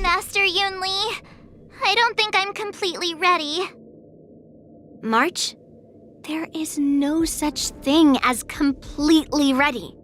Master Yunli, I don't think I'm completely ready. March, there is no such thing as completely ready.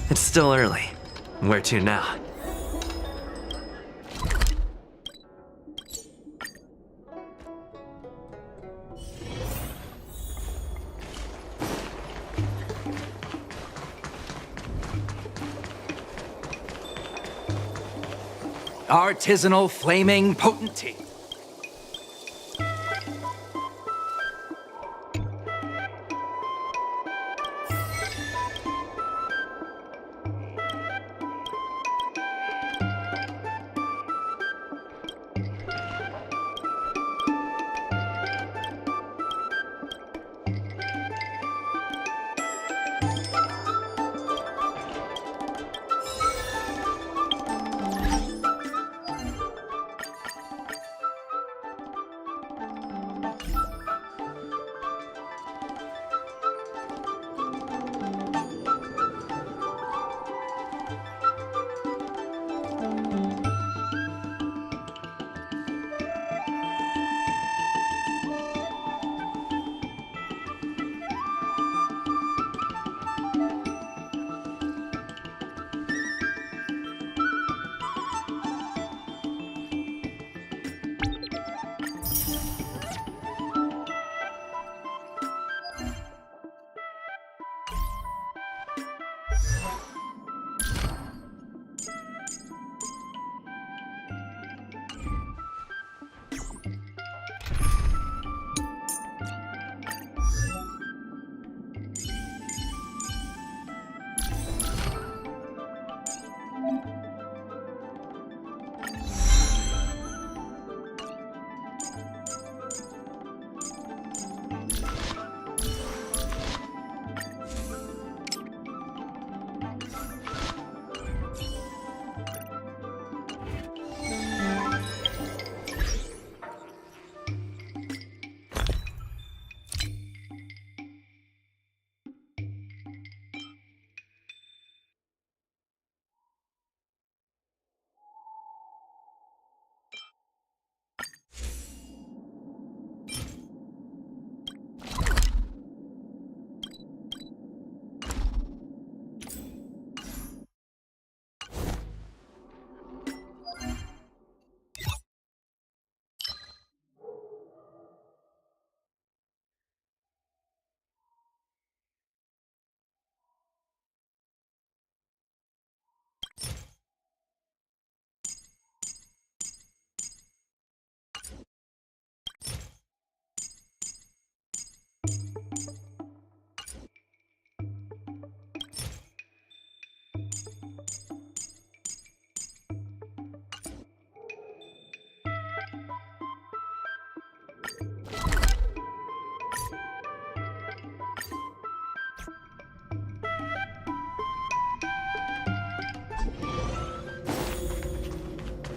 It's still early. Where to now? Artisanal flaming potentate.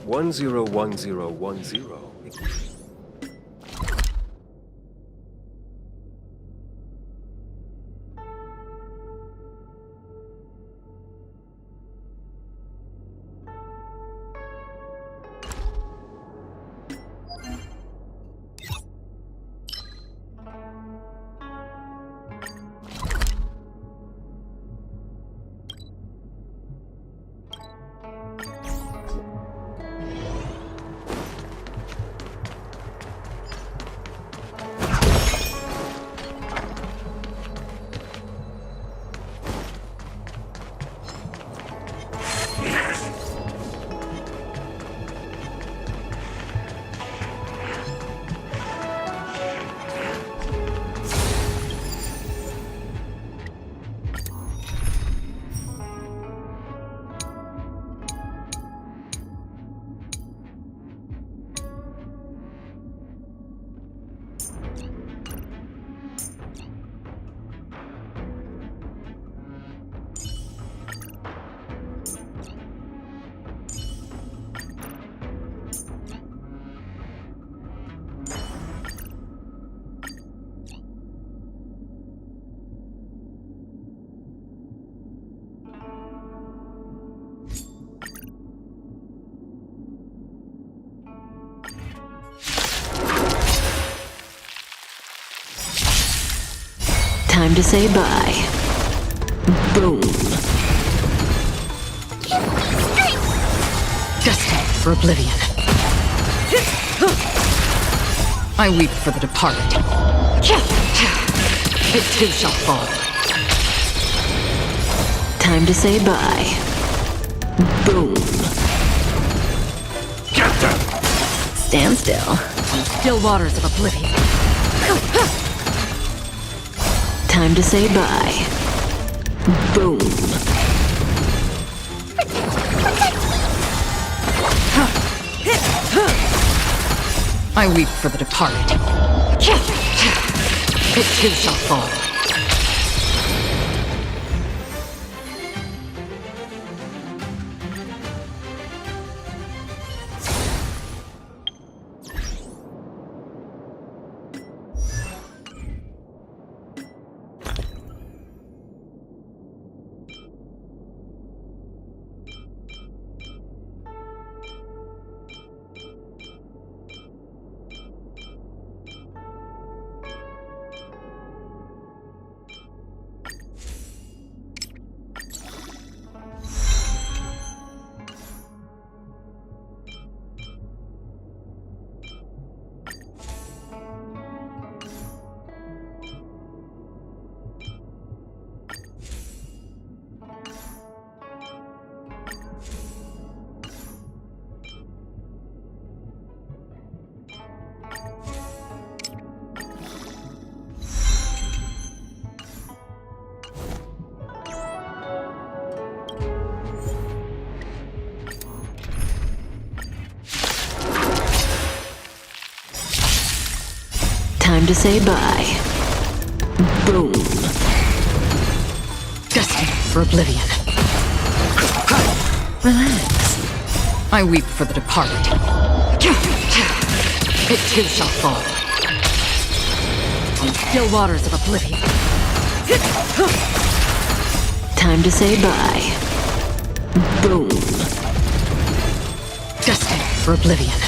One zero one zero one zero. Time to say bye. Boom. Destined for oblivion. I weep for the departed. It too shall fall. Time to say bye. Boom. Stand still. Still waters of oblivion. Time to say bye. Boom. I weep for the departed. It too shall fall. Time to say bye. Boom. Destined for oblivion. Relax. I weep for the departed. It too shall fall. On still waters of oblivion. Time to say bye. Boom. Destined for oblivion.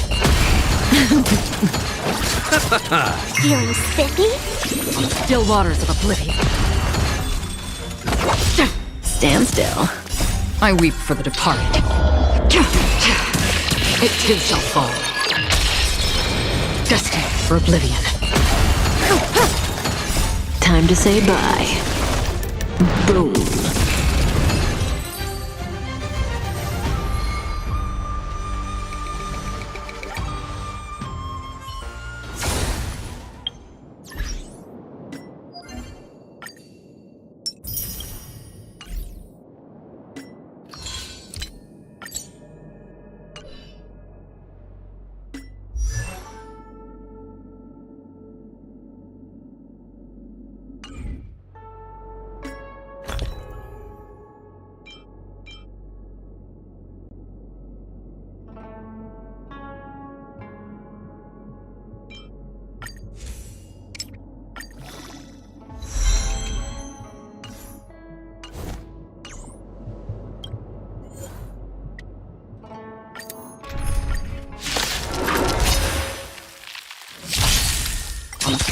Feeling spiffy? On still waters of oblivion. Stand still. I weep for the departed. It too shall fall. Destined for oblivion. Time to say bye. Boom.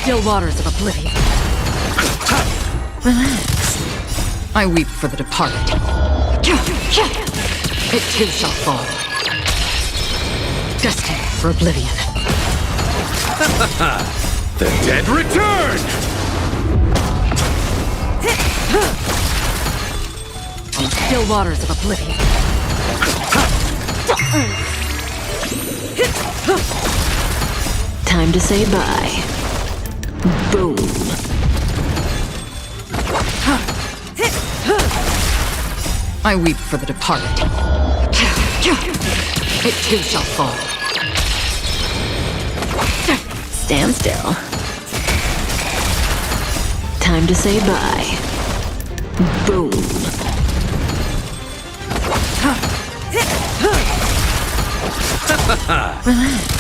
Still waters of oblivion. Relax. I weep for the departed. It too shall fall. Destined for oblivion. The dead return! On still waters of oblivion. Time to say bye. Boom. I weep for the departed. It too shall fall. Stand still. Time to say bye. Boom. Relax.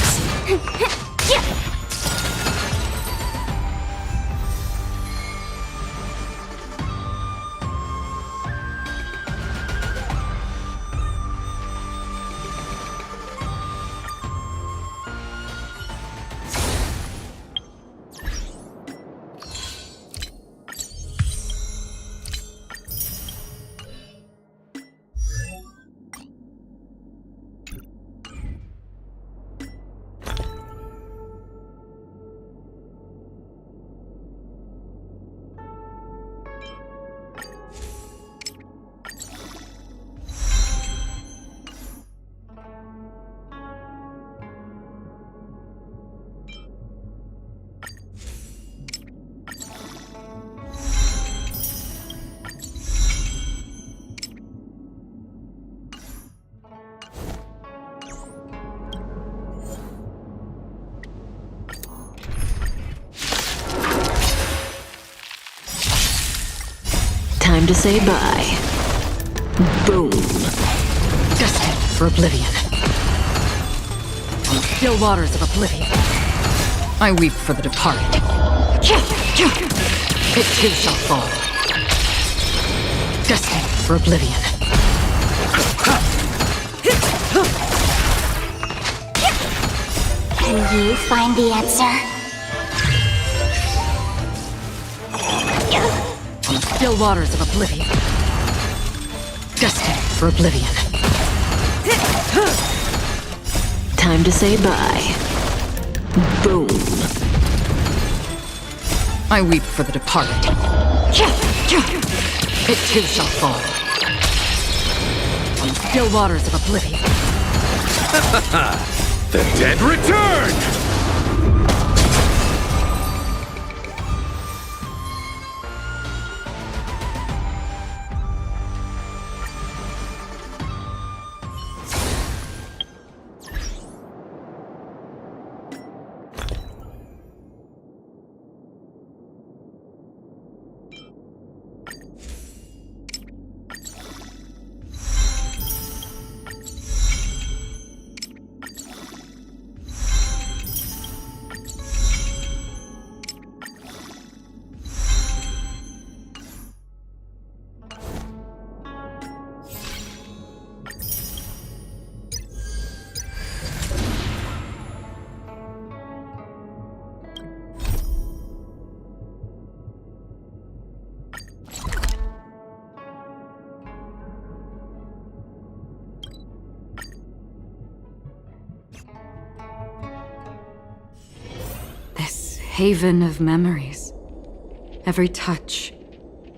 Time to say bye. Boom. Destined for oblivion. Still waters of oblivion. I weep for the departed. It too shall fall. Destined for oblivion. Can you find the answer? Still waters of oblivion. Destined for oblivion. Time to say bye. Boom. I weep for the departed. It too shall fall. Still waters of oblivion. The dead return! This haven of memories. Every touch,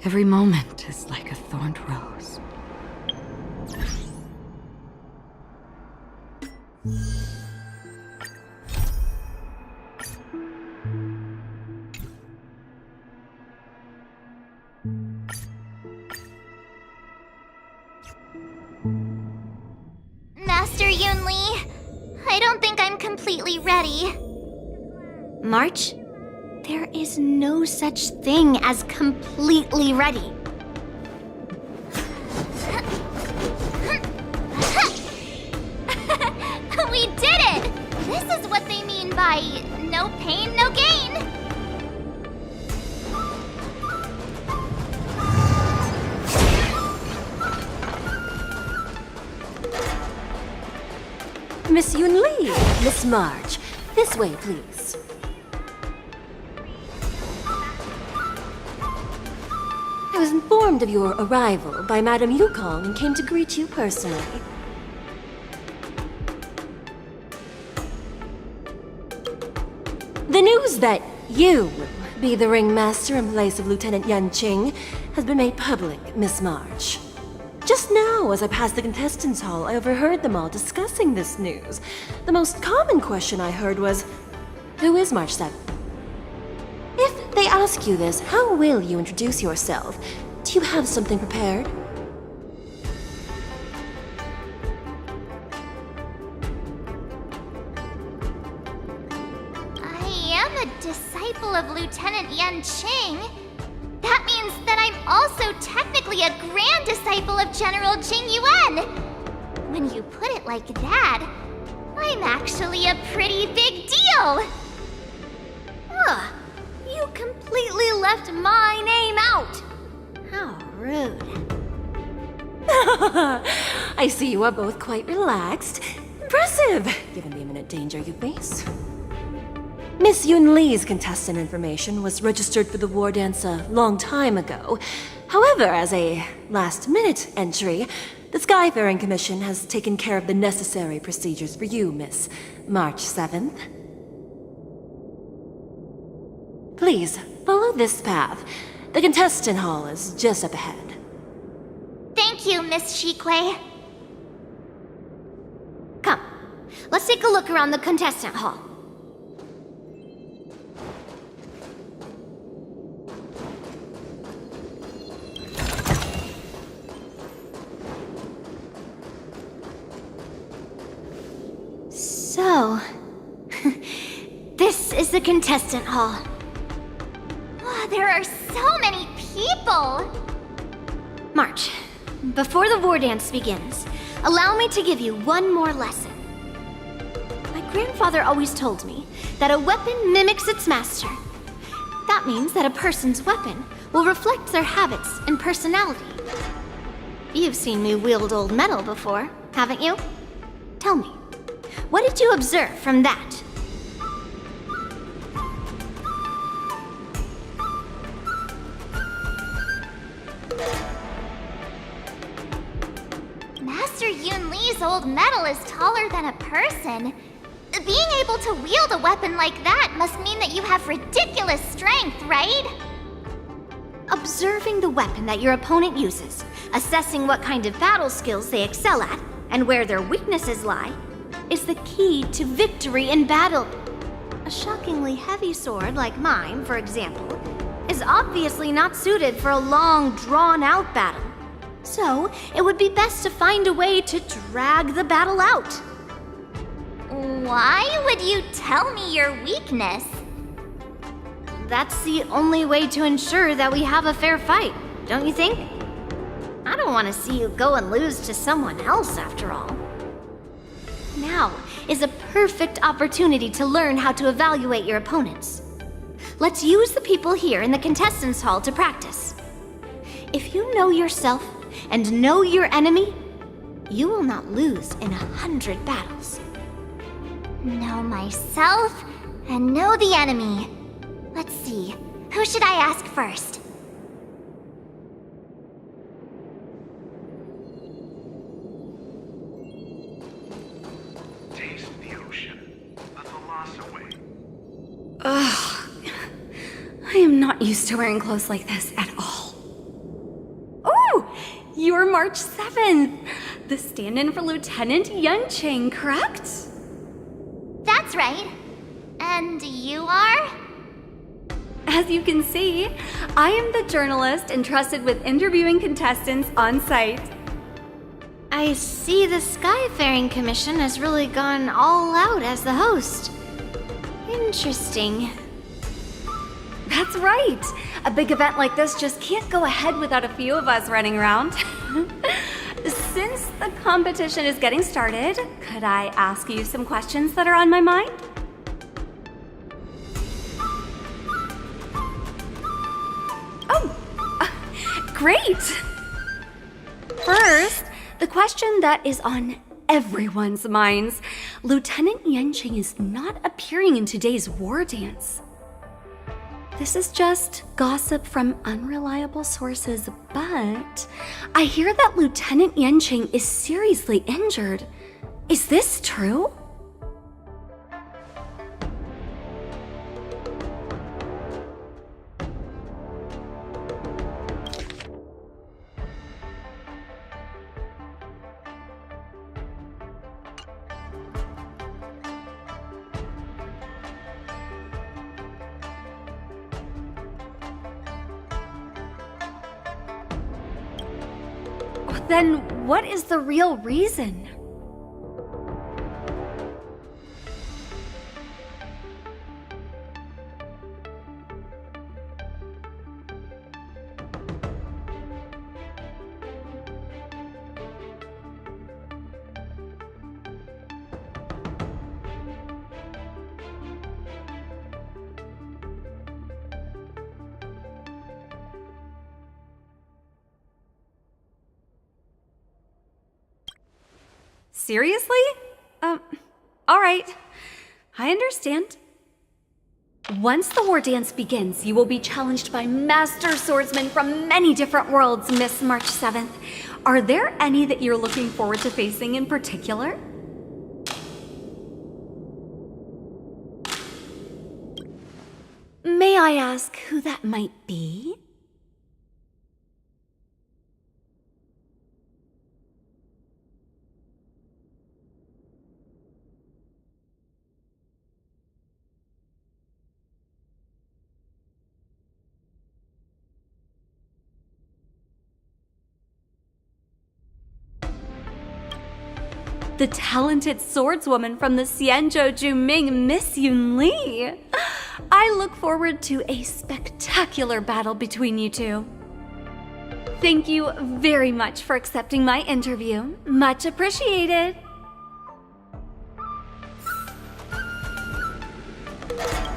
every moment is like a thorned rose. Master Yunli, I don't think I'm completely ready. March, there is no such thing as completely ready. We did it! This is what they mean by no pain, no gain. Miss Yunli, Miss March, this way, please. I was informed of your arrival by Madame Yukong and came to greet you personally. The news that you will be the ringmaster in place of Lieutenant Yanqing has been made public, Miss March. Just now, as I passed the contestants' hall, I overheard them all discussing this news. The most common question I heard was, who is March 7th? If they ask you this, how will you introduce yourself? Do you have something prepared? I am a disciple of Lieutenant Yanqing. That means that I'm also technically a grand disciple of General Jing Yuan. When you put it like that, I'm actually a pretty big deal. Ugh, you completely left my name out. How rude. I see you are both quite relaxed. Impressive, given the imminent danger you face. Miss Yunli's contestant information was registered for the war dance a long time ago. However, as a last-minute entry, the Skyfaring Commission has taken care of the necessary procedures for you, Miss March 7th. Please, follow this path. The contestant hall is just up ahead. Thank you, Miss Shikui. Come, let's take a look around the contestant hall. So, this is the contestant hall. There are so many people. March, before the war dance begins, allow me to give you one more lesson. My grandfather always told me that a weapon mimics its master. That means that a person's weapon will reflect their habits and personality. You've seen me wield old metal before, haven't you? Tell me, what did you observe from that? Master Yun Li's old metal is taller than a person. Being able to wield a weapon like that must mean that you have ridiculous strength, right? Observing the weapon that your opponent uses, assessing what kind of battle skills they excel at, and where their weaknesses lie, is the key to victory in battle. A shockingly heavy sword like mine, for example, is obviously not suited for a long, drawn-out battle. So, it would be best to find a way to drag the battle out. Why would you tell me your weakness? That's the only way to ensure that we have a fair fight, don't you think? I don't want to see you go and lose to someone else, after all. Now is a perfect opportunity to learn how to evaluate your opponents. Let's use the people here in the contestants' hall to practice. If you know yourself and know your enemy, you will not lose in 100 battles. Know myself and know the enemy. Let's see, who should I ask first? Taste the ocean. The Thalasaway. Ugh. I am not used to wearing clothes like this at all. Oh! You're March 7th! The stand-in for Lieutenant Yunqing, correct? That's right. And you are? As you can see, I am the journalist entrusted with interviewing contestants on site. I see the Skyfaring Commission has really gone all out as the host. Interesting. That's right! A big event like this just can't go ahead without a few of us running around. Since the competition is getting started, could I ask you some questions that are on my mind? Great! First, the question that is on everyone's minds. Lieutenant Yunqing is not appearing in today's war dance. This is just gossip from unreliable sources, but I hear that Lieutenant Yunqing is seriously injured. Is this true? Then what is the real reason? Seriously? All right. I understand. Once the war dance begins, you will be challenged by master swordsmen from many different worlds, Miss March 7th. Are there any that you're looking forward to facing in particular? May I ask who that might be? The talented swordswoman from the Xianzhou Juming, Miss Yun Li. I look forward to a spectacular battle between you two. Thank you very much for accepting my interview. Much appreciated.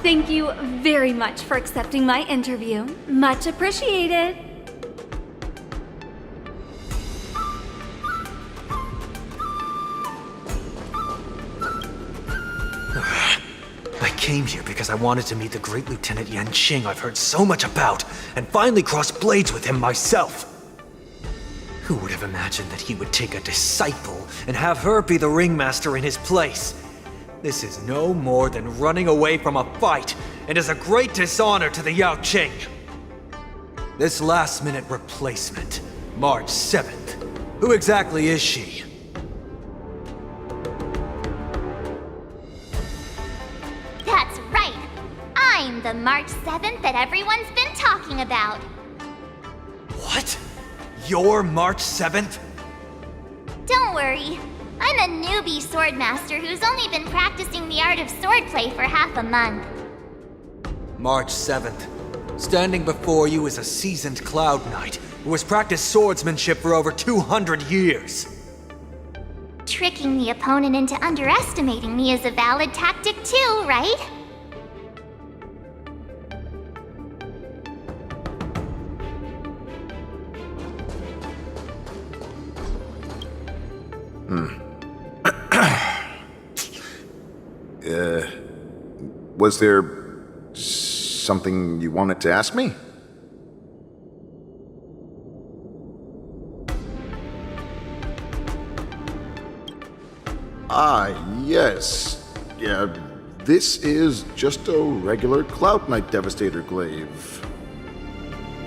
Thank you very much for accepting my interview. Much appreciated. I came here because I wanted to meet the great Lieutenant Yanqing I've heard so much about, and finally cross blades with him myself. Who would have imagined that he would take a disciple and have her be the ringmaster in his place? This is no more than running away from a fight, and is a great dishonor to the Yao Qing. This last-minute replacement, March 7th. Who exactly is she? That's right. I'm the March 7th that everyone's been talking about. What? You're March 7th? Don't worry. I'm a newbie swordmaster who's only been practicing the art of swordplay for half a month. March 7th. Standing before you is a seasoned Cloud Knight who has practiced swordsmanship for over 200 years. Tricking the opponent into underestimating me is a valid tactic too, right? Was there something you wanted to ask me? Yes. Yeah, this is just a regular Cloud Knight Devastator glaive.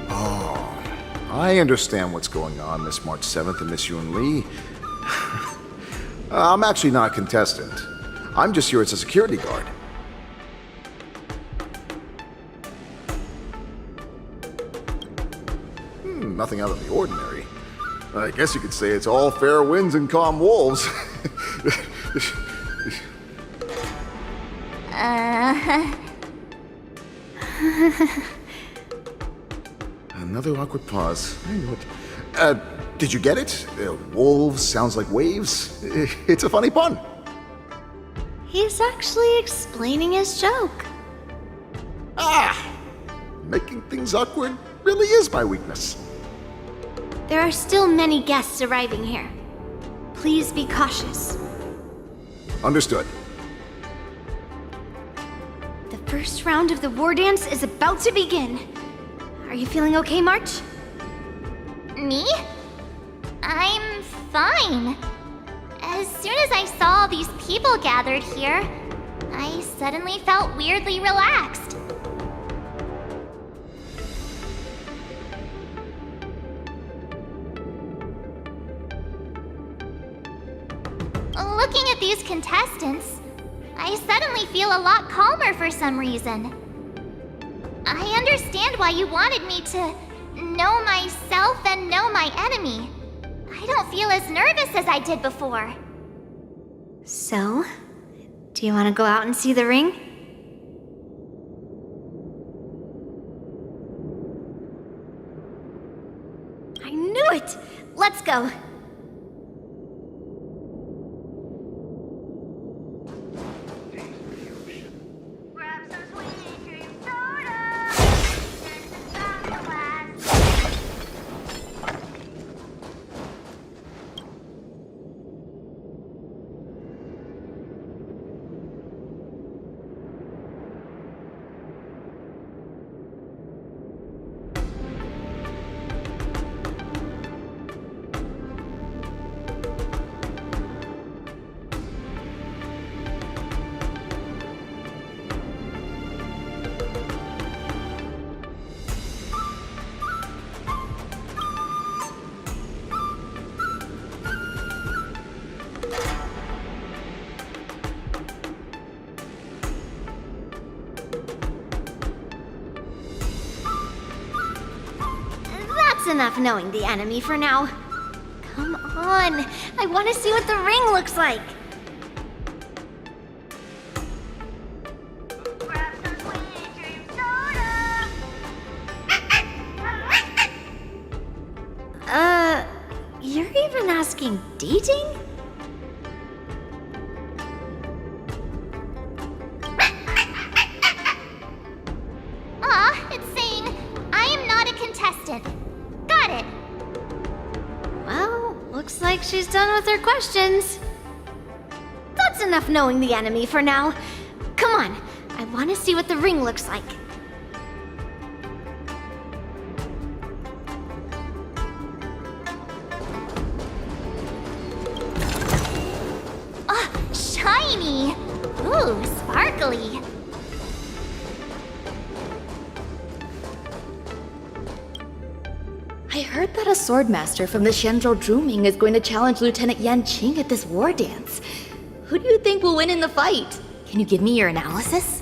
Oh, I understand what's going on, Miss March 7th and Miss Yun Li. I'm actually not a contestant. I'm just here as a security guard. Nothing out of the ordinary. I guess you could say it's all fair winds and calm wolves. Another awkward pause. Did you get it? Wolves sounds like waves. It's a funny pun. He's actually explaining his joke. Making things awkward really is my weakness. There are still many guests arriving here. Please be cautious. Understood. The first round of the war dance is about to begin. Are you feeling okay, March? Me? I'm fine. As soon as I saw all these people gathered here, I suddenly felt weirdly relaxed. Looking at these contestants, I suddenly feel a lot calmer for some reason. I understand why you wanted me to know myself and know my enemy. I don't feel as nervous as I did before. So, do you want to go out and see the ring? I knew it! Let's go! Enough knowing the enemy for now. Come on, I want to see what the ring looks like. asking dating? Aw, it's saying, I am not a contestant. Got it. Well, looks like she's done with her questions. That's enough knowing the enemy for now. Come on, I want to see what the ring looks like. Shiny! Ooh, sparkly. I heard that a swordmaster from the Shenzhou Druming is going to challenge Lieutenant Yan Qing at this war dance. Who do you think will win in the fight? Can you give me your analysis?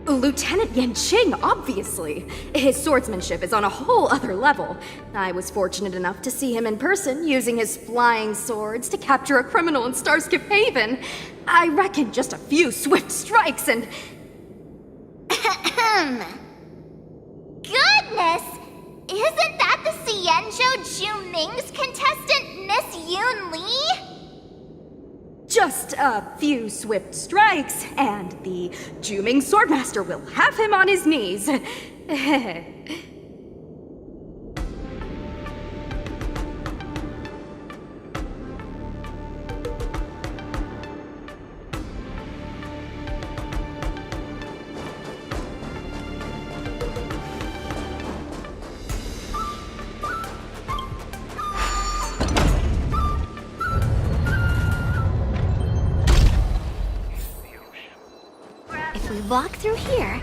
Lieutenant Yan Qing, obviously. His swordsmanship is on a whole other level. I was fortunate enough to see him in person, using his flying swords to capture a criminal in Starskip Haven. I reckon just a few swift strikes and... Goodness! Isn't that the Xianzhou Juming's contestant, Miss Yoon Lee? Just a few swift strikes, and the Juming Swordmaster will have him on his knees. If we walk through here,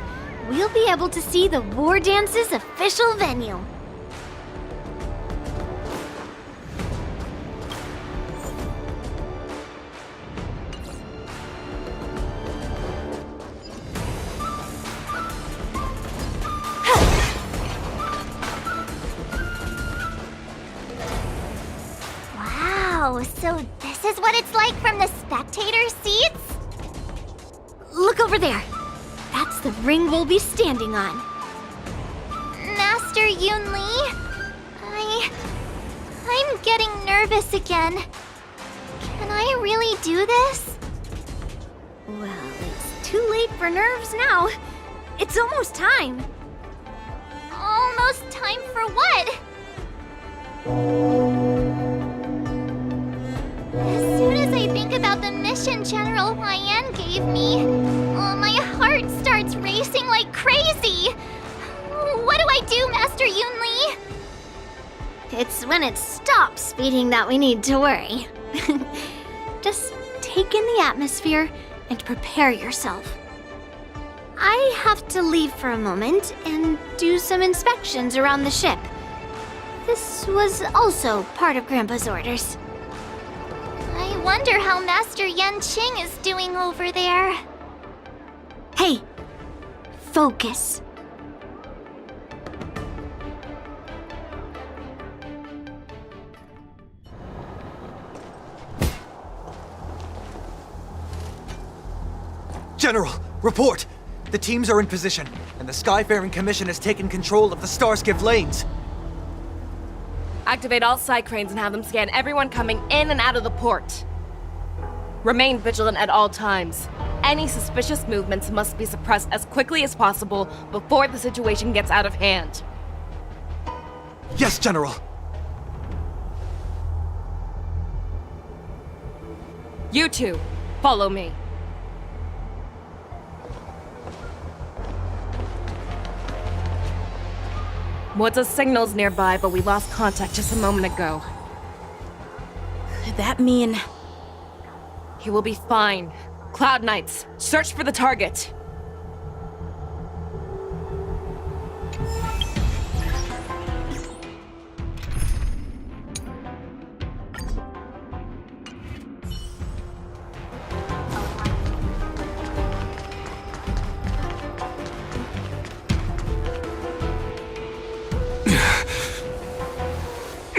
we'll be able to see the war dance's official venue. Wow, so this is what it's like from the spectator seats? Look over there. That's the ring we'll be standing on. Master Yoon Lee? I'm getting nervous again. Can I really do this? Well, it's too late for nerves now. It's almost time. Almost time for what? As soon as I think about the mission General Hyen gave me, my heart starts racing like crazy. What do I do, Master Yoon Lee? It's when it stops beating that we need to worry. Just take in the atmosphere and prepare yourself. I have to leave for a moment and do some inspections around the ship. This was also part of Grandpa's orders. I wonder how Master Yan Qing is doing over there. Hey, focus. General, report! The teams are in position, and the Skyfaring Commission has taken control of the Starskip lanes. Activate all side cranes and have them scan everyone coming in and out of the port. Remain vigilant at all times. Any suspicious movements must be suppressed as quickly as possible before the situation gets out of hand. Yes, General! You two, follow me. What's signal's nearby, but we lost contact just a moment ago. That mean... He will be fine. Cloud Knights, search for the target.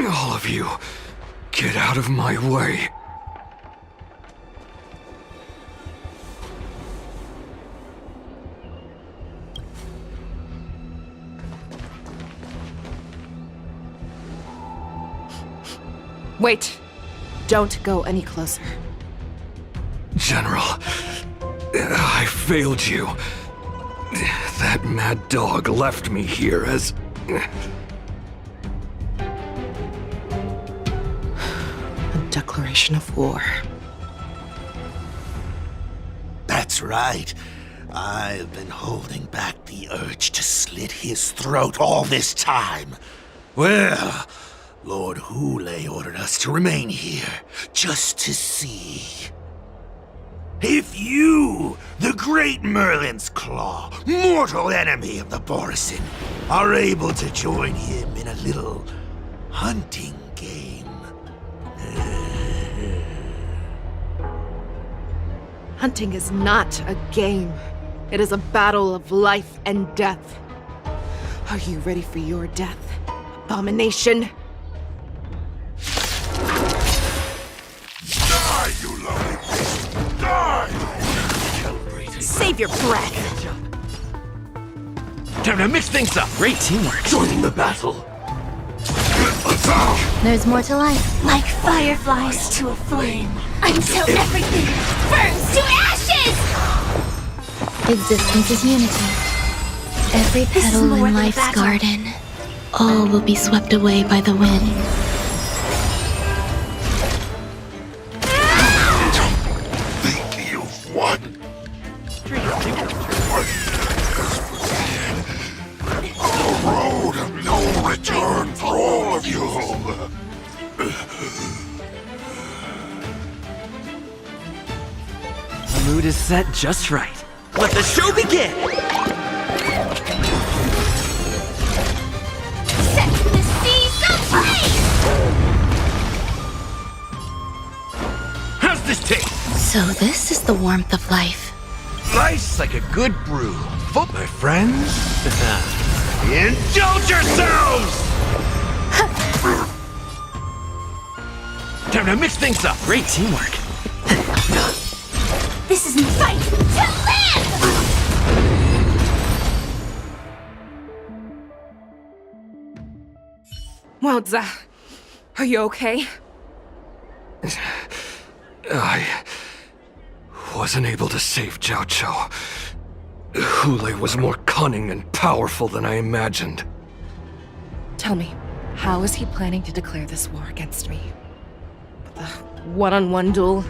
All of you, get out of my way. Wait. Don't go any closer. General, I failed you. That mad dog left me here as... A declaration of war. That's right. I've been holding back the urge to slit his throat all this time. Well, Lord Hule ordered us to remain here, just to see. If you, the great Merlin's Claw, mortal enemy of the Borisin, are able to join him in a little hunting game. Hunting is not a game. It is a battle of life and death. Are you ready for your death, abomination? Die, you lovely beast! Die! Save your breath. Time to mix things up. Great teamwork. Joining the battle. There's more to life. Like fireflies to a flame, until everything burns to ashes! Existence is unity. Every This is petal more in than a life's battle. garden, all will be swept away by the wind. Think you've won? A road of no return for all of you. The mood is set just right. Let the show begin! Set the seas aflame! How's this taste? So this is the warmth of life. Nice like a good brew. Full, my friends. Indulge yourselves! Time to mix things up. Great teamwork. This isn't a fight to live! Well, are you okay? I wasn't able to save Jiao Chou. Hule was more cunning and powerful than I imagined. Tell me, how is he planning to declare this war against me? With a one-on-one duel?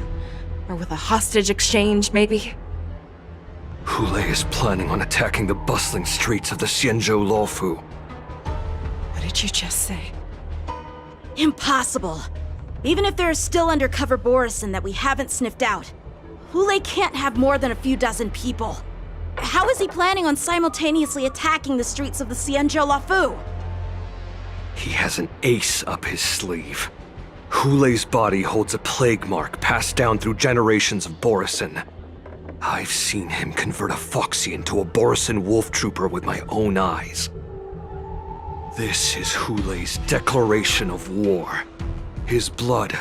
Or with a hostage exchange, maybe? Hule is planning on attacking the bustling streets of the Xianzhou Luofu. What did you just say? Impossible. Even if there is still undercover Borisin that we haven't sniffed out, Hule can't have more than a few dozen people. How is he planning on simultaneously attacking the streets of the Xianzhou Luofu? He has an ace up his sleeve. Hule's body holds a plague mark passed down through generations of Borisin. I've seen him convert a Foxy into a Borisin wolf trooper with my own eyes. This is Hule's declaration of war. His blood.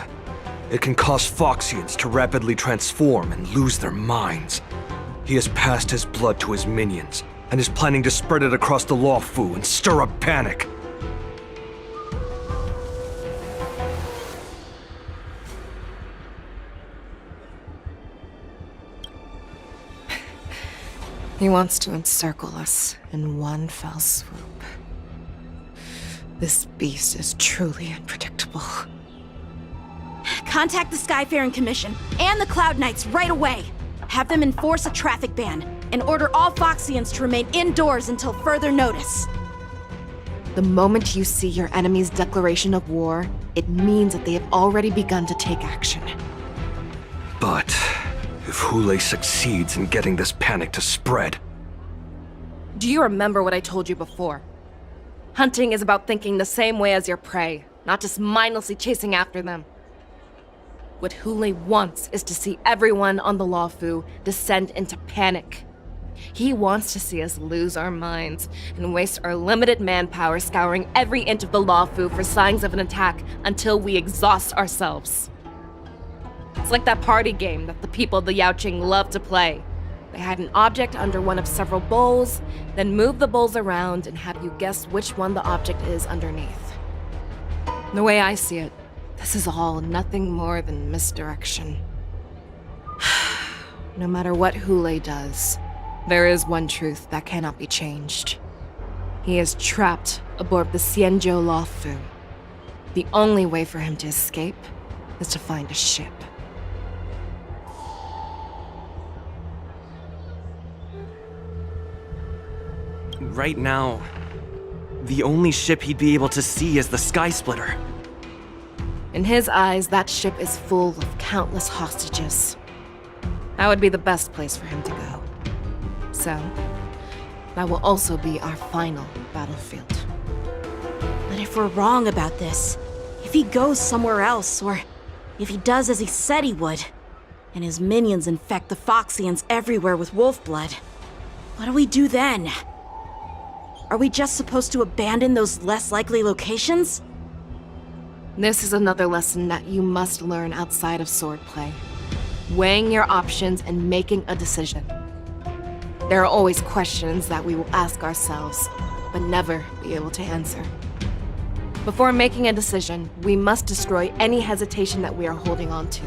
It can cause Foxians to rapidly transform and lose their minds. He has passed his blood to his minions, and is planning to spread it across the Luofu and stir up panic. He wants to encircle us in one fell swoop. This beast is truly unpredictable. Contact the Skyfaring Commission and the Cloud Knights right away. Have them enforce a traffic ban and order all Foxians to remain indoors until further notice. The moment you see your enemy's declaration of war, it means that they have already begun to take action. But if Hule succeeds in getting this panic to spread... Do you remember what I told you before? Hunting is about thinking the same way as your prey, not just mindlessly chasing after them. What Hule wants is to see everyone on the Luofu descend into panic. He wants to see us lose our minds and waste our limited manpower scouring every inch of the Luofu for signs of an attack until we exhaust ourselves. It's like that party game that the people of the Yaoqing love to play. They hide an object under one of several bowls, then move the bowls around and have you guess which one the object is underneath. The way I see it, This is all nothing more than misdirection. No matter what Hulei does, there is one truth that cannot be changed. He is trapped aboard the Xianzhou Luofu. The only way for him to escape is to find a ship. Right now, the only ship he'd be able to see is the Sky Splitter. In his eyes, that ship is full of countless hostages. That would be the best place for him to go. So, that will also be our final battlefield. But if we're wrong about this, if he goes somewhere else, or if he does as he said he would, and his minions infect the Foxians everywhere with wolf blood, what do we do then? Are we just supposed to abandon those less likely locations? This is another lesson that you must learn outside of swordplay. Weighing your options and making a decision. There are always questions that we will ask ourselves, but never be able to answer. Before making a decision, we must destroy any hesitation that we are holding on to.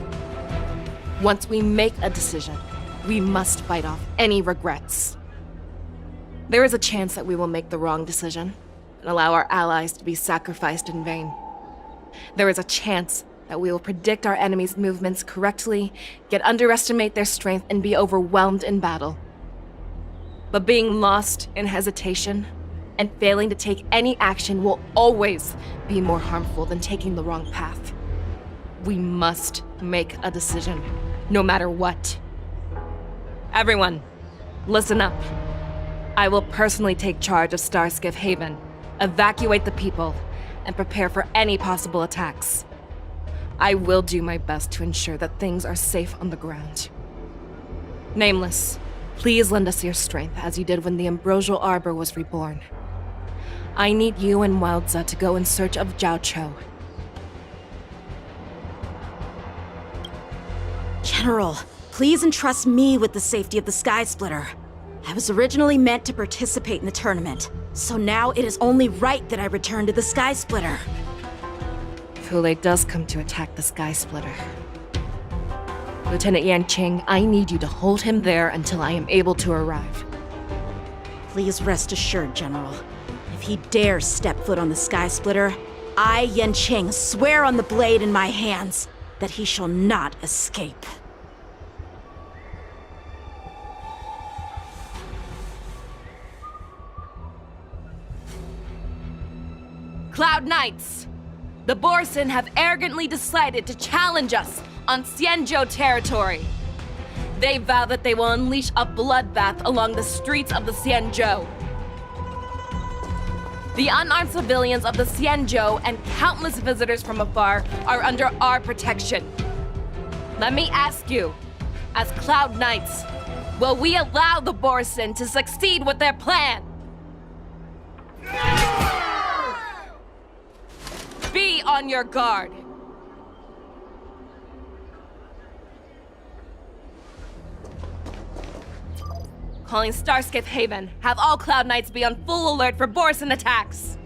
Once we make a decision, we must fight off any regrets. There is a chance that we will make the wrong decision and allow our allies to be sacrificed in vain. There is a chance that we will predict our enemies' movements correctly, yet underestimate their strength and be overwhelmed in battle. But being lost in hesitation and failing to take any action will always be more harmful than taking the wrong path. We must make a decision, no matter what. Everyone, listen up. I will personally take charge of Starskiff Haven, evacuate the people, and prepare for any possible attacks. I will do my best to ensure that things are safe on the ground. Nameless, please lend us your strength as you did when the Ambrosial Arbor was reborn. I need you and Wildza to go in search of Zhao Cho. General, please entrust me with the safety of the Sky Splitter. I was originally meant to participate in the tournament, so now it is only right that I return to the Sky Splitter. If Hulei does come to attack the Sky Splitter, Lieutenant Yanqing, I need you to hold him there until I am able to arrive. Please rest assured, General. If he dares step foot on the Sky Splitter, I, Yanqing, swear on the blade in my hands that he shall not escape. Cloud Knights! The Borsin have arrogantly decided to challenge us on Xianzhou territory. They vow that they will unleash a bloodbath along the streets of the Xianzhou. The unarmed civilians of the Xianzhou and countless visitors from afar are under our protection. Let me ask you, as Cloud Knights, will we allow the Borsin to succeed with their plan? Be on your guard. Calling Starskiff Haven. Have all Cloud Knights be on full alert for Borsin attacks.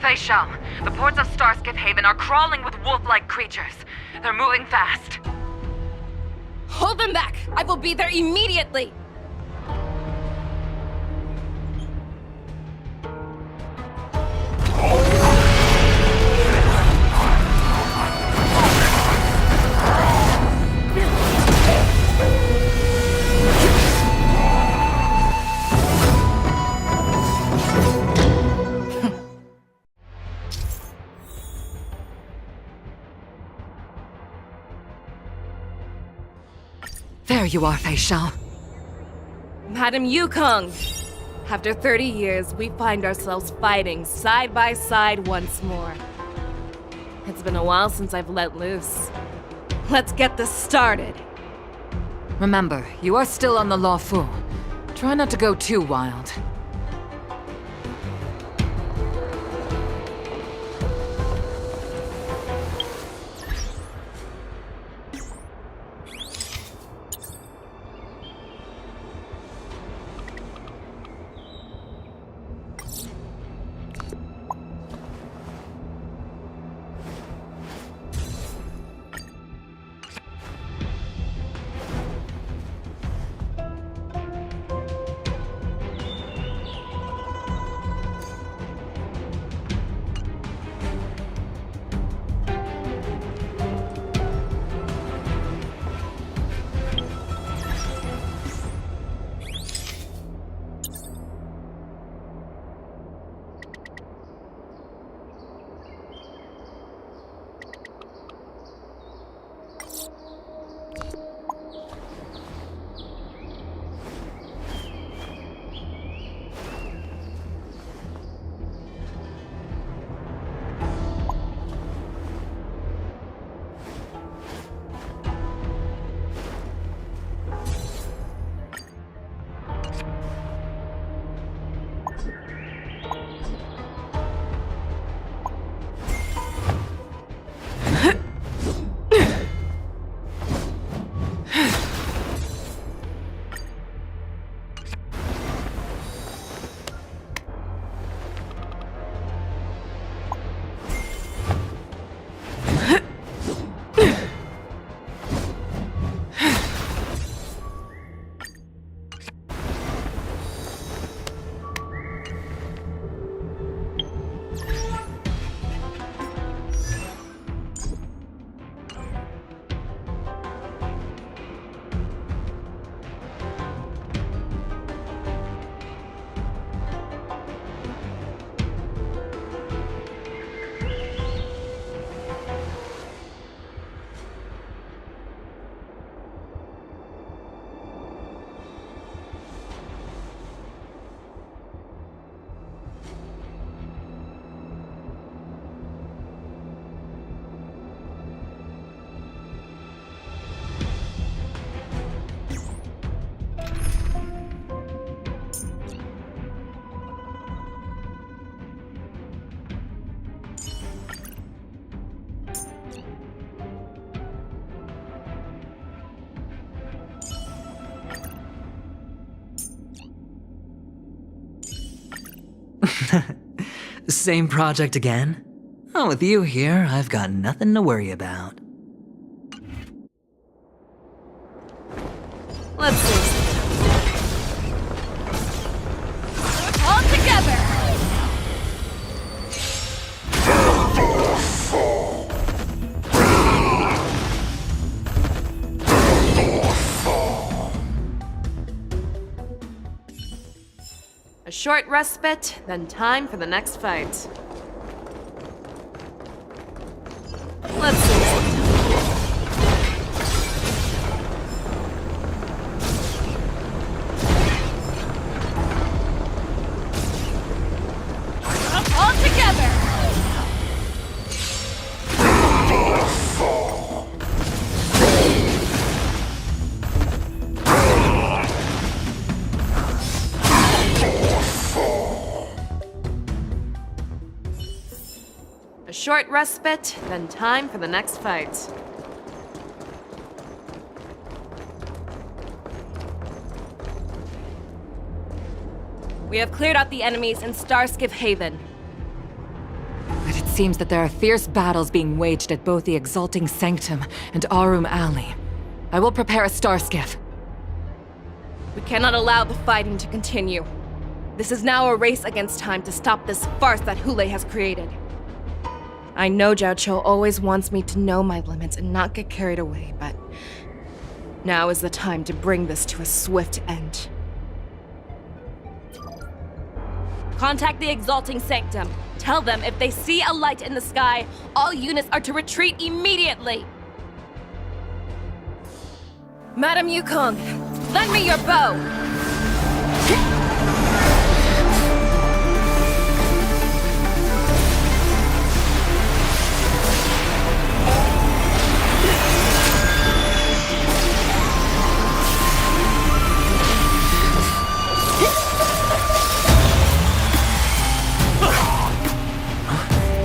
Fei Shao, the ports of Starskiff Haven are crawling with wolf-like creatures. They're moving fast. Hold them back! I will be there immediately! There you are, Fei Shao. Madam Yukong! After 30 years, we find ourselves fighting side by side once more. It's been a while since I've let loose. Let's get this started. Remember, you are still on the Luofu. Try not to go too wild. Same project again? Oh, with you here, I've got nothing to worry about. Let's see. All together! A short respite, then time for the next fight. Let's see. All together! A short respite, then time for the next fight. We have cleared out the enemies in Starskiff Haven. But it seems that there are fierce battles being waged at both the Exalting Sanctum and Arum Alley. I will prepare a Starskiff. We cannot allow the fighting to continue. This is now a race against time to stop this farce that Hule has created. I know Zhao Cho always wants me to know my limits and not get carried away, but now is the time to bring this to a swift end. Contact the Exalting Sanctum. Tell them if they see a light in the sky, all units are to retreat immediately. Madam Yukong, lend me your bow!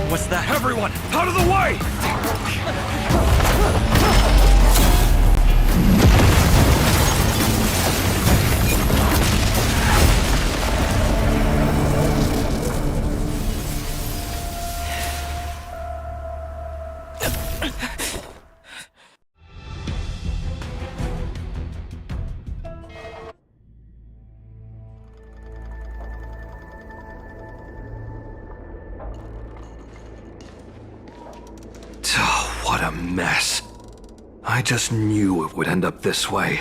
What's that? Everyone, out of the way! What a mess. I just knew it would end up this way.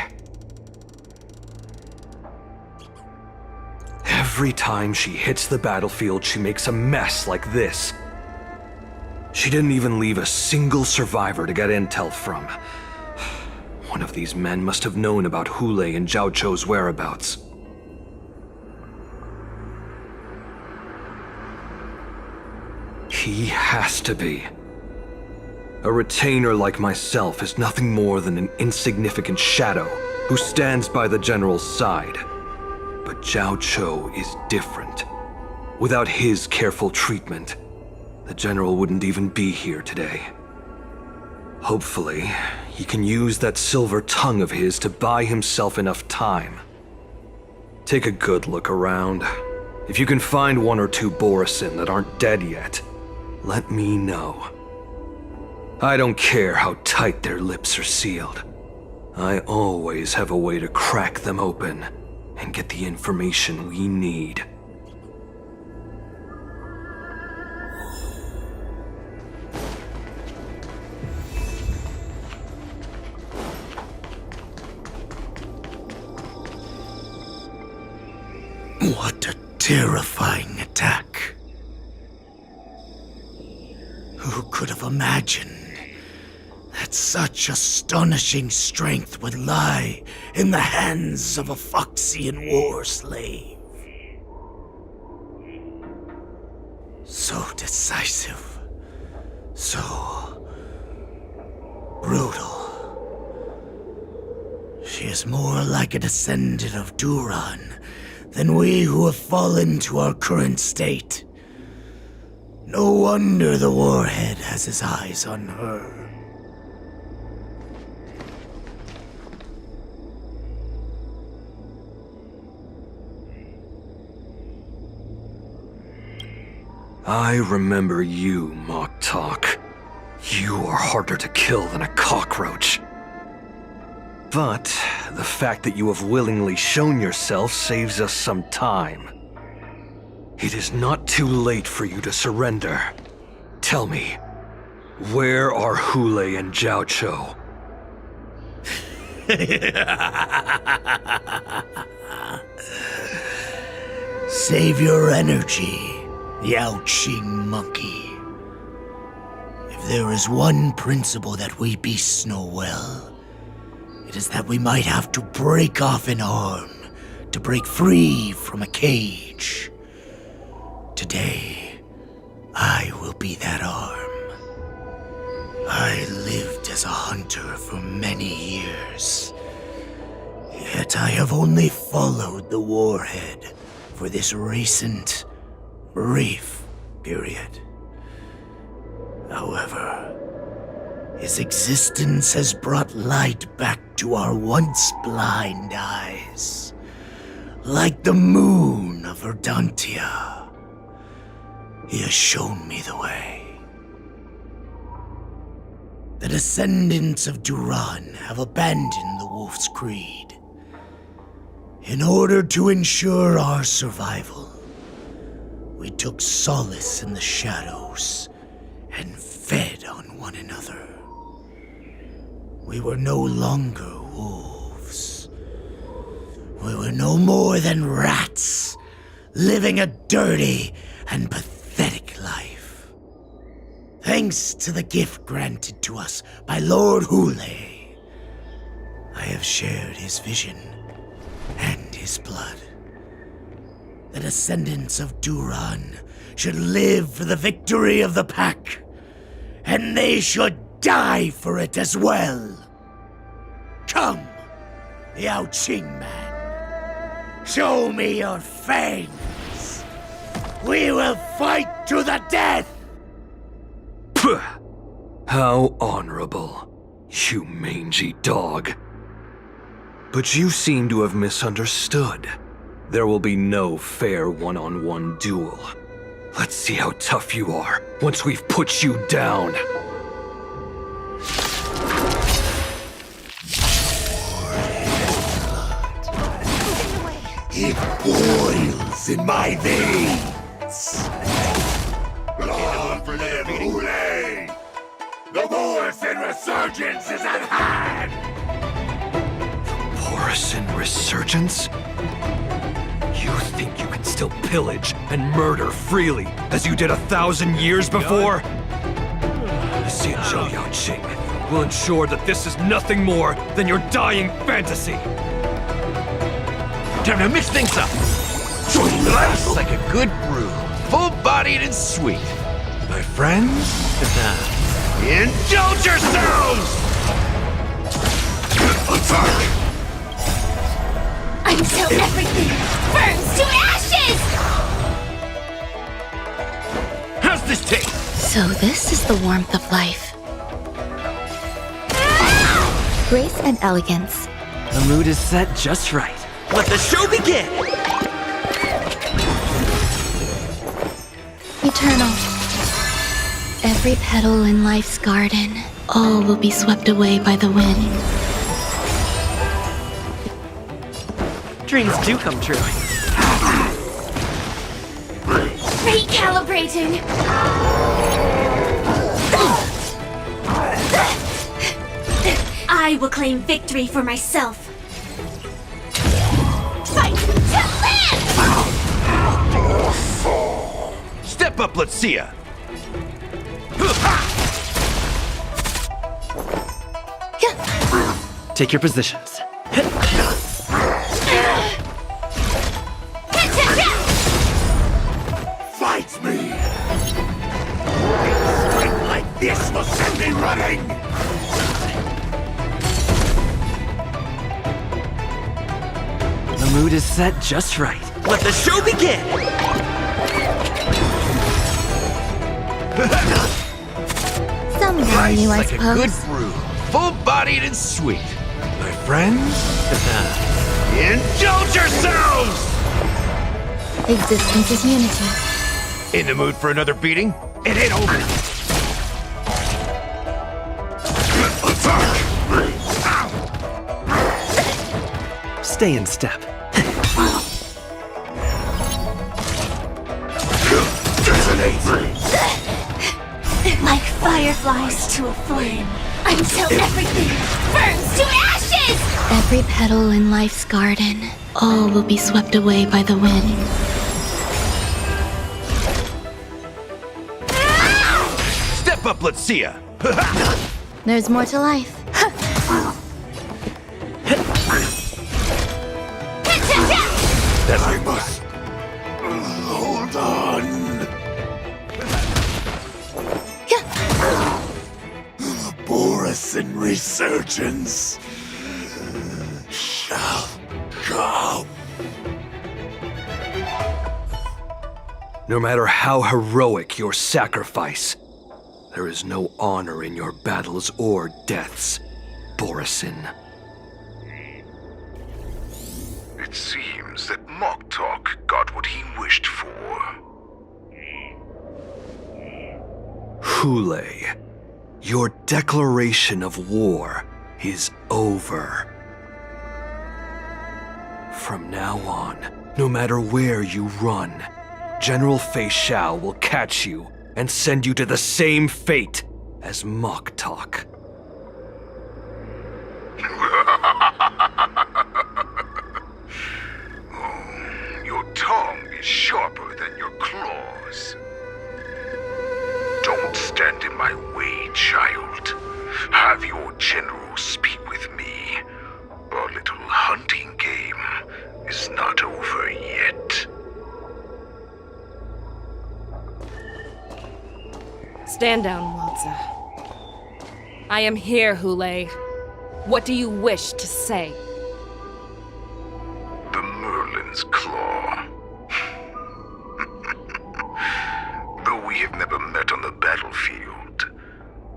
Every time she hits the battlefield, she makes a mess like this. She didn't even leave a single survivor to get intel from. One of these men must have known about Hule and Zhao Cho's whereabouts. He has to be. A retainer like myself is nothing more than an insignificant shadow who stands by the general's side. But Zhao Cho is different. Without his careful treatment, the general wouldn't even be here today. Hopefully, he can use that silver tongue of his to buy himself enough time. Take a good look around. If you can find one or two Borisin that aren't dead yet, let me know. I don't care how tight their lips are sealed. I always have a way to crack them open and get the information we need. What a terrifying attack. Who could have imagined that such astonishing strength would lie in the hands of a Foxian war slave? So decisive, so brutal. She is more like a descendant of Duran than we who have fallen to our current state. No wonder the warhead has his eyes on her. I remember you, Mock Talk. You are harder to kill than a cockroach. But the fact that you have willingly shown yourself saves us some time. It is not too late for you to surrender. Tell me, where are Hule and Jiao Cho? Save your energy, Yao Qing monkey. If there is one principle that we beasts know well, it is that we might have to break off an arm to break free from a cage. Today, I will be that arm. I lived as a hunter for many years, yet I have only followed the warhead for this recent, brief period. However, his existence has brought light back to our once blind eyes, like the moon of Verdantia. He has shown me the way. The descendants of Duran have abandoned the Wolf's Creed. In order to ensure our survival, we took solace in the shadows and fed on one another. We were no longer wolves. We were no more than rats, living a dirty and pathetic life. Thanks to the gift granted to us by Lord Hule, I have shared his vision and his blood. The descendants of Duran should live for the victory of the pack, and they should die for it as well. Come, Yao Qing man. Show me your fangs. We will fight to the death! Puh! How honorable, you mangy dog. But you seem to have misunderstood. There will be no fair one-on-one duel. Let's see how tough you are once we've put you down. It boils in my veins. Long live Hule! The Borisin resurgence is at hand! Borisin resurgence? You think you can still pillage and murder freely as you did 1,000 years before? Xianzhou Yao Qing will ensure that this is nothing more than your dying fantasy. Time to mix things up. Life's like a good brew, full-bodied and sweet. My friends, indulge yourselves! Attack! Until everything burns to ashes! How's this taste? So this is the warmth of life. Grace and elegance. The mood is set just right. Let the show begin! Eternal. Every petal in life's garden, all will be swept away by the wind. Dreams do come true. Recalibrating! I will claim victory for myself. Fight to live! Step up, let's see ya. Take your positions. Fight me! Strength like this will send me running! The mood is set just right. Let the show begin! Someday, you, I Like a good suppose. brew, full-bodied and sweet. My friends, indulge yourselves! Existence is unity. In the mood for another beating? It ain't over. Stay in step. Like fireflies to a flame, until everything burns to ashes! Every petal in life's garden, all will be swept away by the wind. Step up, let's see ya. There's more to life. That's I must hold on. Borisin resurgence shall come. No matter how heroic your sacrifice, there is no honor in your battles or deaths, Borisin. It seems that Moktok got what he wished for. Hule, your declaration of war is over. From now on, no matter where you run, General Fei Xiao will catch you and send you to the same fate as Moktok. Your tongue is sharper than your claws. Don't stand in my way, child. Have your general speak with me. Our little hunting game is not over yet. Stand down, Walza. I am here, Hule. What do you wish to say? The Merlin's Claw. Though we have never met on the battlefield,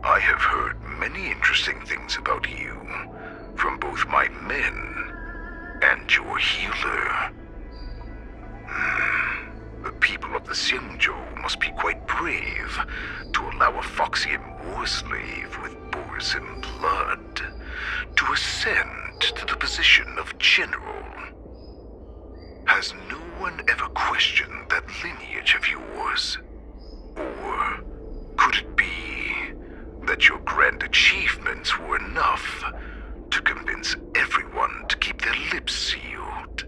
I have heard many interesting things about you from both my men and your healer. The people of the Xiangzhou must be quite brave to allow a Foxian war slave with Borisin blood to ascend to the position of general. Has no one ever questioned that lineage of yours? Or could it be that your grand achievements were enough to convince everyone to keep their lips sealed?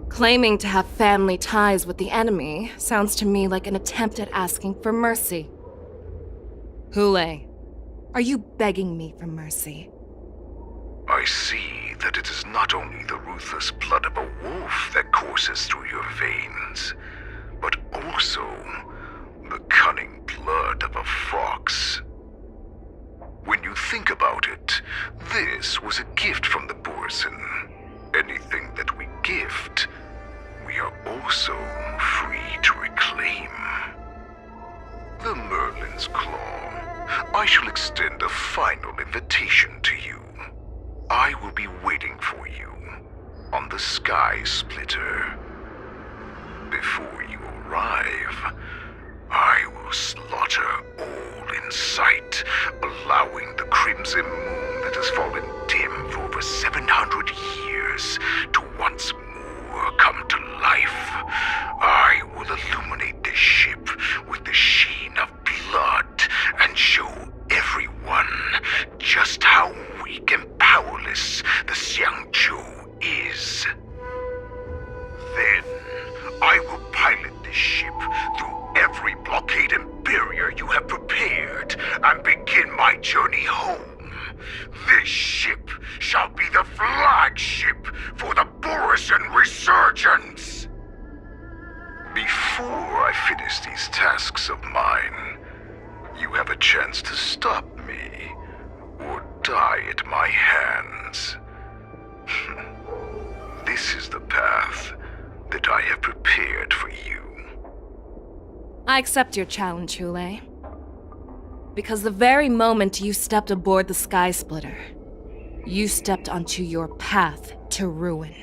Claiming to have family ties with the enemy sounds to me like an attempt at asking for mercy. Hule, are you begging me for mercy? I see that it is not only the ruthless blood of a wolf that courses through your veins, but also the cunning blood of a fox. When you think about it, this was a gift from the Borisin. Anything that we gift, we are also free to reclaim. The Merlin's Claw. I shall extend a final invitation to you. I will be waiting for you on the Sky Splitter. Before you arrive, I will slaughter all in sight, allowing the crimson moon that has fallen dim for over 700 years to once more come to life. I will illuminate this ship with the sheen of blood and show everyone just how weak and powerless the Xiangzhou is. Then, I will pilot this ship through every blockade and barrier you have prepared and begin my journey home. This ship shall be the flagship for the Borisin Resurgence. Before I finish these tasks of mine, you have a chance to stop me or die at my hands. This is the path that I have prepared for you. I accept your challenge, Hule. Because the very moment you stepped aboard the Sky Splitter, you stepped onto your path to ruin.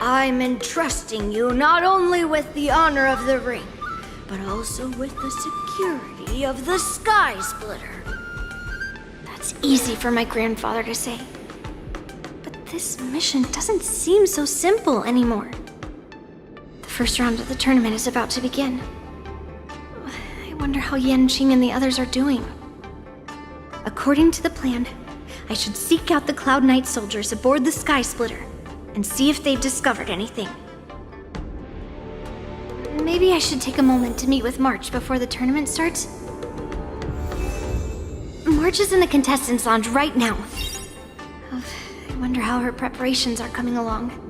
I'm entrusting you not only with the honor of the ring, but also with the security of the Sky Splitter. That's easy for my grandfather to say. But this mission doesn't seem so simple anymore. The first round of the tournament is about to begin. I wonder how Yanqing and the others are doing. According to the plan, I should seek out the Cloud Knight soldiers aboard the Sky Splitter and see if they've discovered anything. Maybe I should take a moment to meet with March before the tournament starts. March is in the contestants' lounge right now. I wonder how her preparations are coming along.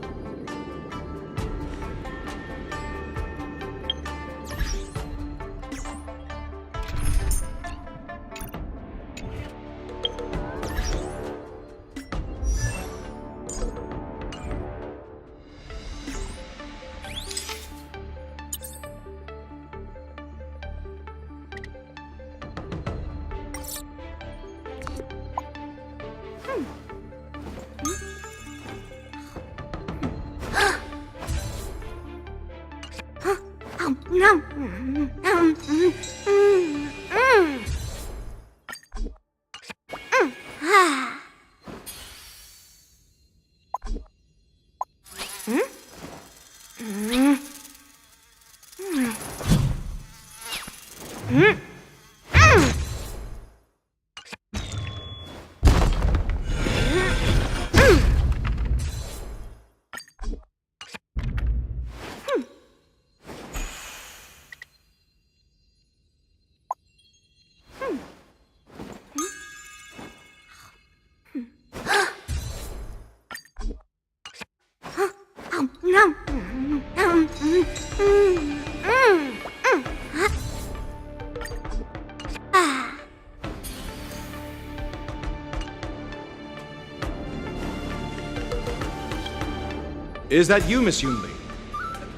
Is that you, Miss Yunli?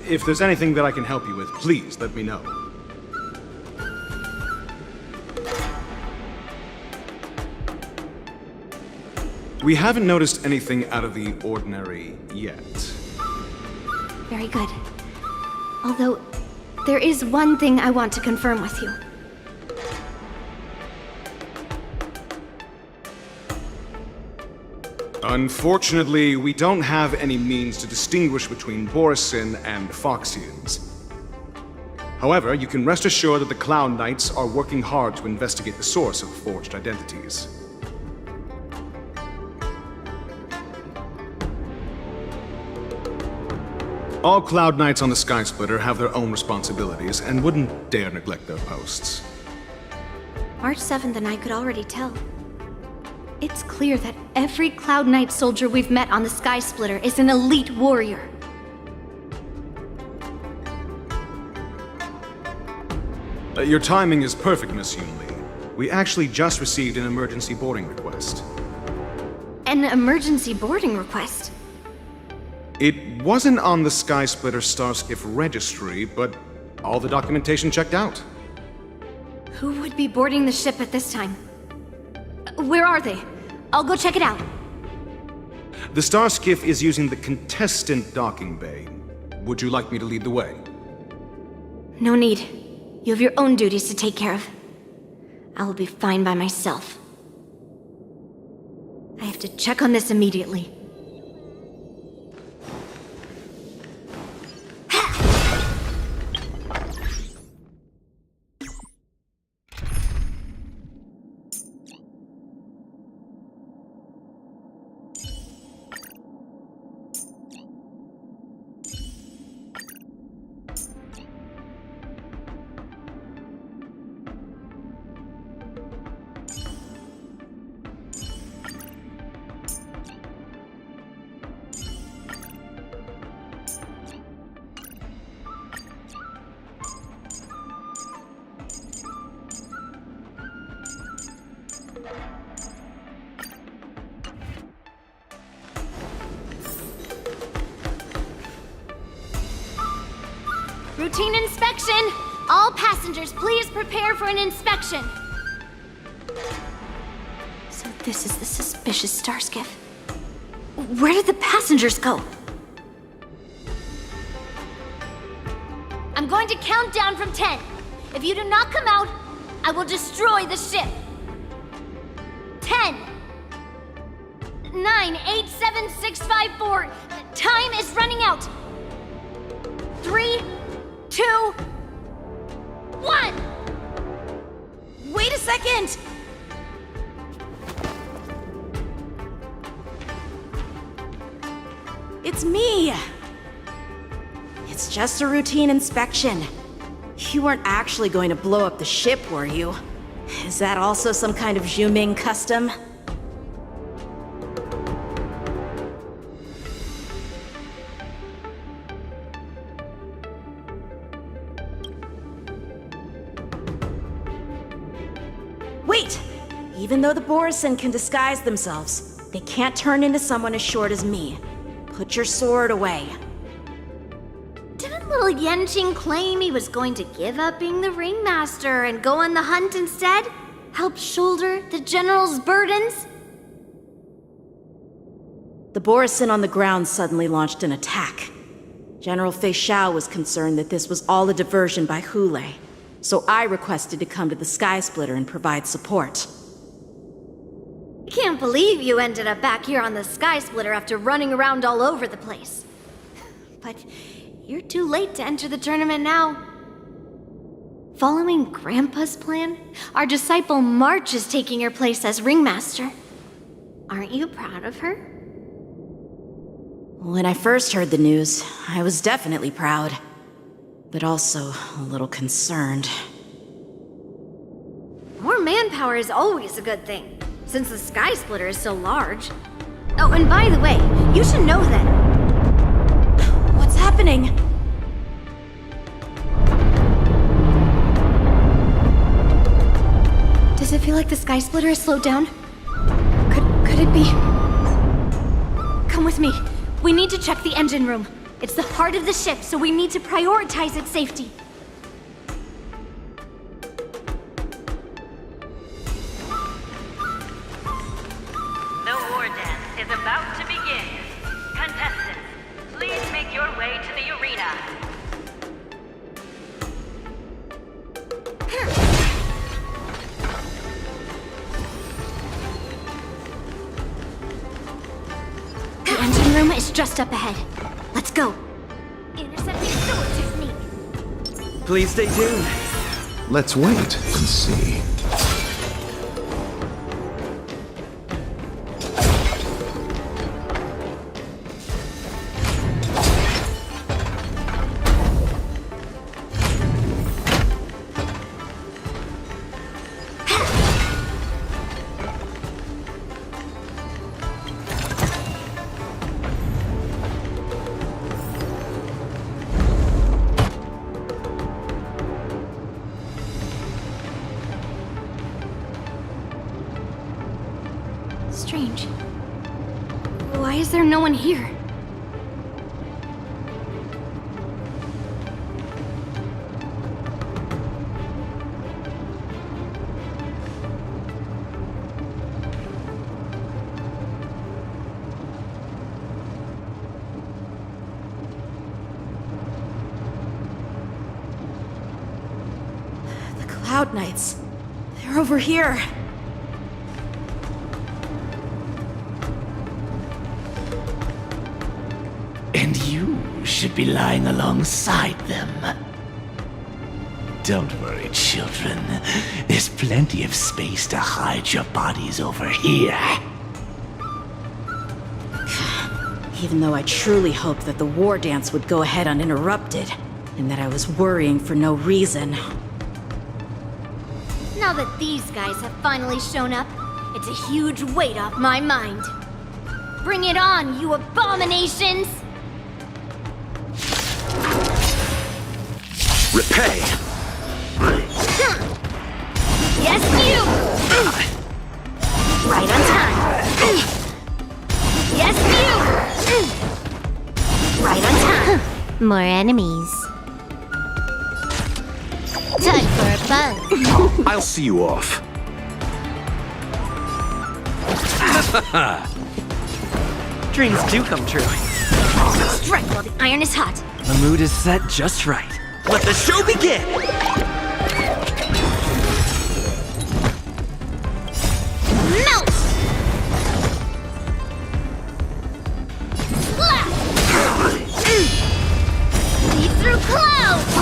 If there's anything that I can help you with, please let me know. We haven't noticed anything out of the ordinary yet. Very good. Although, there is one thing I want to confirm with you. Unfortunately, we don't have any means to distinguish between Borisin and Foxians. However, you can rest assured that the Cloud Knights are working hard to investigate the source of forged identities. All Cloud Knights on the Sky Splitter have their own responsibilities and wouldn't dare neglect their posts. March 7th and I could already tell. It's clear that every Cloud Knight soldier we've met on the Sky Splitter is an elite warrior. Your timing is perfect, Miss Yunli. We actually just received an emergency boarding request. An emergency boarding request? It wasn't on the Sky Splitter Starskiff registry, but all the documentation checked out. Who would be boarding the ship at this time? Where are they? I'll go check it out. The Starskiff is using the contestant docking bay. Would you like me to lead the way? No need. You have your own duties to take care of. I will be fine by myself. I have to check on this immediately. Routine inspection! All passengers, please prepare for an inspection. So this is the suspicious Starskiff. Where did the passengers go? I'm going to count down from 10. If you do not come out, I will destroy the ship. 10, 9, 8, 7, 6, 5, 4. Time is running out. 3, 2, 1. Wait a second! It's me! It's just a routine inspection. You weren't actually going to blow up the ship, were you? Is that also some kind of Zhuming custom? Wait! Even though the Borisin can disguise themselves, they can't turn into someone as short as me. Put your sword away. Didn't little Yanqing claim he was going to give up being the ringmaster and go on the hunt instead? Help shoulder the general's burdens? The Borisin on the ground suddenly launched an attack. General Fei Xiao was concerned that this was all a diversion by Hulei, so I requested to come to the Sky Splitter and provide support. I can't believe you ended up back here on the Sky Splitter after running around all over the place. But you're too late to enter the tournament now. Following Grandpa's plan, our disciple March is taking your place as ringmaster. Aren't you proud of her? When I first heard the news, I was definitely proud, but also a little concerned. More manpower is always a good thing, since the Sky Splitter is so large. Oh, and by the way, you should know that... What's happening? Does it feel like the Sky Splitter has slowed down? Could it be... Come with me. We need to check the engine room. It's the heart of the ship, so we need to prioritize its safety. The war dance is about to begin. Contestants, please make your way to the arena. The engine room is just up ahead. Let's go. Intercepting sword technique. Please stay tuned. Let's wait and see. Strange. Why is there no one here? The Cloud Knights. They're over here. And you should be lying alongside them. Don't worry, children. There's plenty of space to hide your bodies over here. Even though I truly hoped that the war dance would go ahead uninterrupted, and that I was worrying for no reason. Now that these guys have finally shown up, it's a huge weight off my mind. Bring it on, you abominations! Repay! Yes, you! Right on time. Yes, you! Right on time. More enemies. Time for a buzz. I'll see you off. Dreams do come true. Strike while the iron is hot. The mood is set just right. Let the show begin! Melt! Slap! Lead through clouds!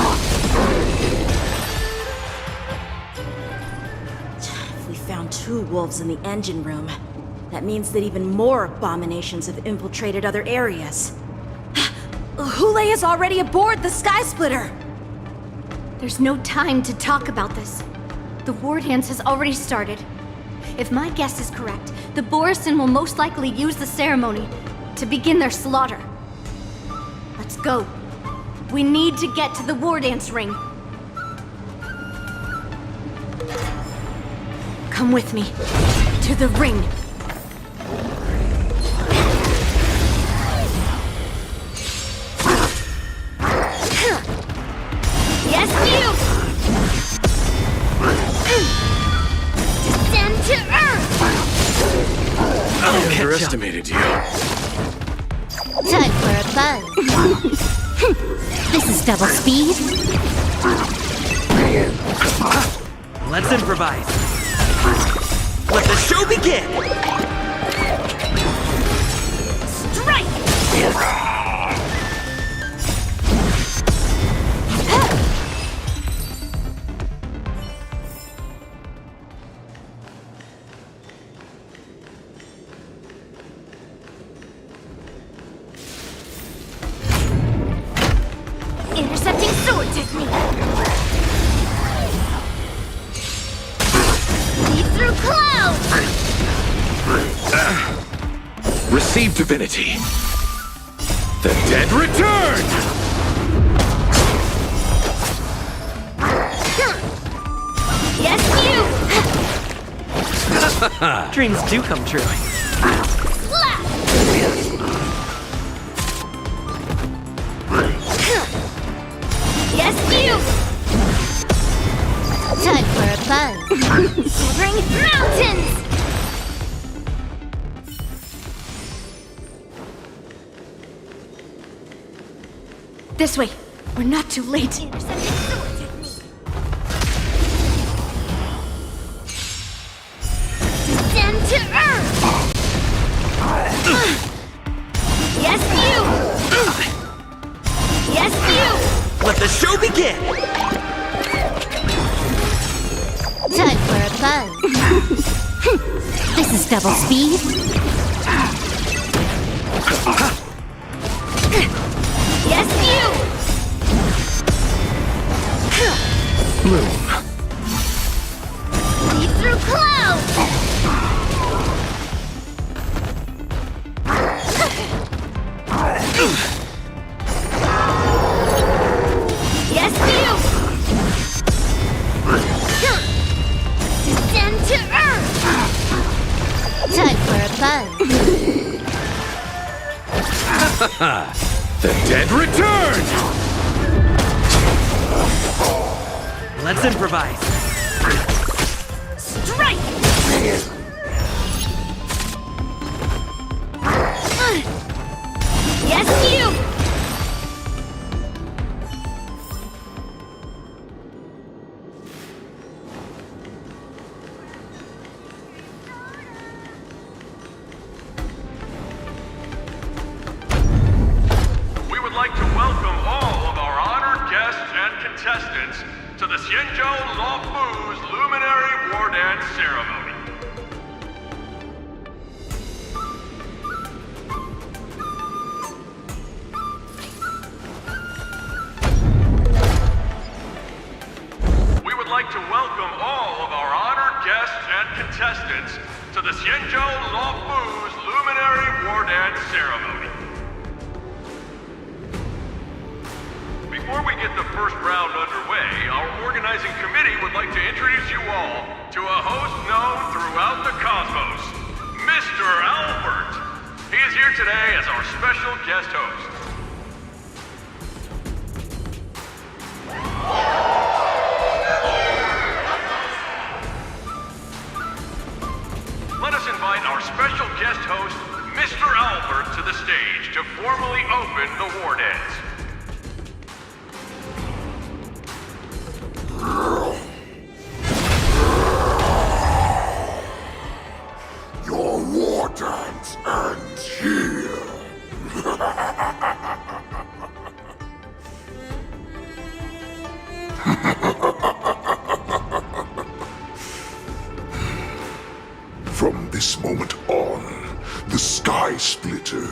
If we found 2 wolves in the engine room, that means that even more abominations have infiltrated other areas. Hule is already aboard the Sky Splitter! There's no time to talk about this. The war dance has already started. If my guess is correct, the Borisin will most likely use the ceremony to begin their slaughter. Let's go. We need to get to the war dance ring. Come with me. To the ring. Yes, you! Descend to Earth! I underestimated you. Time for a buzz. This is double speed. Let's improvise. Let the show begin! Strike! Intercepting sword technique. Lead through clouds. Receive divinity. The dead return! Yes, you! Dreams do come true. Slap! Yes, you! Time for a buzz. Severing mountains! This way. We're not too late. Intercepting sword technique. Descend to Earth! Yes, you! Yes, you! Let the show begin! Time for a buzz. This is double speed. Yes, you! Bloom. Lead through clouds! Yes, you! Descend to Earth! Time for a buzz. The dead return! Let's improvise. Strike! Yes, you! We would like to welcome all of our honored guests and contestants to the Xianzhou Luofu's Luminary War Dance Ceremony. We would like to welcome all of our honored guests and contestants to the Xianzhou Luofu's Luminary War Dance Ceremony. Before we get the first round underway, our organizing committee would like to introduce you all to a host known throughout the cosmos, Mr. Albert. He is here today as our special guest host. Let us invite our special guest host, Mr. Albert, to the stage to formally open the war dance. From this moment on, the Sky Splitter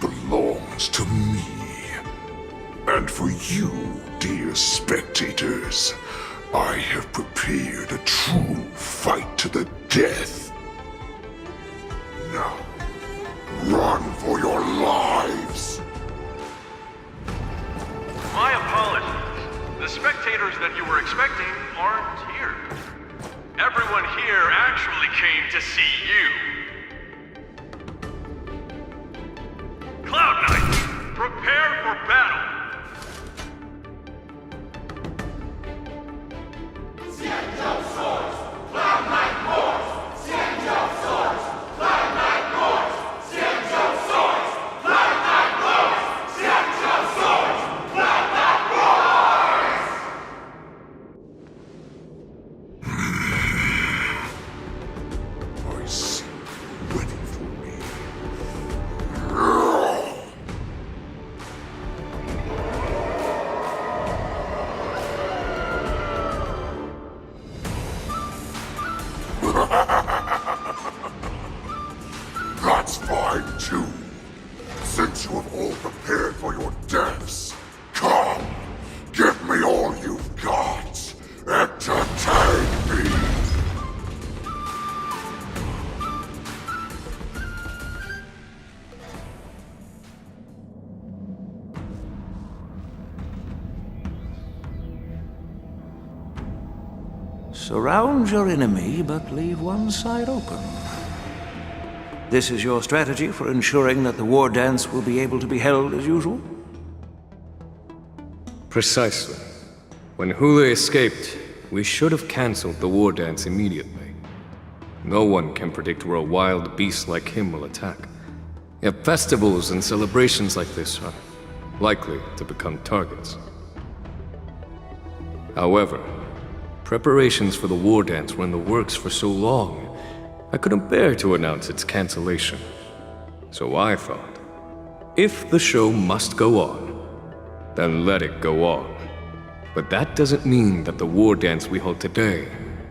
belongs to me. And for you, dear spectators, I have prepared a true fight to the death. Now, run for your lives! My apologies. The spectators that you were expecting aren't here. Everyone here actually came to see you. Cloud Knights, prepare for battle! That's fine too. Since you have all prepared for your deaths, come, give me all you've got. Entertain me. Surround your enemy, but leave one side open. This is your strategy for ensuring that the war dance will be able to be held as usual? Precisely. When Hule escaped, we should have cancelled the war dance immediately. No one can predict where a wild beast like him will attack. Yet festivals and celebrations like this are likely to become targets. However, preparations for the war dance were in the works for so long, I couldn't bear to announce its cancellation. So I thought, if the show must go on, then let it go on. But that doesn't mean that the war dance we hold today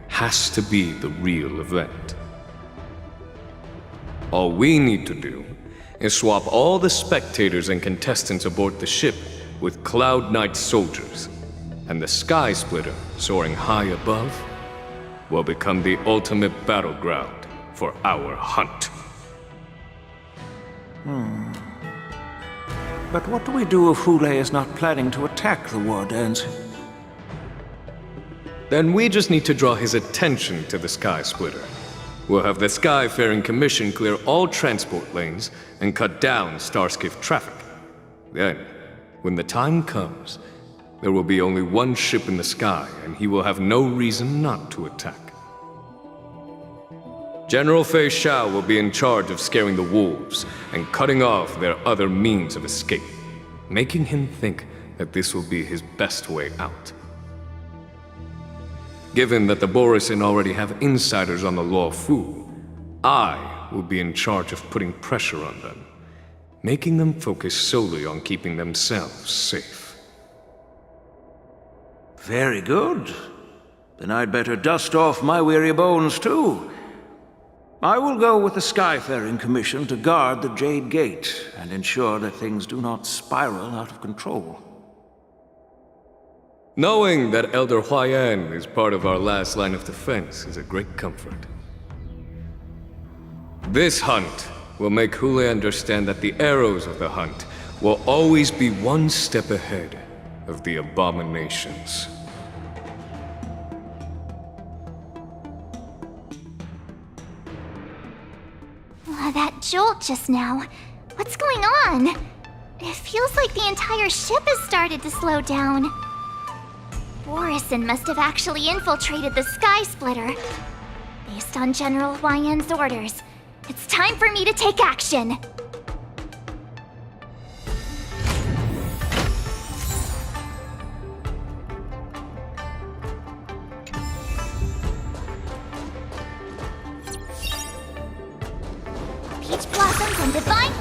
has to be the real event. All we need to do is swap all the spectators and contestants aboard the ship with Cloud Knight soldiers, and the Sky Splitter, soaring high above, will become the ultimate battleground for our hunt. But what do we do if Hule is not planning to attack the war dance? Then we just need to draw his attention to the Sky Splitter. We'll have the Skyfaring Commission clear all transport lanes and cut down Starskiff traffic. Then, when the time comes, there will be only one ship in the sky, and he will have no reason not to attack. General Fei Xiao will be in charge of scaring the wolves and cutting off their other means of escape, making him think that this will be his best way out. Given that the Borisin already have insiders on the Law Fu, I will be in charge of putting pressure on them, making them focus solely on keeping themselves safe. Very good. Then I'd better dust off my weary bones too. I will go with the Skyfaring Commission to guard the Jade Gate and ensure that things do not spiral out of control. Knowing that Elder Huayan is part of our last line of defense is a great comfort. This hunt will make Hule understand that the arrows of the hunt will always be one step ahead of the abominations. That jolt just now. What's going on? It feels like the entire ship has started to slow down. Borisin must have actually infiltrated the Sky Splitter. Based on General Huayan's orders, it's time for me to take action. Peach blossoms and divine.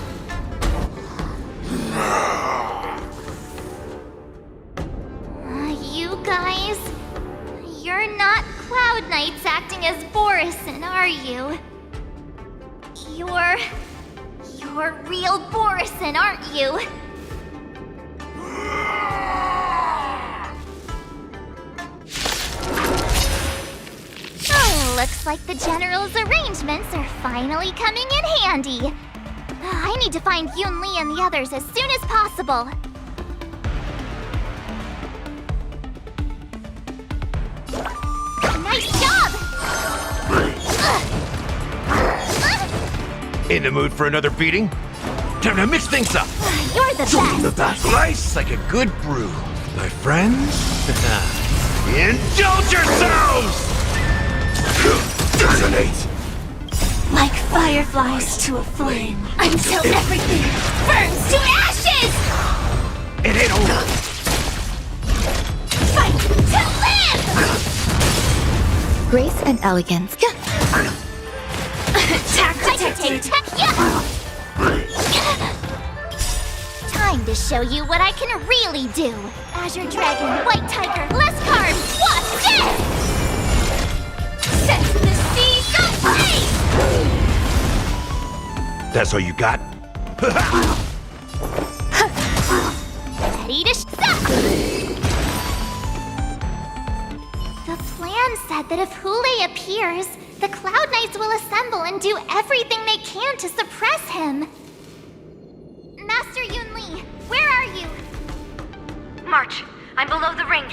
You guys, you're not Cloud Knights acting as Borisin, are you? You're real Borison, aren't you? Oh, looks like the General's arrangements are finally coming in handy. I need to find Yunli and the others as soon as possible. Nice job! In the mood for another beating? Time to mix things up! You're the best! Slice like a good brew. My friends? Indulge yourselves! Detonate! Like fireflies to a flame, until everything burns to ashes! It ain't over! Fight to live! Grace and elegance. Time to show you what I can really do. Azure Dragon, White Tiger, less carbs, watch this! Set the sea, go free! That's all you got? Ready to stop! The plan said that if Hule appears, the Cloud Knights will assemble and do everything they can to suppress him. Master Yunli, where are you? March, I'm below the ring.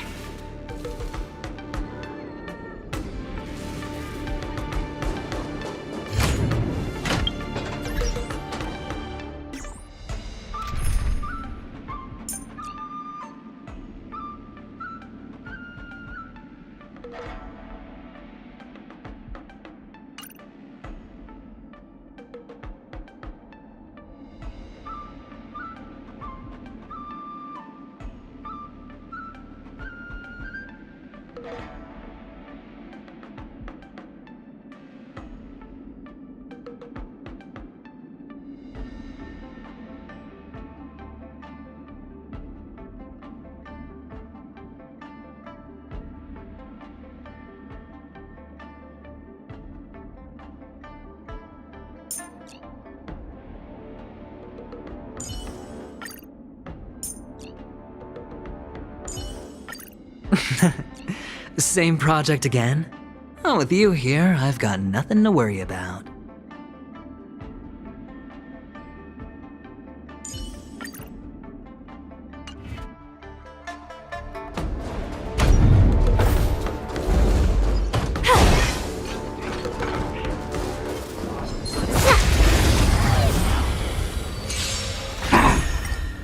Same project again? Oh, with you here, I've got nothing to worry about.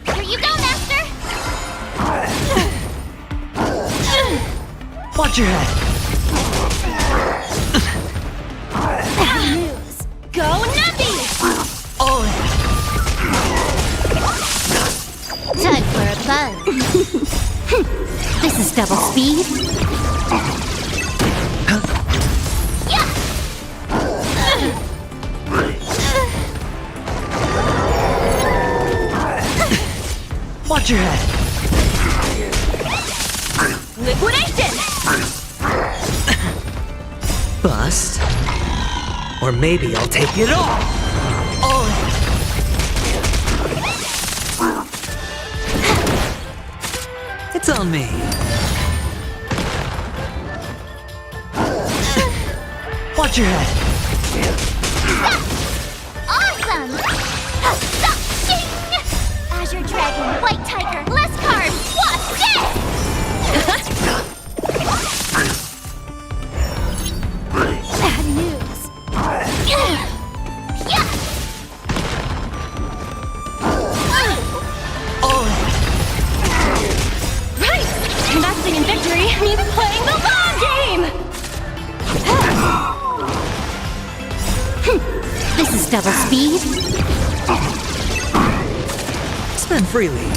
Here you go, Master! Watch your head! Bad news! Go Nuppy! Oh! Time for a buzz. This is double speed. Watch your head! Liquidation! Bust. Or maybe I'll take it all! Oh! It's on me. Watch your head. Awesome! Ding! Azure Dragon, White Tiger, less carbs, watch this! Bad news. Right! Investing in victory means playing the long game! This is double speed. Spend freely.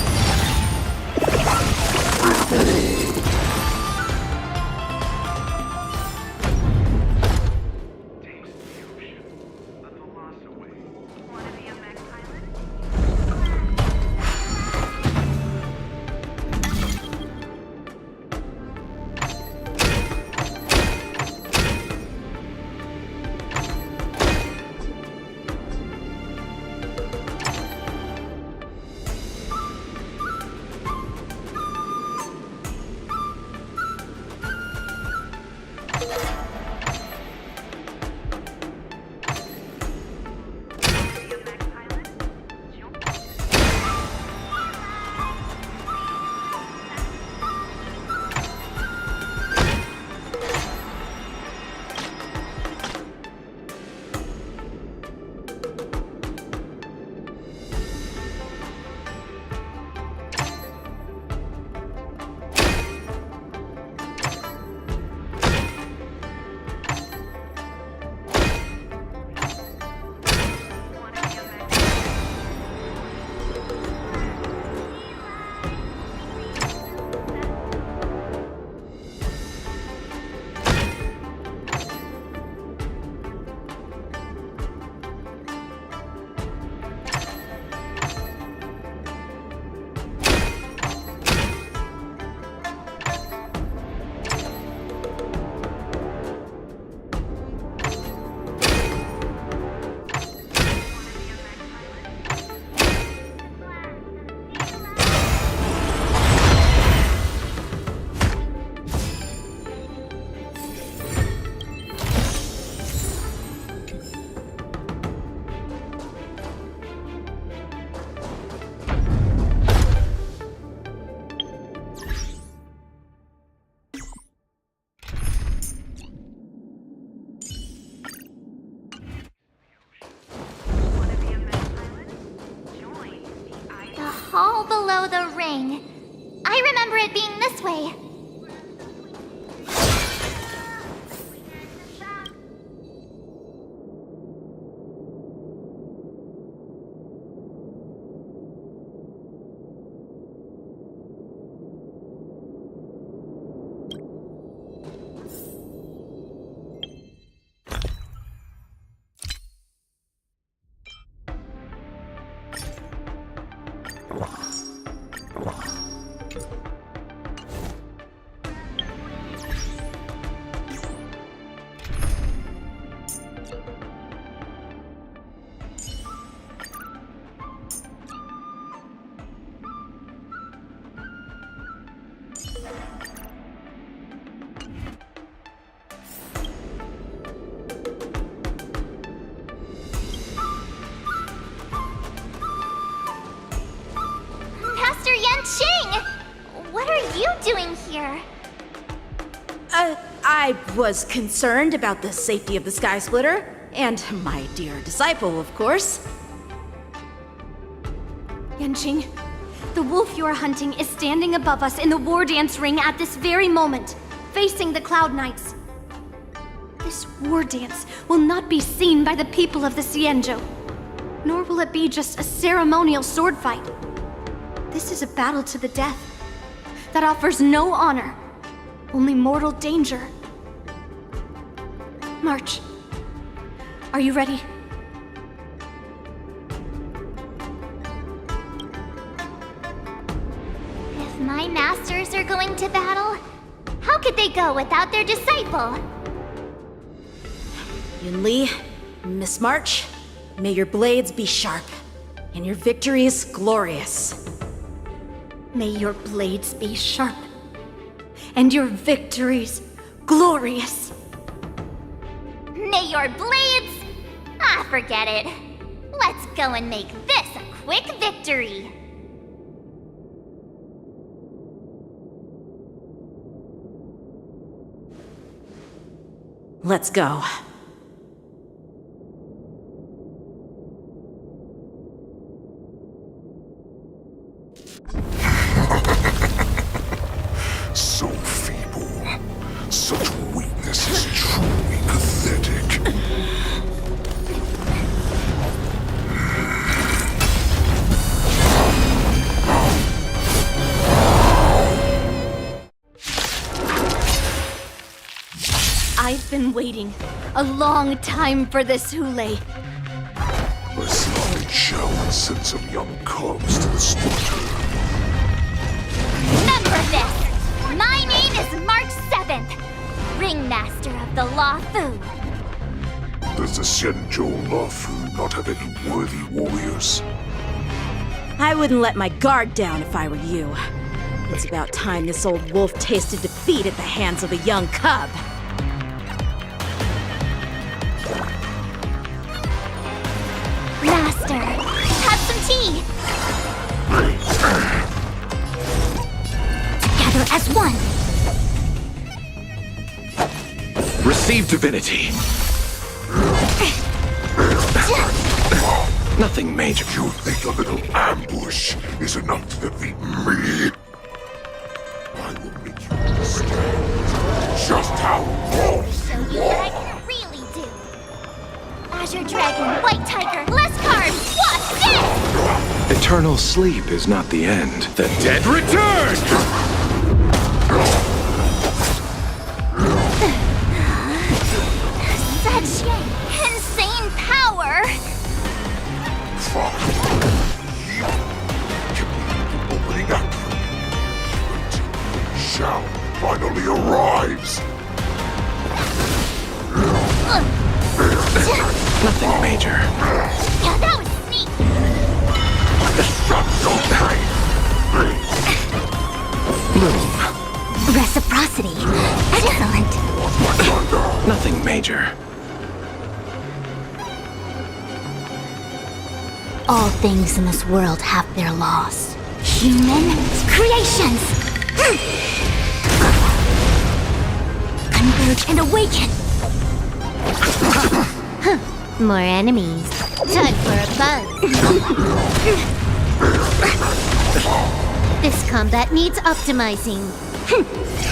hall below the ring. I remember it being this way. What are you doing here? I was concerned about the safety of the Sky Splitter, and my dear disciple, of course. Yanqing, the wolf you are hunting is standing above us in the war dance ring at this very moment, facing the Cloud Knights. This war dance will not be seen by the people of the Xianzhou, nor will it be just a ceremonial sword fight. This is a battle to the death that offers no honor, only mortal danger. March. Are you ready? If my masters are going to battle, how could they go without their disciple? Yunli, Miss March, may your blades be sharp, and your victories glorious. May your blades be sharp, and your victories glorious. May your blades... Ah, forget it. Let's go and make this a quick victory. Let's go. So feeble. Such weakness is truly pathetic. I've been waiting a long time for this, Hulei. A slide shell and send some young cubs to the slaughter. Remember this! My name is March 7th, Ringmaster of the Luofu. Does the Xianzhou Luofu not have any worthy warriors? I wouldn't let my guard down if I were you. It's about time this old wolf tasted defeat at the hands of a young cub. Master, have some tea. Together as one. Receive divinity. Nothing major. You think a little ambush is enough to defeat me? I will make you understand just how wrong Show you you what I are. can really do. Azure Dragon, White Tiger, less cards, watch this! Eternal sleep is not the end. The dead return! Such insane power! Opening up. Shall finally arrives. Nothing major. Yeah, that was sneaky. Bloom. Reciprocity. Excellent. Nothing major. All things in this world have their laws. Human creations! Converge and awaken! More enemies. Time for a buzz. This combat needs optimizing.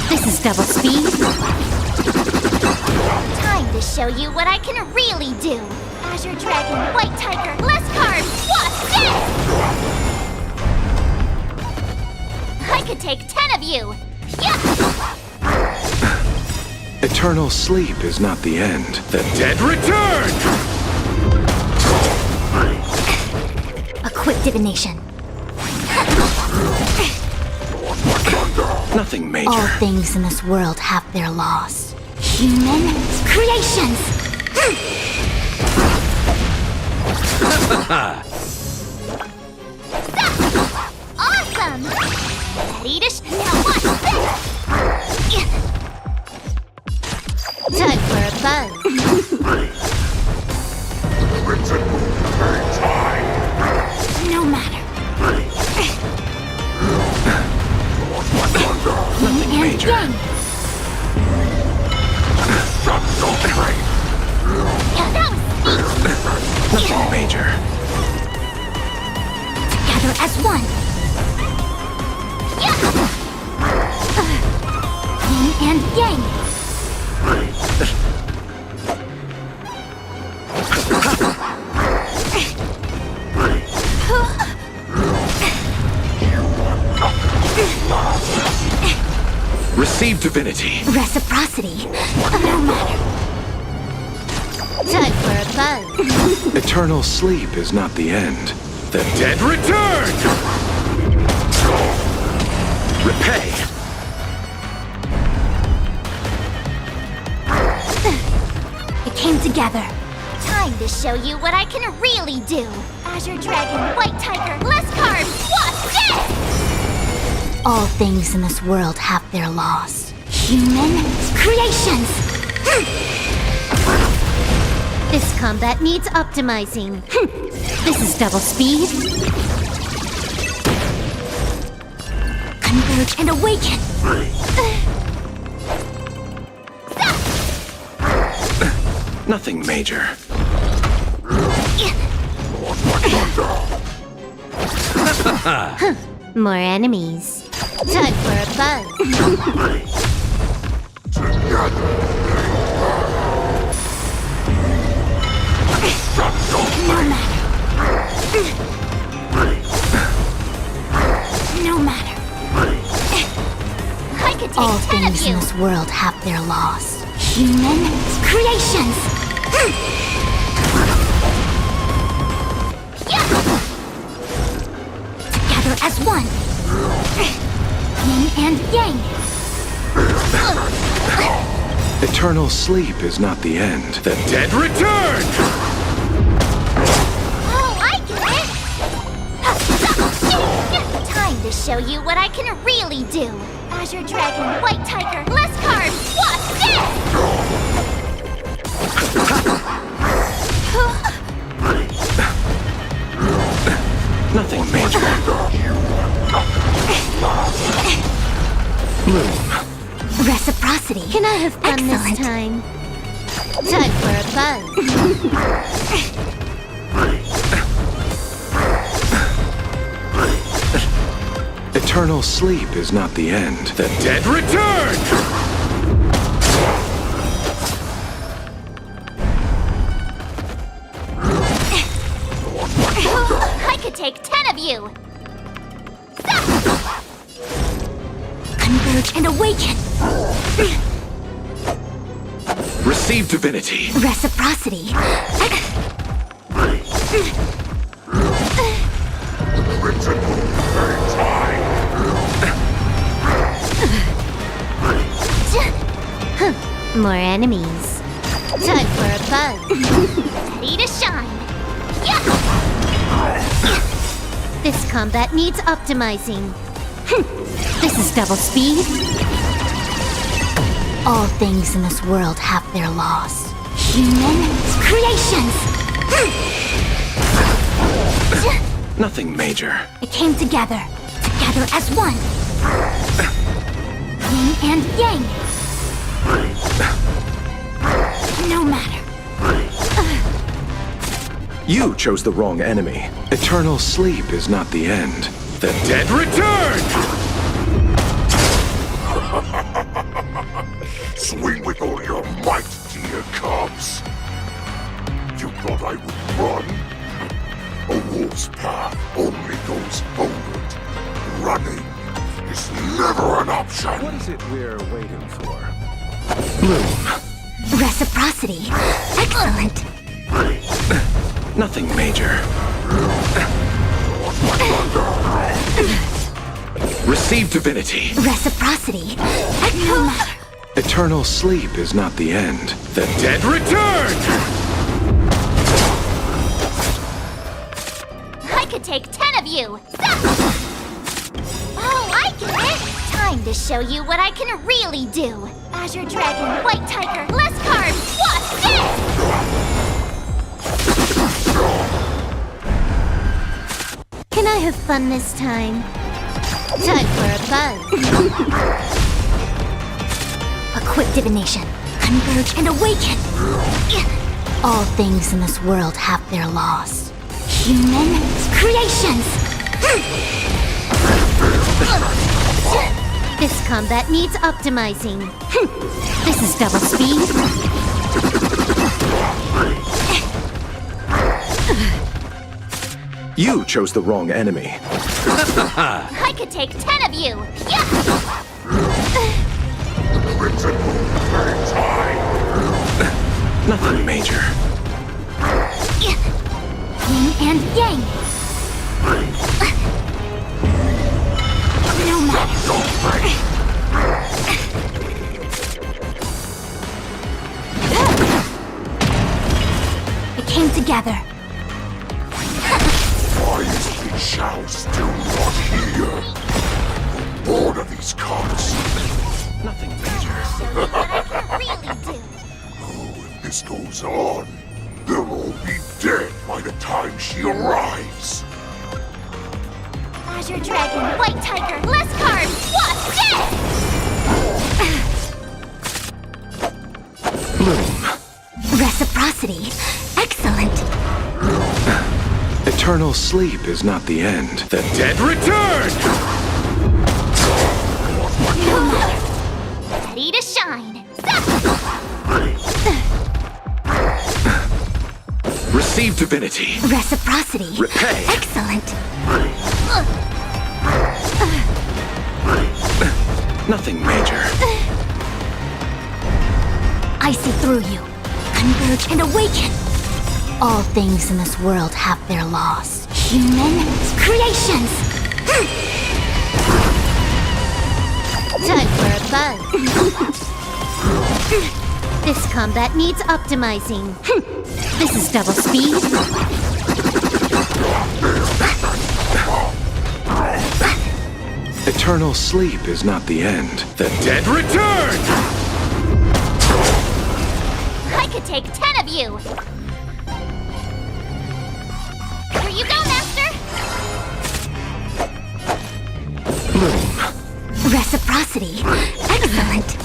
This is double speed. Time to show you what I can really do. Azure Dragon, White Tiger, less cards, what's this? I could take 10 of you. Yeah! Eternal sleep is not the end. The dead Return! A quick divination. Nothing major. All things in this world have their laws. Human creations! Awesome! Ready to now watch this! Time for a buzz. No matter. Nothing major. Yeah, that was Nothing major. Together as one. Yin and yang. Receive divinity. Reciprocity. No matter. Time for a buzz. Eternal sleep is not the end. The dead Return! repay. It came together. time to show you what I can really do. Azure Dragon, White Tiger, less cards, what's this? All things in this world have their laws. Human creations! This combat needs optimizing. This is double speed. Converge and awaken! Nothing major. More enemies. Time for a buzz. No matter. I could take All 10 of things you. in this world have their laws. Human creations! Together as one. Yin and yang. Eternal sleep is not the end. The dead return! Oh, I get it! Time to show you what I can really do. Azure Dragon, White Tiger, less cards, what's this? Nothing major. Bloom. Reciprocity. Can I have fun this time? Time for a buzz. Eternal sleep is not the end. The dead return! I could take 10 of you. Converge and awaken. Receive divinity. Reciprocity. More enemies. Time for a buzz. Ready to shine. This combat needs optimizing. This is double speed. All things in this world have their laws. Human creations! Nothing major. It came together. Together as one. Yin and yang. No matter. You chose the wrong enemy. Eternal sleep is not the end. The dead return! Swing with all your might, dear cubs. You thought I would run? A wolf's path only goes forward. Running is never an option. What is it we're waiting for? Reciprocity. Excellent. Nothing major. Receive divinity. Reciprocity. Excellent. Eternal sleep is not the end. The dead return! I could take 10 of you! Oh, I get it! Time to show you what I can really do! Azure Dragon, White Tiger, less cards! What's this? Can I have fun this time? Time for a buzz! Equip divination, converge and awaken! All things in this world have their laws. Human creations! This combat needs optimizing. This is double speed. You chose the wrong enemy. I could take 10 of you! Yeah! Nothing major. Yin and yang! No matter. It came together. Why is the Shao still not here? I'm bored of these cards. Nothing major. What I can really do. Oh, if this goes on, they'll all be dead by the time she arrives. Azure Dragon, White Tiger, less cards! What's this? Bloom. Reciprocity. Excellent. Eternal sleep is not the end. The dead return! Ready to shine. Receive divinity. Reciprocity. Repay. Excellent. Nothing major. I see through you. Converge and awaken. All things in this world have their laws. Human creations. Time for a buzz. This combat needs optimizing. This is double speed. Eternal sleep is not the end. The dead return! I could take 10 of you. Here you go, Master. Bloom. Reciprocity. Excellent.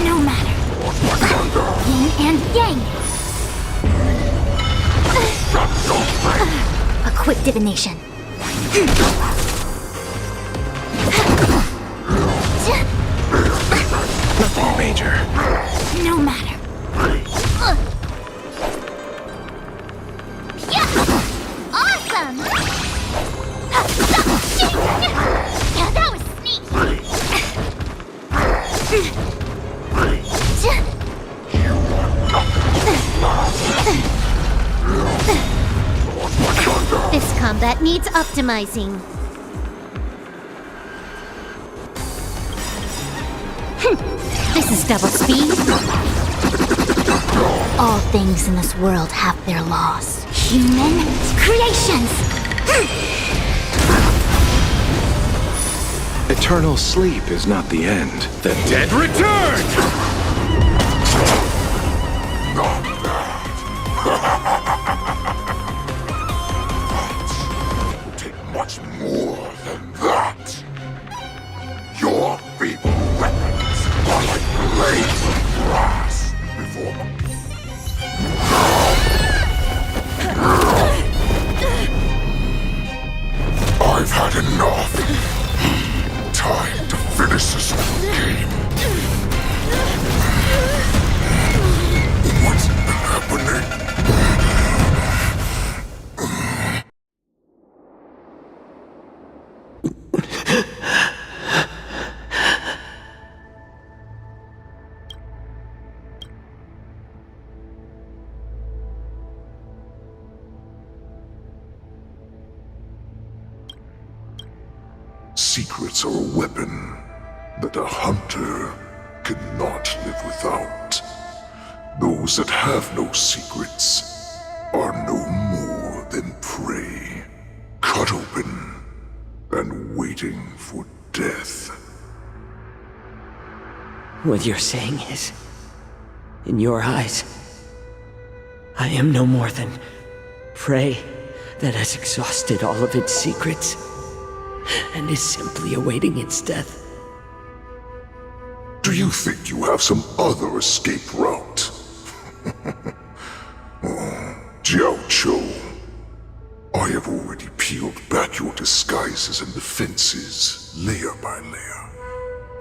No matter. Yin and yang. Equip divination. Nothing major. No matter. Awesome! Yeah, that was sneaky. This combat needs optimizing. This is double speed. All things in this world have their laws. Human creations. Eternal sleep is not the end. The dead return! Not bad. It will take much more than that. I've had enough. Time to finish this game. What's happening? Secrets are a weapon that a hunter cannot live without. Those that have no secrets are no more than prey, cut open and waiting for death. What you're saying is, in your eyes, I am no more than prey that has exhausted all of its secrets and is simply awaiting its death. Do you think you have some other escape route? Jiao-Cho, I have already peeled back your disguises and defenses, layer by layer.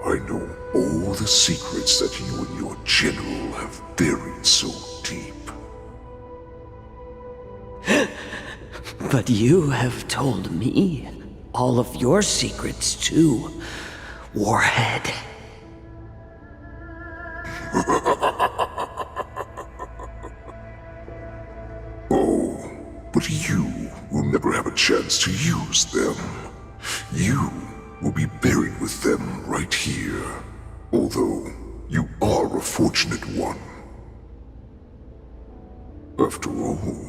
I know all the secrets that you and your general have buried so deep. But you have told me all of your secrets too, Warhead. Oh, but you will never have a chance to use them. You will be buried with them right here, although you are a fortunate one. After all,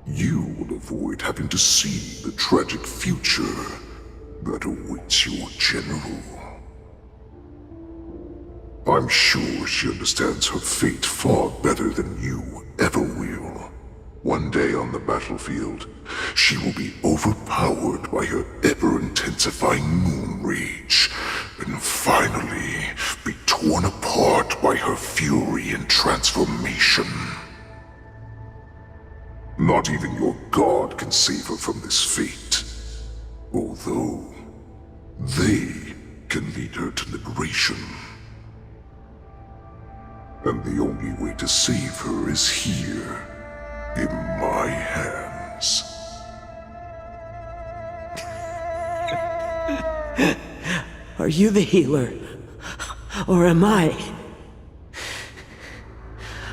you will avoid having to see the tragic future that awaits your general. I'm sure she understands her fate far better than you ever will. One day on the battlefield, she will be overpowered by her ever-intensifying moon rage, and finally be torn apart by her fury and transformation. Not even your god can save her from this fate, although they can lead her to liberation. And the only way to save her is here, in my hands. Are you the healer? Or am I?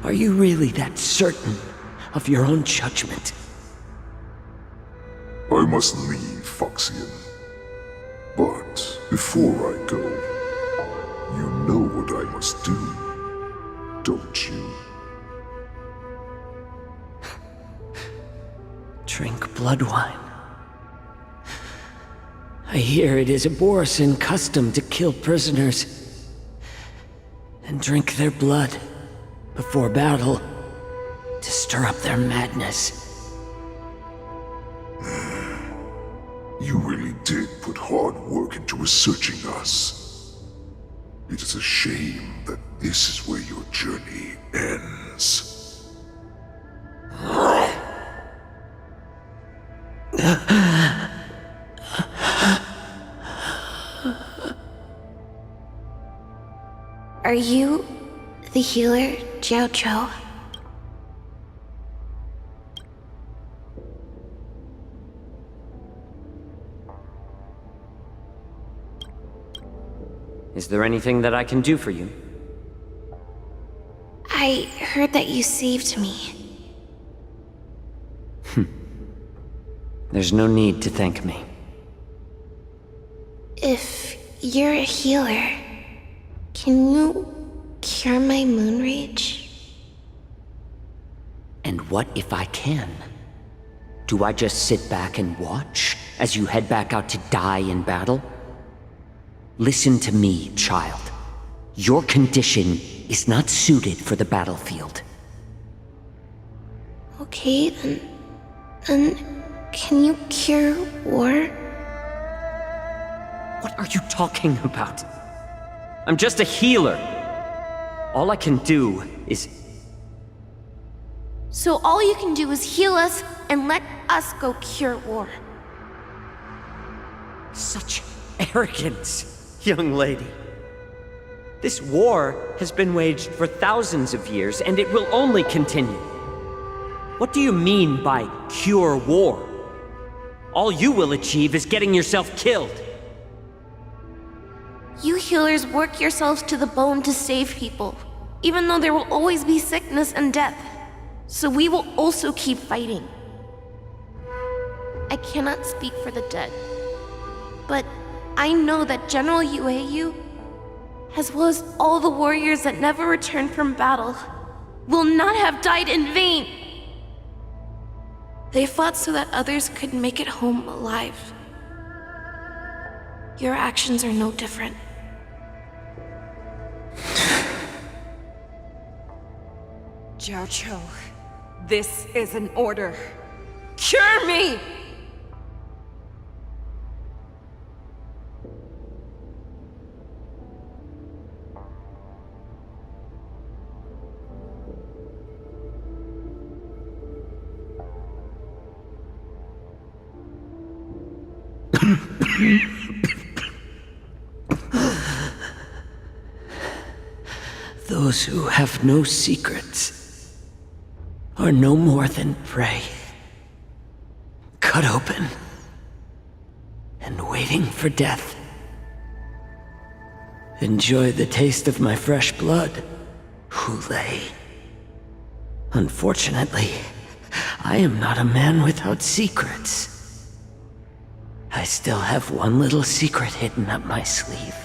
Are you really that certain of your own judgment? I must leave, Foxian. But before I go, you know what I must do, don't you? Drink blood wine. I hear it is a Borisin custom to kill prisoners and drink their blood before battle to stir up their madness. You really did put hard work into researching us. It is a shame that this is where your journey ends. Are you the healer, Jiao-Cho? Is there anything that I can do for you? I heard that you saved me. There's no need to thank me. If you're a healer, can you cure my moon rage? And what if I can? Do I just sit back and watch as you head back out to die in battle? Listen to me, child. Your condition is not suited for the battlefield. Okay, then can you cure war? What are you talking about? I'm just a healer. All I can do is... So all you can do is heal us and let us go cure war. Such arrogance, young lady. This war has been waged for thousands of years, and it will only continue. What do you mean by cure war? All you will achieve is getting yourself killed. You healers work yourselves to the bone to save people, even though there will always be sickness and death. So we will also keep fighting. I cannot speak for the dead, but I know that General UAU, as well as all the warriors that never returned from battle, will not have died in vain. They fought so that others could make it home alive. Your actions are no different. Jiaoqiu, this is an order. Cure me! Those who have no secrets are no more than prey, cut open and waiting for death. Enjoy the taste of my fresh blood, Hulei. Unfortunately, I am not a man without secrets. I still have one little secret hidden up my sleeve.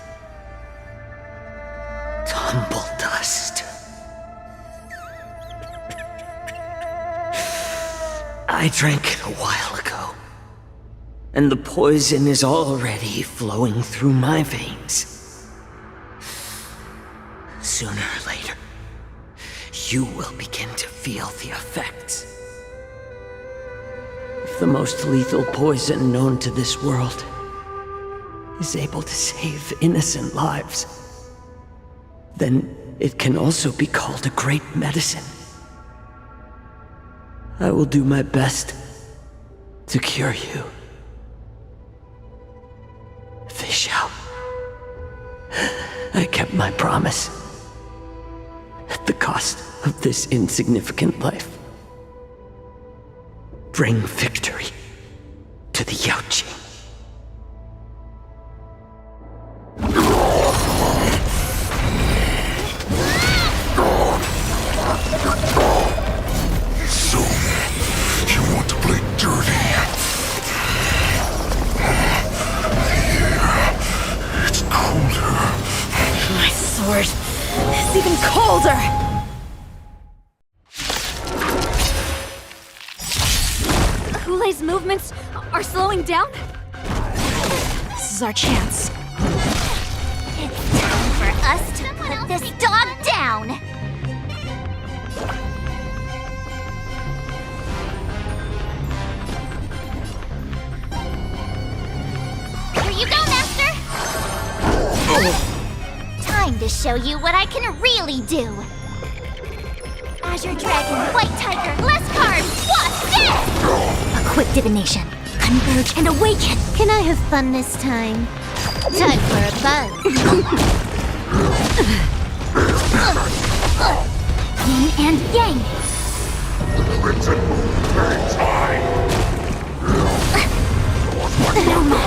Tumble dust. I drank it a while ago, and the poison is already flowing through my veins. Sooner or later, you will begin to feel the effects. If the most lethal poison known to this world is able to save innocent lives, then it can also be called a great medicine. I will do my best to cure you. Fish out. I kept my promise. At the cost of this insignificant life. Bring victory to the Yaoqing. So, you want to play dirty? Yeah, it's colder. My sword is even colder! Hulei's movements are slowing down? This is our chance. It's time for us to put this dog down! Here you go, Master! Time to show you what I can really do! Azure Dragon, White Tiger, less carbs, watch this! A quick divination. Converge and awaken! Can I have fun this time? Time for a buzz. Yin and Yang.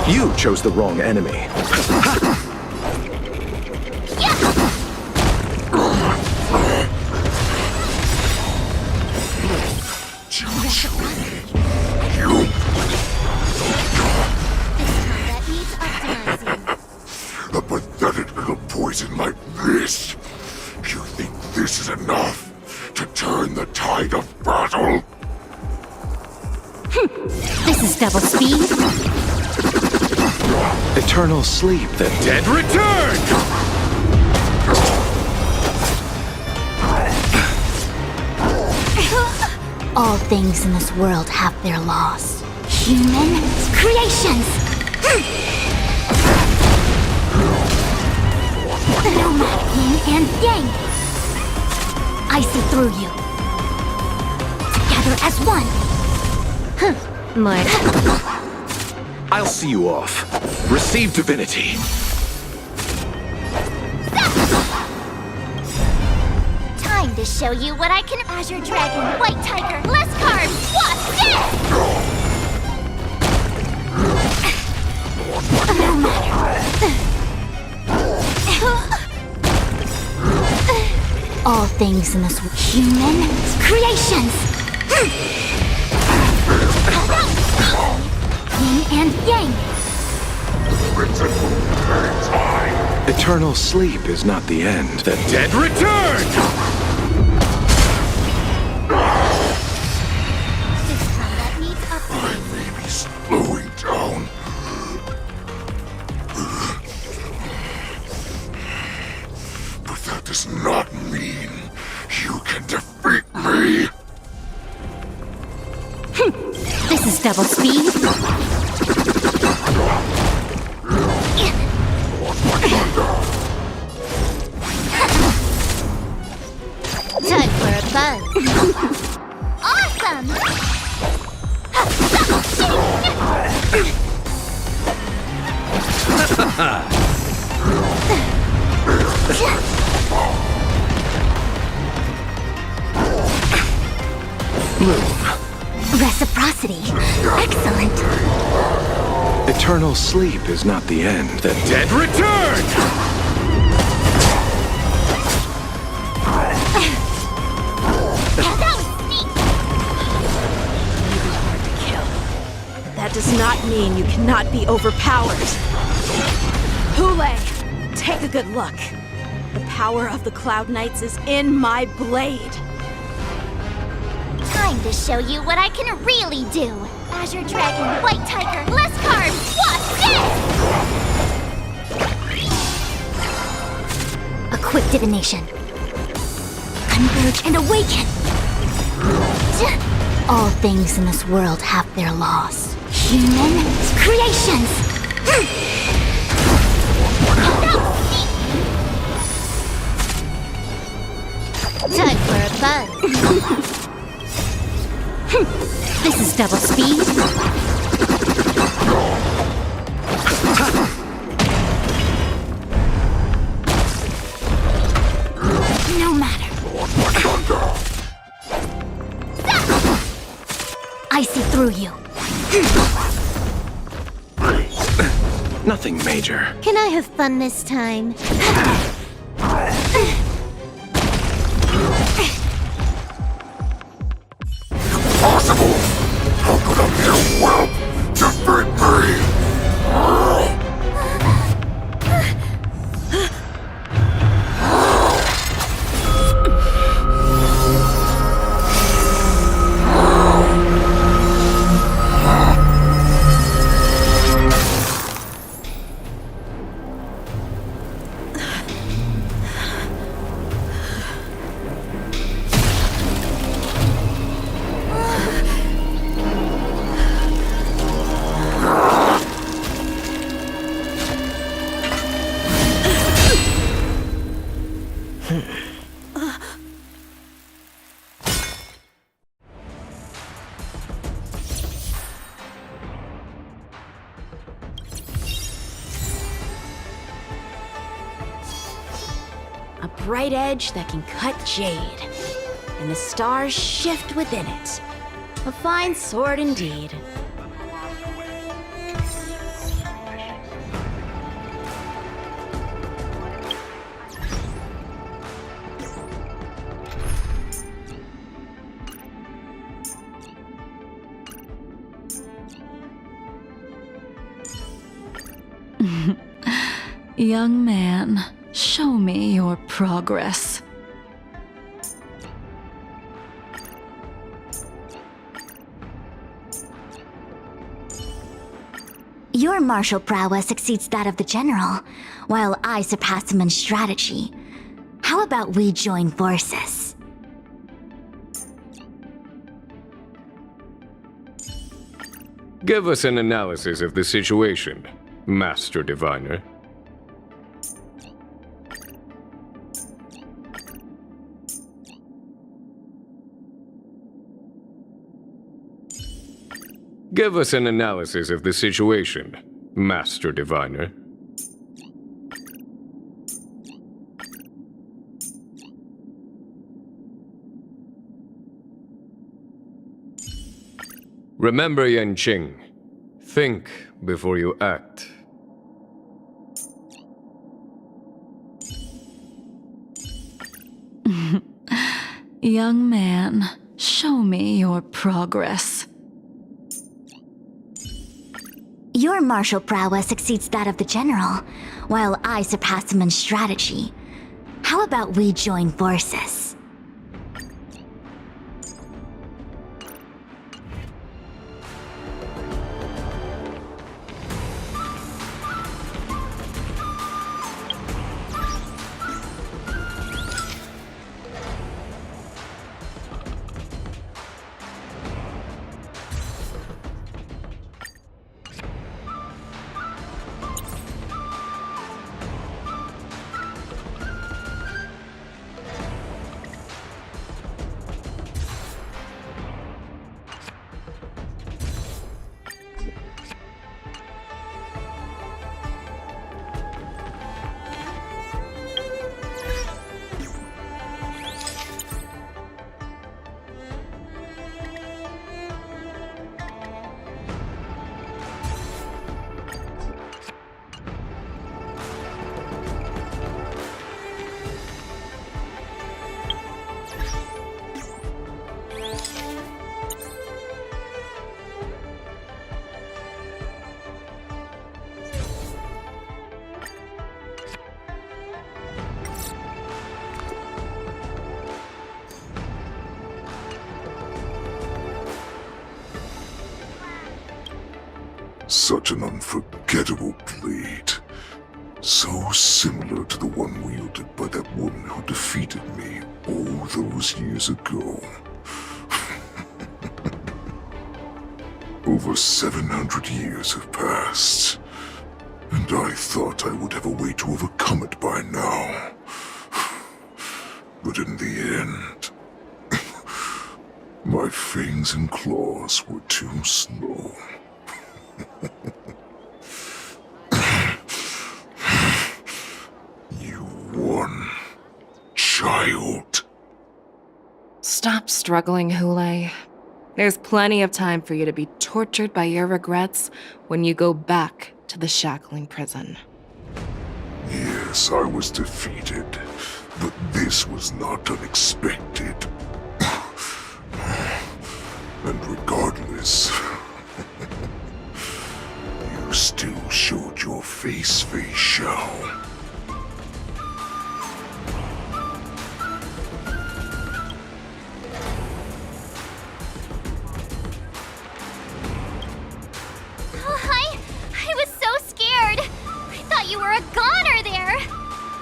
You chose the wrong enemy. A pathetic little poison like this? You think this is enough to turn the tide of battle? This is double speed. Eternal sleep, the dead return! All things in this world have their laws. Human creations! Nomad yin and yang! I see through you. Together as one! More. I'll see you off. Receive divinity. Time to show you what I can. Azure Dragon, White Tiger, less carbs. What's this? No matter. All things in this world. Human creations. Yin and yang. Eternal sleep is not the end. The dead return! This combat needs upgrades. May be slowing down. But that does not mean you can defeat me. This is double speed. Time for a buzz. Awesome! Reciprocity. Excellent. Eternal sleep is not the end. The dead return! That does not mean you cannot be overpowered. Hule, take a good look. The power of the Cloud Knights is in my blade. Time to show you what I can really do. Azure Dragon, White Tiger, less carbs. What's this? A quick divination. Converge and awaken. All things in this world have their loss. Human creations. Time for a buzz. This is double speed. No matter. I see through you. Nothing major. Can I have fun this time? Impossible! How could a mere whelp defeat me? A bright edge that can cut jade, and the stars shift within it. A fine sword indeed. Young man, show me your progress. Your martial prowess exceeds that of the general, while I surpass him in strategy. How about we join forces? Give us an analysis of the situation, Master Diviner. Give us an analysis of the situation, Master Diviner. Remember, Yanqing. Think before you act. Young man, show me your progress. Your martial prowess exceeds that of the general, while I surpass him in strategy. How about we join forces? Such an unforgettable blade. So similar to the one wielded by that woman who defeated me all those years ago. Over 700 years have passed, and I thought I would have a way to overcome it by now. But in the end, my fangs and claws were too slow. You won, child. Stop struggling, Hulei. There's plenty of time for you to be tortured by your regrets when you go back to the shackling prison. Yes, I was defeated, but this was not unexpected. And regardless, you still showed your face, Fei Xiao. I was so scared. I thought you were a goner there.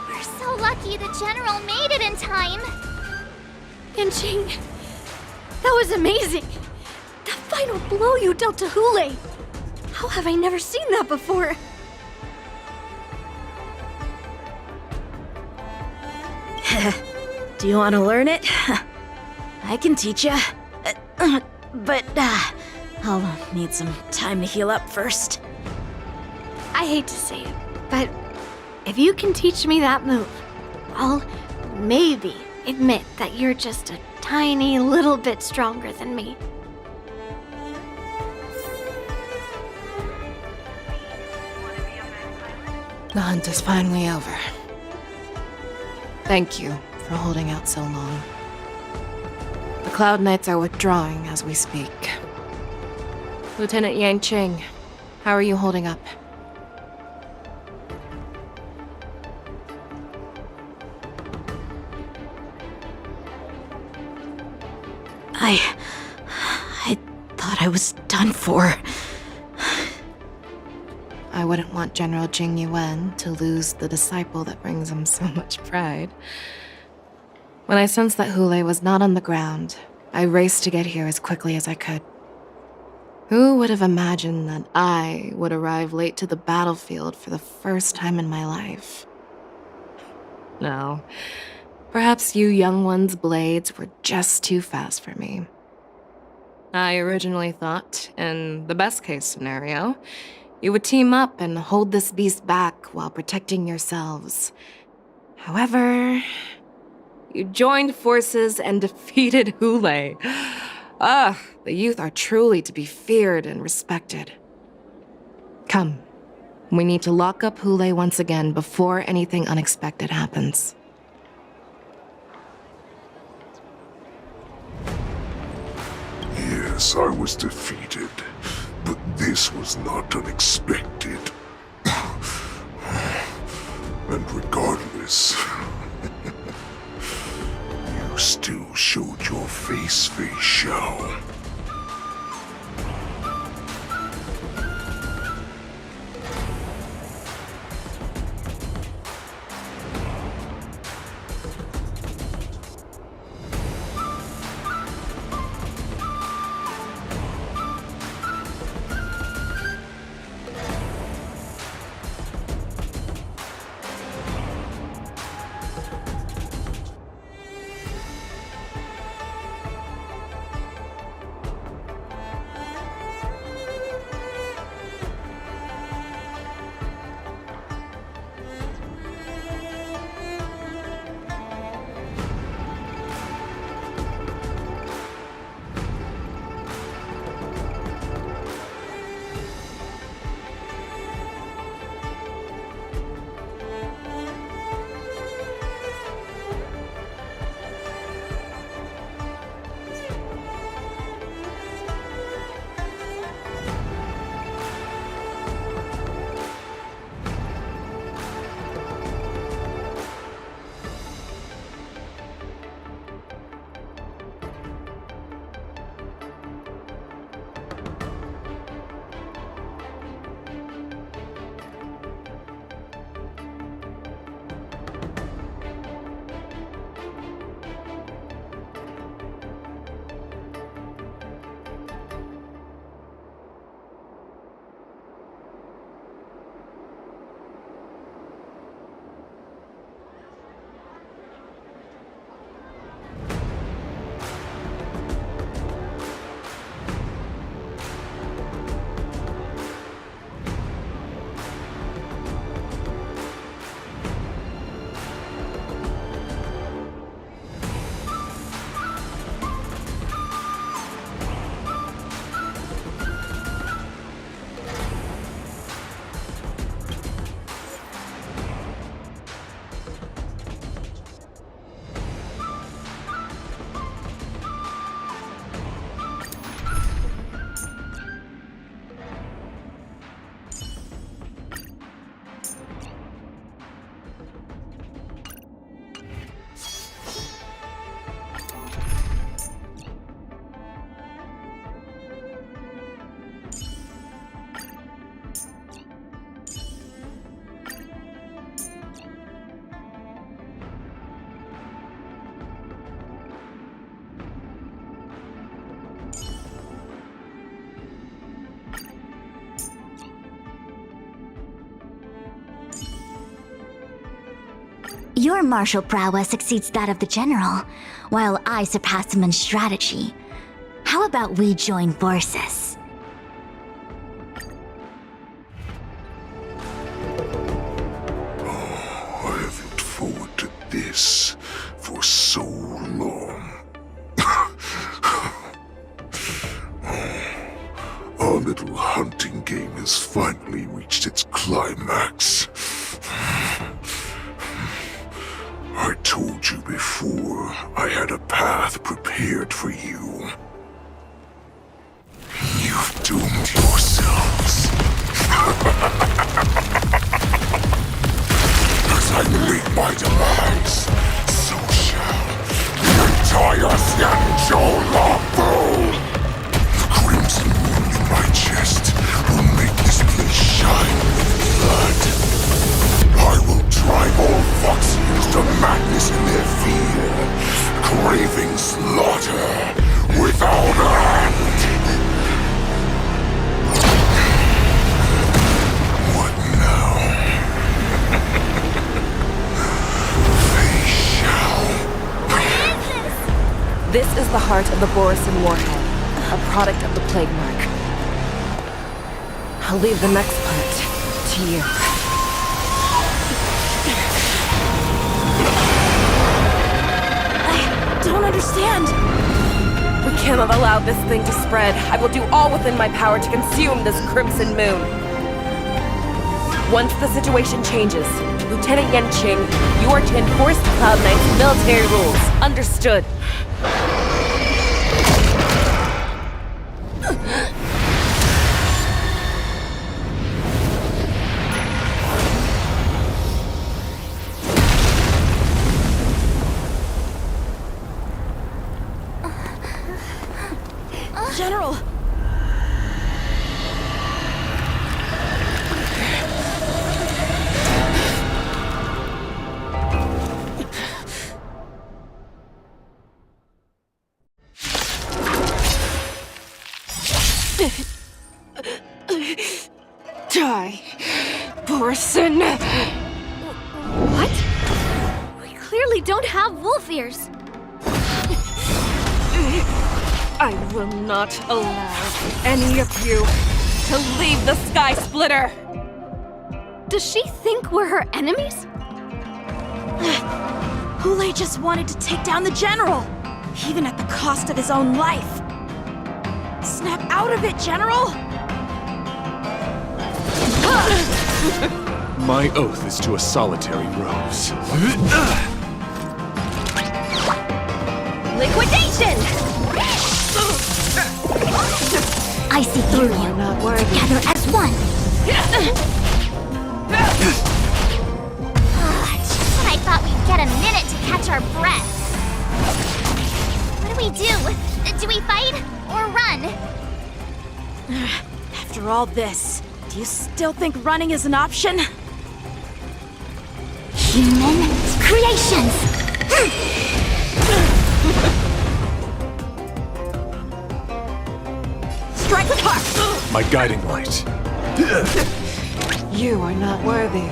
We're so lucky the general made it in time. Yanqing, that was amazing. The final blow you dealt to Hulei. How have I never seen that before? Do you want to learn it? I can teach you. But I'll need some time to heal up first. I hate to say it, but if you can teach me that move, I'll maybe admit that you're just a tiny little bit stronger than me. The hunt is finally over. Thank you for holding out so long. The Cloud Knights are withdrawing as we speak. Lieutenant Yanqing, how are you holding up? I thought I was done for. I wouldn't want General Jing Yuan to lose the disciple that brings him so much pride. When I sensed that Hulei was not on the ground, I raced to get here as quickly as I could. Who would have imagined that I would arrive late to the battlefield for the first time in my life? No. Perhaps you young ones' blades were just too fast for me. I originally thought, in the best case scenario, you would team up and hold this beast back while protecting yourselves. However, you joined forces and defeated Hule. The youth are truly to be feared and respected. Come, we need to lock up Hule once again before anything unexpected happens. Yes, I was defeated, but this was not unexpected. And regardless, you still showed your face, Fei Xiao. Your martial prowess exceeds that of the general, while I surpass him in strategy. How about we join forces? I have looked forward to this for so long. Our little hunting game has finally reached its climax. I told you before, I had a path prepared for you. You've doomed yourselves. As I meet my demise, so shall the entire Xianzhou Longbow. The crimson wound in my chest will make this place shine with blood. I will drive all Foxians to madness in their fear, craving slaughter without end. What now? Fei Xiao. This is the heart of the Borisin warhead. a product of the plague mark. I'll leave the next part to you. I don't understand. We cannot allow this thing to spread. I will do all within my power to consume this crimson moon. Once the situation changes, Lieutenant Yanqing, you are to enforce the Cloud9's military rules. Understood. General! Die, Borisin! What? We clearly don't have wolf ears. I will not allow any of you to leave the Sky Splitter! Does she think we're her enemies? Hulei just wanted to take down the General, even at the cost of his own life. Snap out of it, General! My oath is to a solitary rose. Liquidation! I see through you. Not worthy. Together as one. Just when I thought we'd get a minute to catch our breath. What do we do? Do we fight or run? After all this, do you still think running is an option? Human creations. Strike with heart! My guiding light. You are not worthy.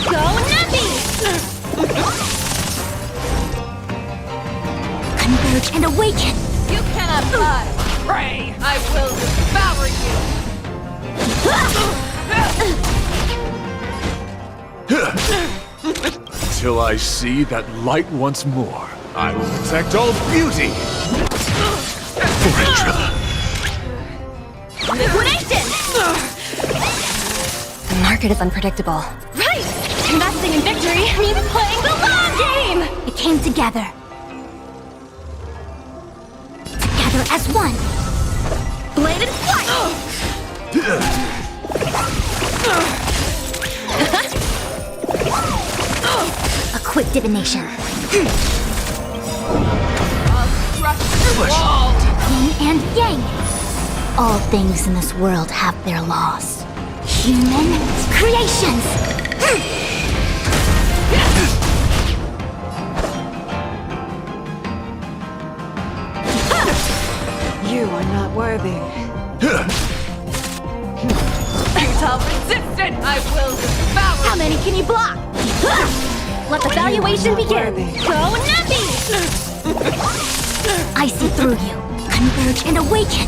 Go Nappy! Converge and awaken. You cannot fly! Pray! I will devour you! Till I see that light once more, I will protect all beauty. Forever. Liquidation! The market is unpredictable. Right! Investing in victory means playing the long game! It came together. Together as one. Bladed flight! A quick divination. Yin and yang. All things in this world have their laws. Human creations. You are not worthy. Futile resistance! I will devour! How many can you block? Let the valuation begin! Go Nappy! I see through you. Converge and awaken.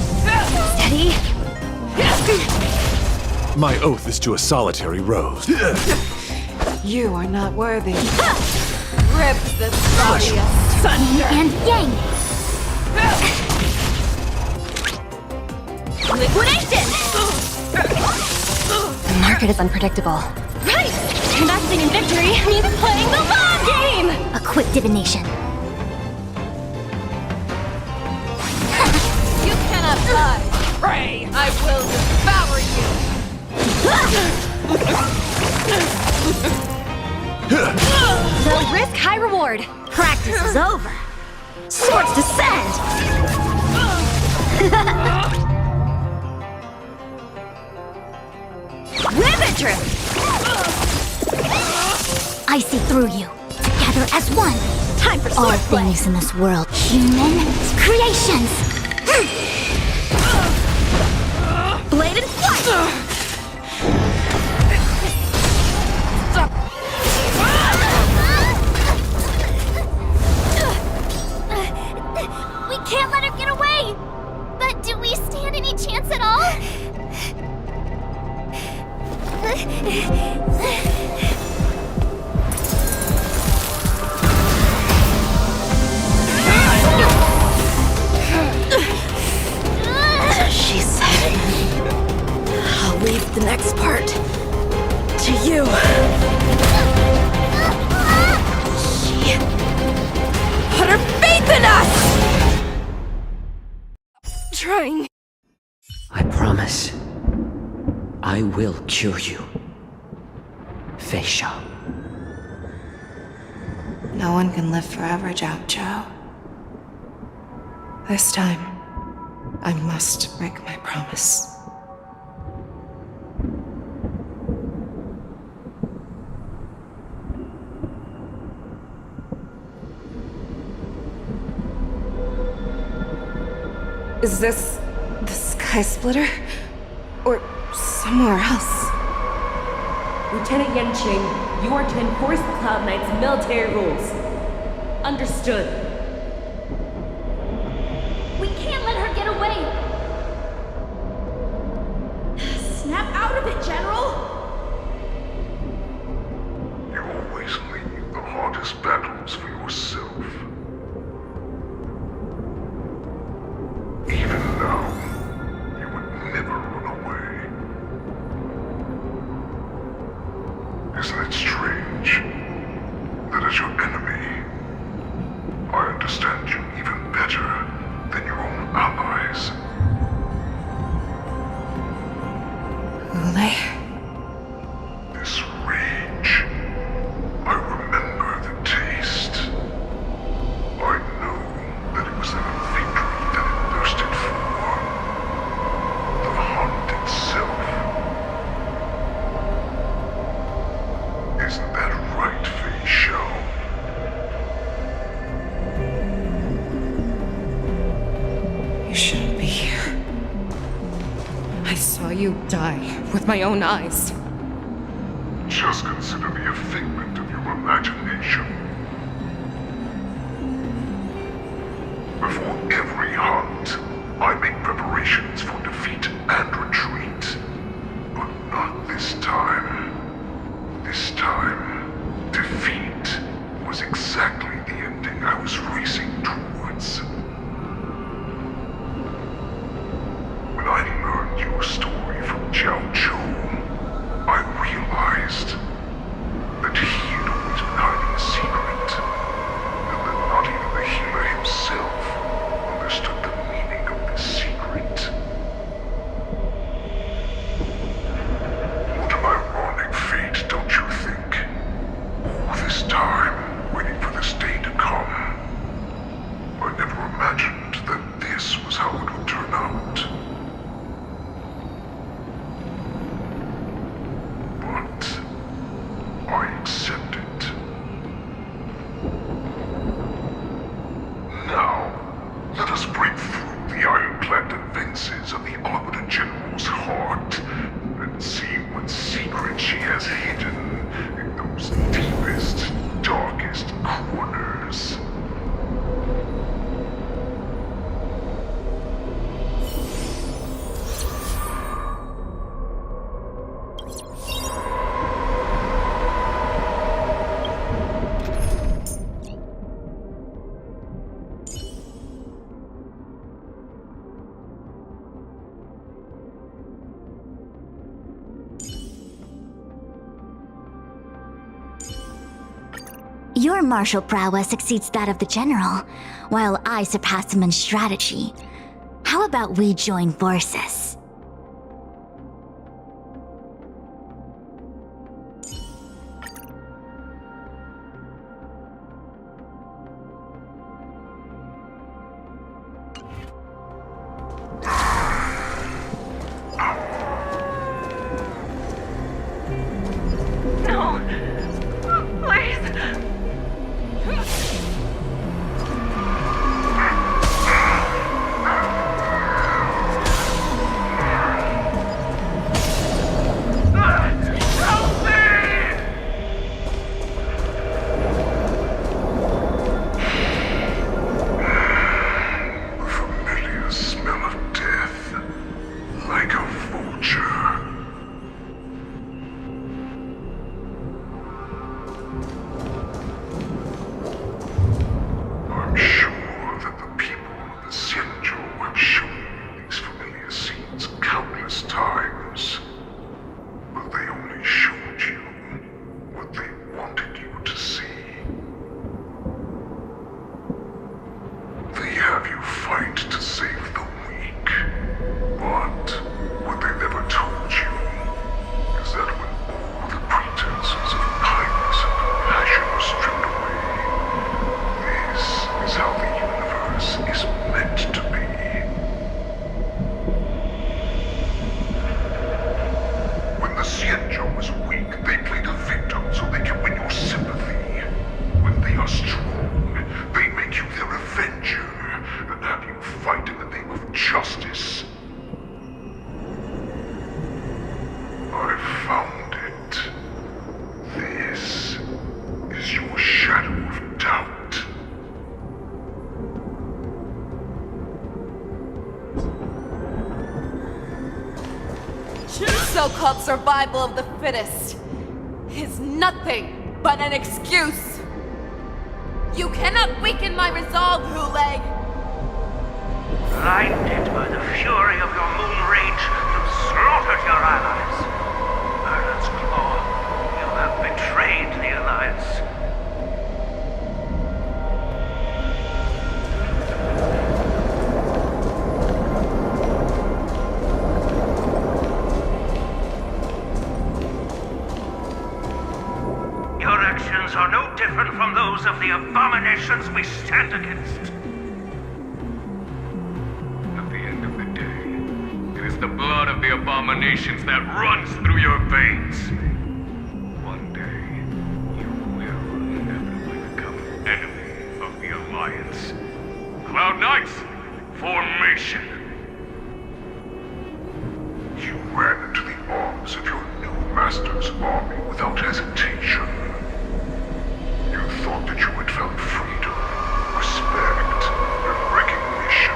Steady. My oath is to a solitary rose. You are not worthy. Rip this body Yin asunder! and yang. Liquidation! The market is unpredictable. Right! Investing in victory means playing the long game! A quick divination. You cannot fly! Pray! I will devour you! Low risk, high reward. Practice is over. Swords descend! Ribbon! I see through you. Together as one. Time for All swordplay. things in this world. Human creations. Bladed flight! We can't let her get away! She said, I'll leave the next part to you. She put her faith in us! Trying. I promise. I will cure you. Feisha. No one can live forever, Jiao. This time, I must break my promise. Is this the Sky Splitter? Or somewhere else? Lieutenant Yanqing, you are to enforce the Cloud Knight's military rules. Understood. We can't let her get away! Snap out of it, General! You always leave the hardest battles for yourself. Even now, you would never run away. Isn't it strange that as your enemy, I understand you even better than your own allies? Ulay? This rage, I remember the taste. I know that it was never victory that it thirsted for. The hunt itself. Isn't that right, Fei Shao? You shouldn't be here. I saw you die with my own eyes. Just consider me a figment of your imagination. Before every hunt, I make preparations for defeat and retreat. But not this time. This time, defeat was exactly the ending I was racing towards. When I learned your story from Jiao Zhou, I realized that he had always been hiding a secret, and that not even the healer himself understood the meaning of this secret. What an ironic fate, don't you think? All this time, waiting for this day to come. I never imagined that this was how it would turn out. But I accept it. Now, let us break through the iron-clad defenses of the Arbiter General's heart and see what secret she has hidden in those deepest, darkest corners. Your martial prowess exceeds that of the general, while I surpass him in strategy. How about we join forces? No! Please! so-called survival of the fittest is nothing but an excuse. You cannot weaken my resolve, Hule. Blinded by the fury of your moon rage, you've slaughtered your allies. Merlin's Claw, you have betrayed the Alliance. Your actions are no different from those of the abominations we stand against. The blood of the abominations that runs through your veins. One day, you will inevitably become an enemy of the Alliance. Cloud Knights, formation! You ran into the arms of your new master's army without hesitation. You thought that you had found freedom, respect, and recognition.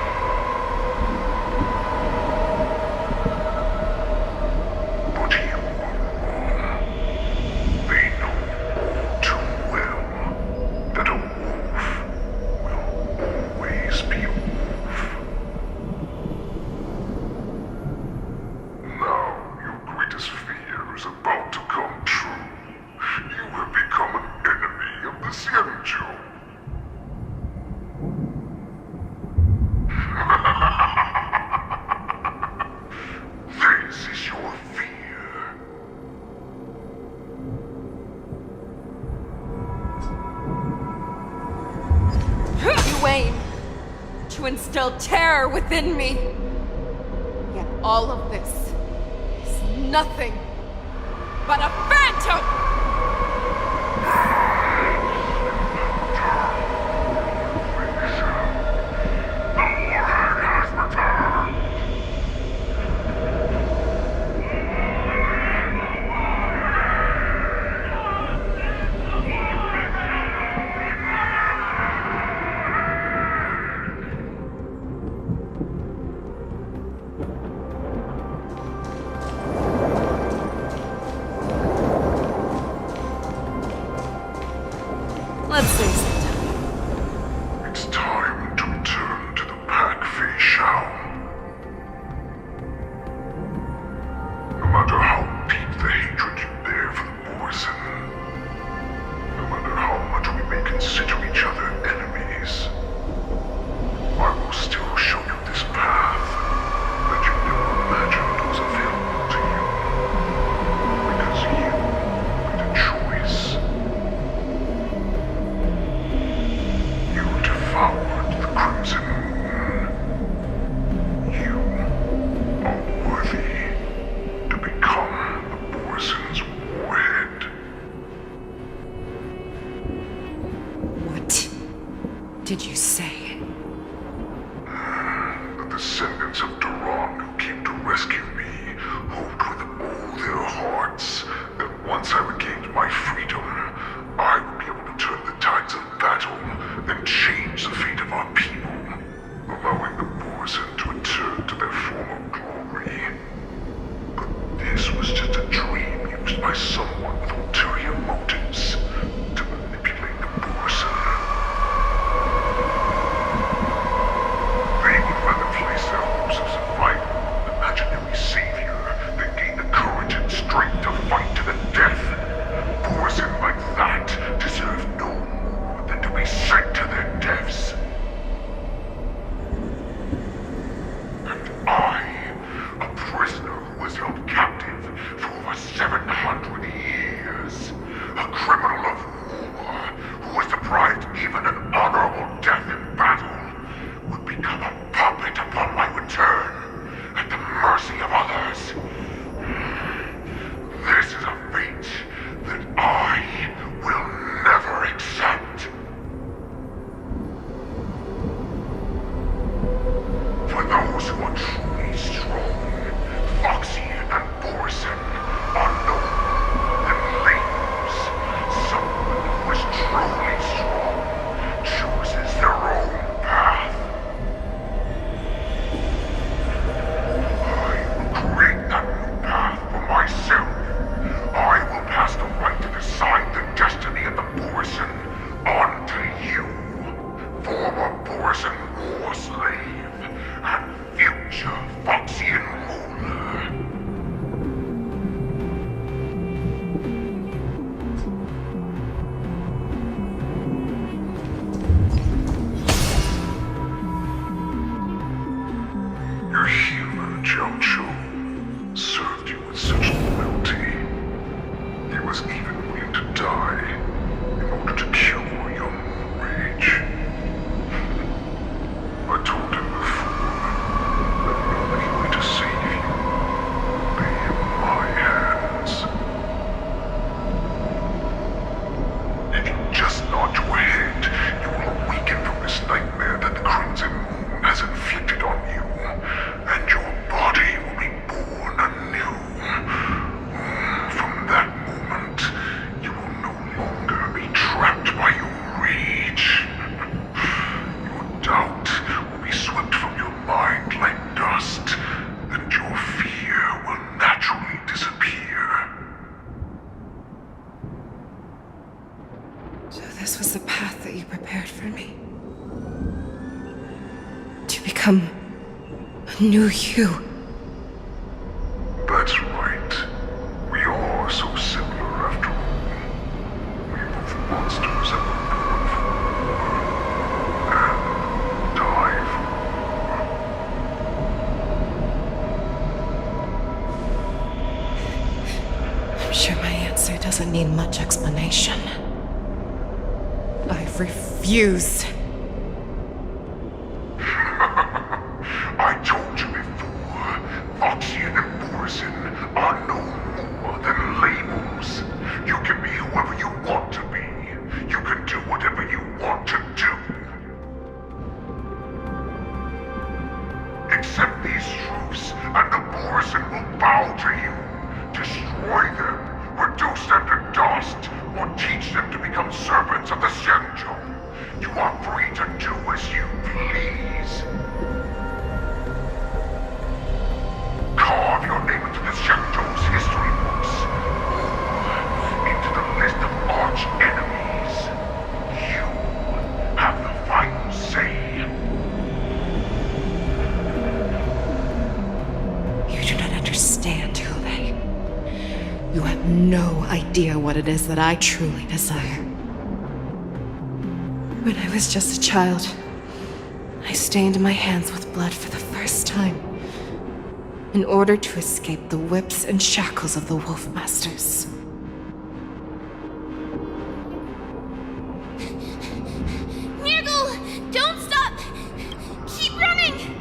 To instill terror within me. Yet all of this is nothing but a phantom! Let's say something. It's time to return to the pack, Fei Shao. No matter how deep the hatred you bear for the Borison, no matter how much we may consider each other enemies, I will still show you this path that you never imagined was available to you. Because you made a choice. You devoured the Crimson Moon. You are worthy to become the Borison's warhead. What did you say? The descendants of Duran who came to rescue me hoped with all their hearts that once I regained my freedom, I would be able to turn the tides of battle and change the fate of our people, allowing the Borison to return to their former glory. But this was just a dream used by someone with ulterior motives to manipulate the Borison. They would rather place their hopes of survival on an imaginary savior than gain the courage and strength to fight to the death. Borison like that deserve no more than to be sent to their deaths. And I, a prisoner who was held captive for over 700 years, He was even willing to die in order to cure your moon rage. I told him before that the only way to save you would be in my hands. If you just nod your head, you will awaken from this nightmare that the Crimson Moon has inflicted on you, and your body will be born anew. From that moment, you will no longer be trapped by your rage. Your doubt will be swept from your mind like dust, and your fear will naturally disappear. So this was the path that you prepared for me. To become a new you. That's right. We are so similar after all. We're both monsters that were born for war and die for war. I'm sure my answer doesn't need much explanation. I refuse. I told you before, Foxian and Borison are no more than labels. You can be whoever you want to be. You can do whatever you want to do. Accept these truths, and the Borison will bow to you. Destroy them, reduce them to dust, or teach them to become servants of the Shenzhou. You are free to do as you please. Carve your name into the Shenzhou's history books, or into the list of arch enemies. You have the final say. You do not understand, Hule. You have no idea what it is that I truly desire. When I was just a child, I stained my hands with blood for the first time, in order to escape the whips and shackles of the Wolf Masters. Nirgal, don't stop! Keep running!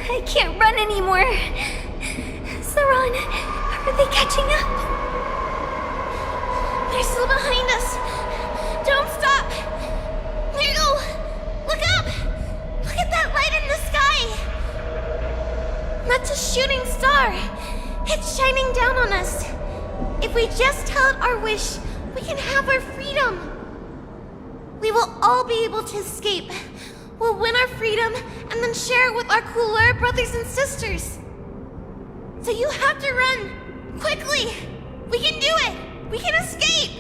I can't run anymore. Saran, are they catching up? They're still behind us. Don't stop! Nirgal, look up! Look at that light in the sky! That's a shooting star. It's shining down on us. If we just tell it our wish, we can have our freedom. We will all be able to escape. We'll win our freedom and then share it with our cooler brothers and sisters. So you have to run. Quickly! We can do it! We can escape!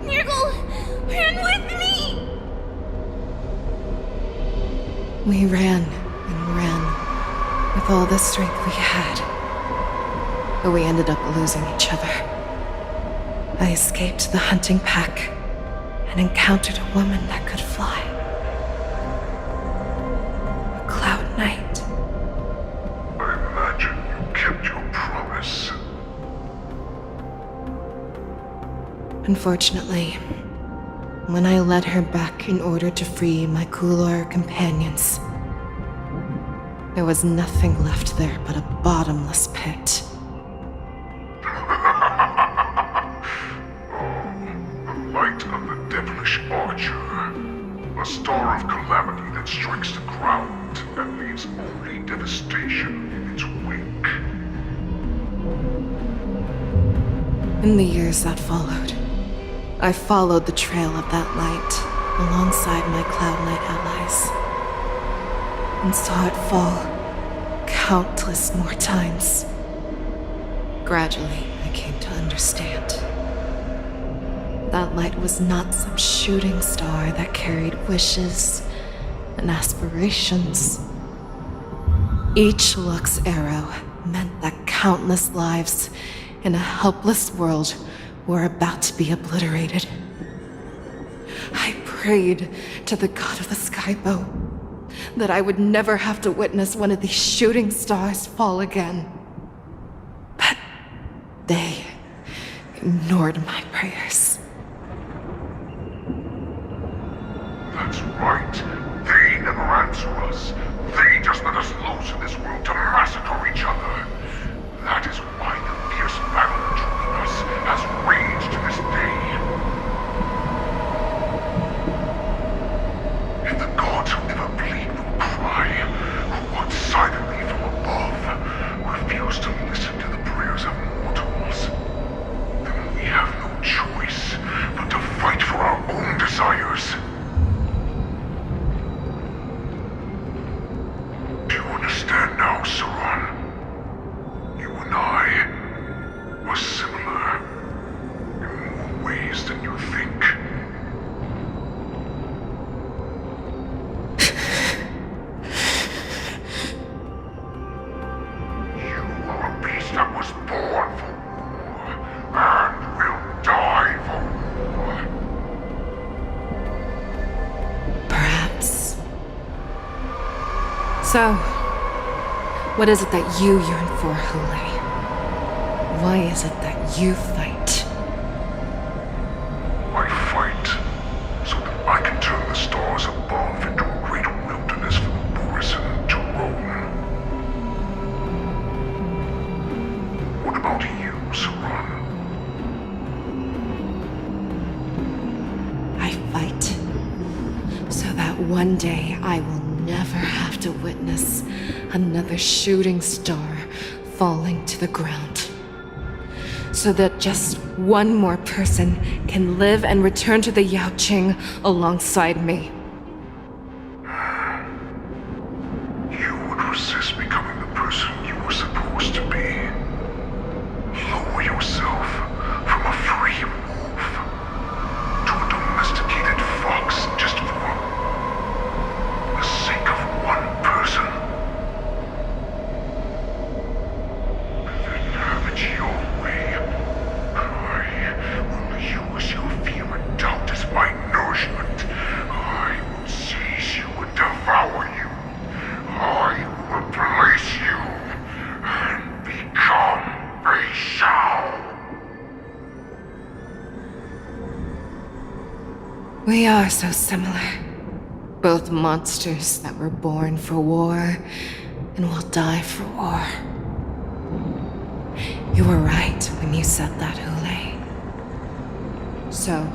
Nirgal, run with me! We ran and ran with all the strength we had. But we ended up losing each other. I escaped the hunting pack and encountered a woman that could fly. A Cloud Knight. I imagine you kept your promise. Unfortunately, when I led her back in order to free my Kulor companions, there was nothing left there but a bottomless pit. The light of the devilish archer. A star of calamity that strikes the ground and leaves only devastation in its wake. In the years that followed, I followed the trail of that light alongside my Cloud Knight allies, and saw it fall countless more times. Gradually, I came to understand. That light was not some shooting star that carried wishes and aspirations. Each Lux arrow meant that countless lives in a helpless world were about to be obliterated. I prayed to the god of the skybow that I would never have to witness one of these shooting stars fall again. But they ignored my prayers. That's right. They never answer us. They just let us loose in this world to massacre each other. That is why the fierce battle between us has raged to this day. And the gods who never plead nor cry, who watch silently from above, refuse to listen to the prayers of mortals. Then we have no choice but to fight for our own desires. Do you understand now, Saran? You and I are similar in more ways than you think. You are a beast that was born for war and will die for war. Perhaps. So, what is it that you yearn for, Hule? Why is it that you fight? I fight so that I can turn the stars above into a greater wilderness for the Borisin to roam. What about you, Saran? I fight so that one day I will never have to witness another shooting star falling to the ground. So that just one more person can live and return to the Yaoqing alongside me. You would resist becoming the person you were supposed to be. Lower yourself from a free wolf to a domesticated fox just for the sake of one person. Then have it your way. I will use your fear and doubt as my nourishment. I will seize you and devour you. I will replace you and become a Shao. We are so similar. Both monsters that were born for war and will die for war. You were right when you said that, Hule. So,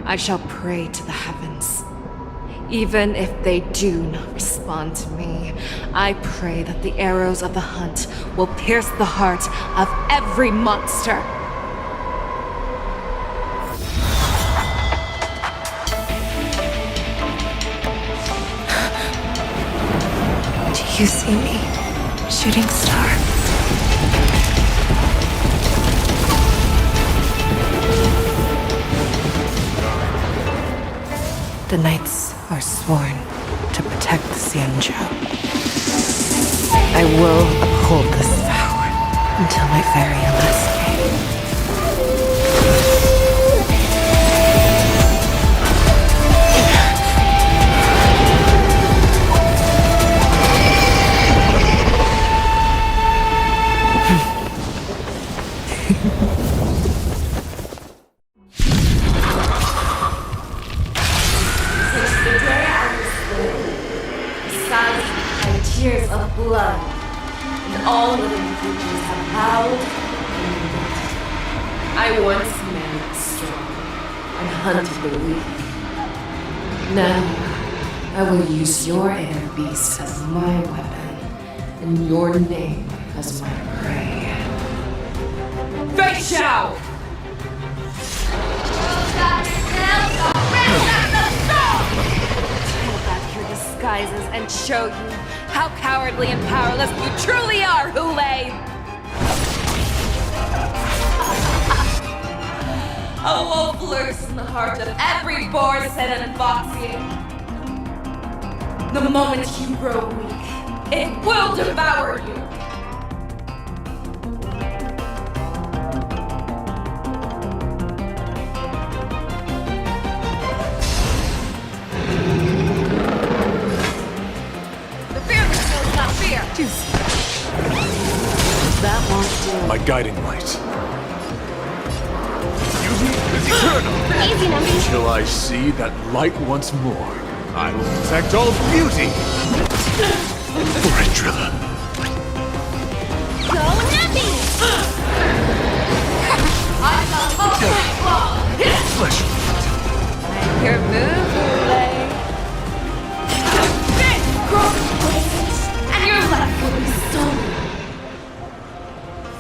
I shall pray to the heavens. Even if they do not respond to me, I pray that the arrows of the hunt will pierce the heart of every monster. Do you see me, shooting star? The knights are sworn to protect the Xianzhou. I will uphold this vow until my very last day. Tears of blood, and all living creatures have howled and died. I once managed strong and hunted the weak. Now, I will use your air beast as my weapon, and your name as my prey. Fei Shao! Disguises and show you how cowardly and powerless you truly are, Hule! A wolf lurks in the heart of every Borisin and Foxy. The moment you grow weak, it will devour you! The fear that kills not fear! That won't do. My guiding light. Beauty is eternal. Easy now. Till I see that light once more, I will protect all beauty. Brindrilla. Go nappy! I'm the Honkai claw! Flesh. Your move, Lay. This cross places, and your life will be stolen.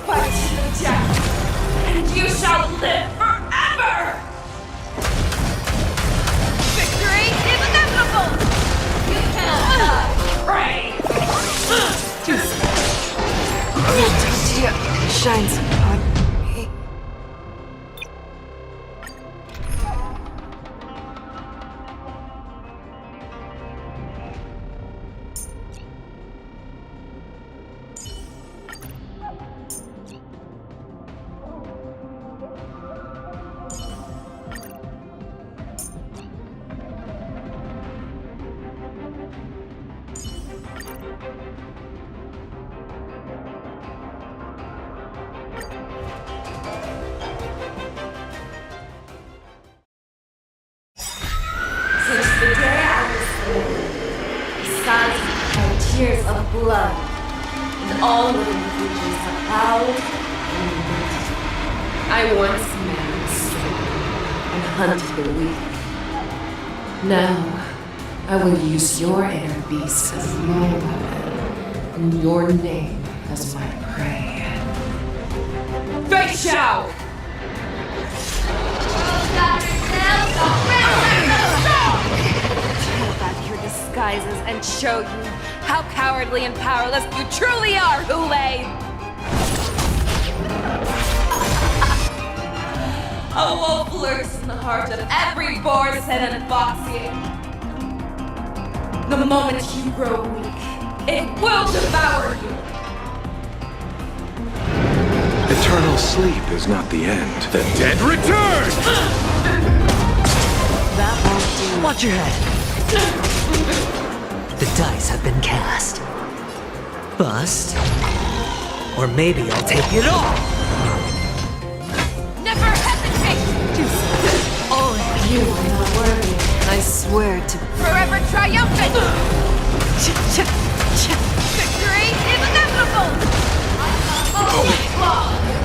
Fight to the death, and you shall live forever! Victory is inevitable! You cannot die, pray! Shines upon me. Since the day I was born, the skies have shed tears of blood, and all living creatures have howled and wept. I once married strong and hunted the weak. Now, I will use your air beast as my weapon, and your name as my prey. Fei Xiao! Tear back your disguises and show you how cowardly and powerless you truly are, Hule! A wolf lurks in the heart of every Borson and Foxy. The moment you grow weak, it will devour you! Eternal sleep is not the end. The dead return! That won't do. Watch your head. The dice have been cast. Bust. Or maybe I'll take it all. Never hesitate! Oh, you are not worthy. I swear to. Forever triumphant! Victory is inevitable!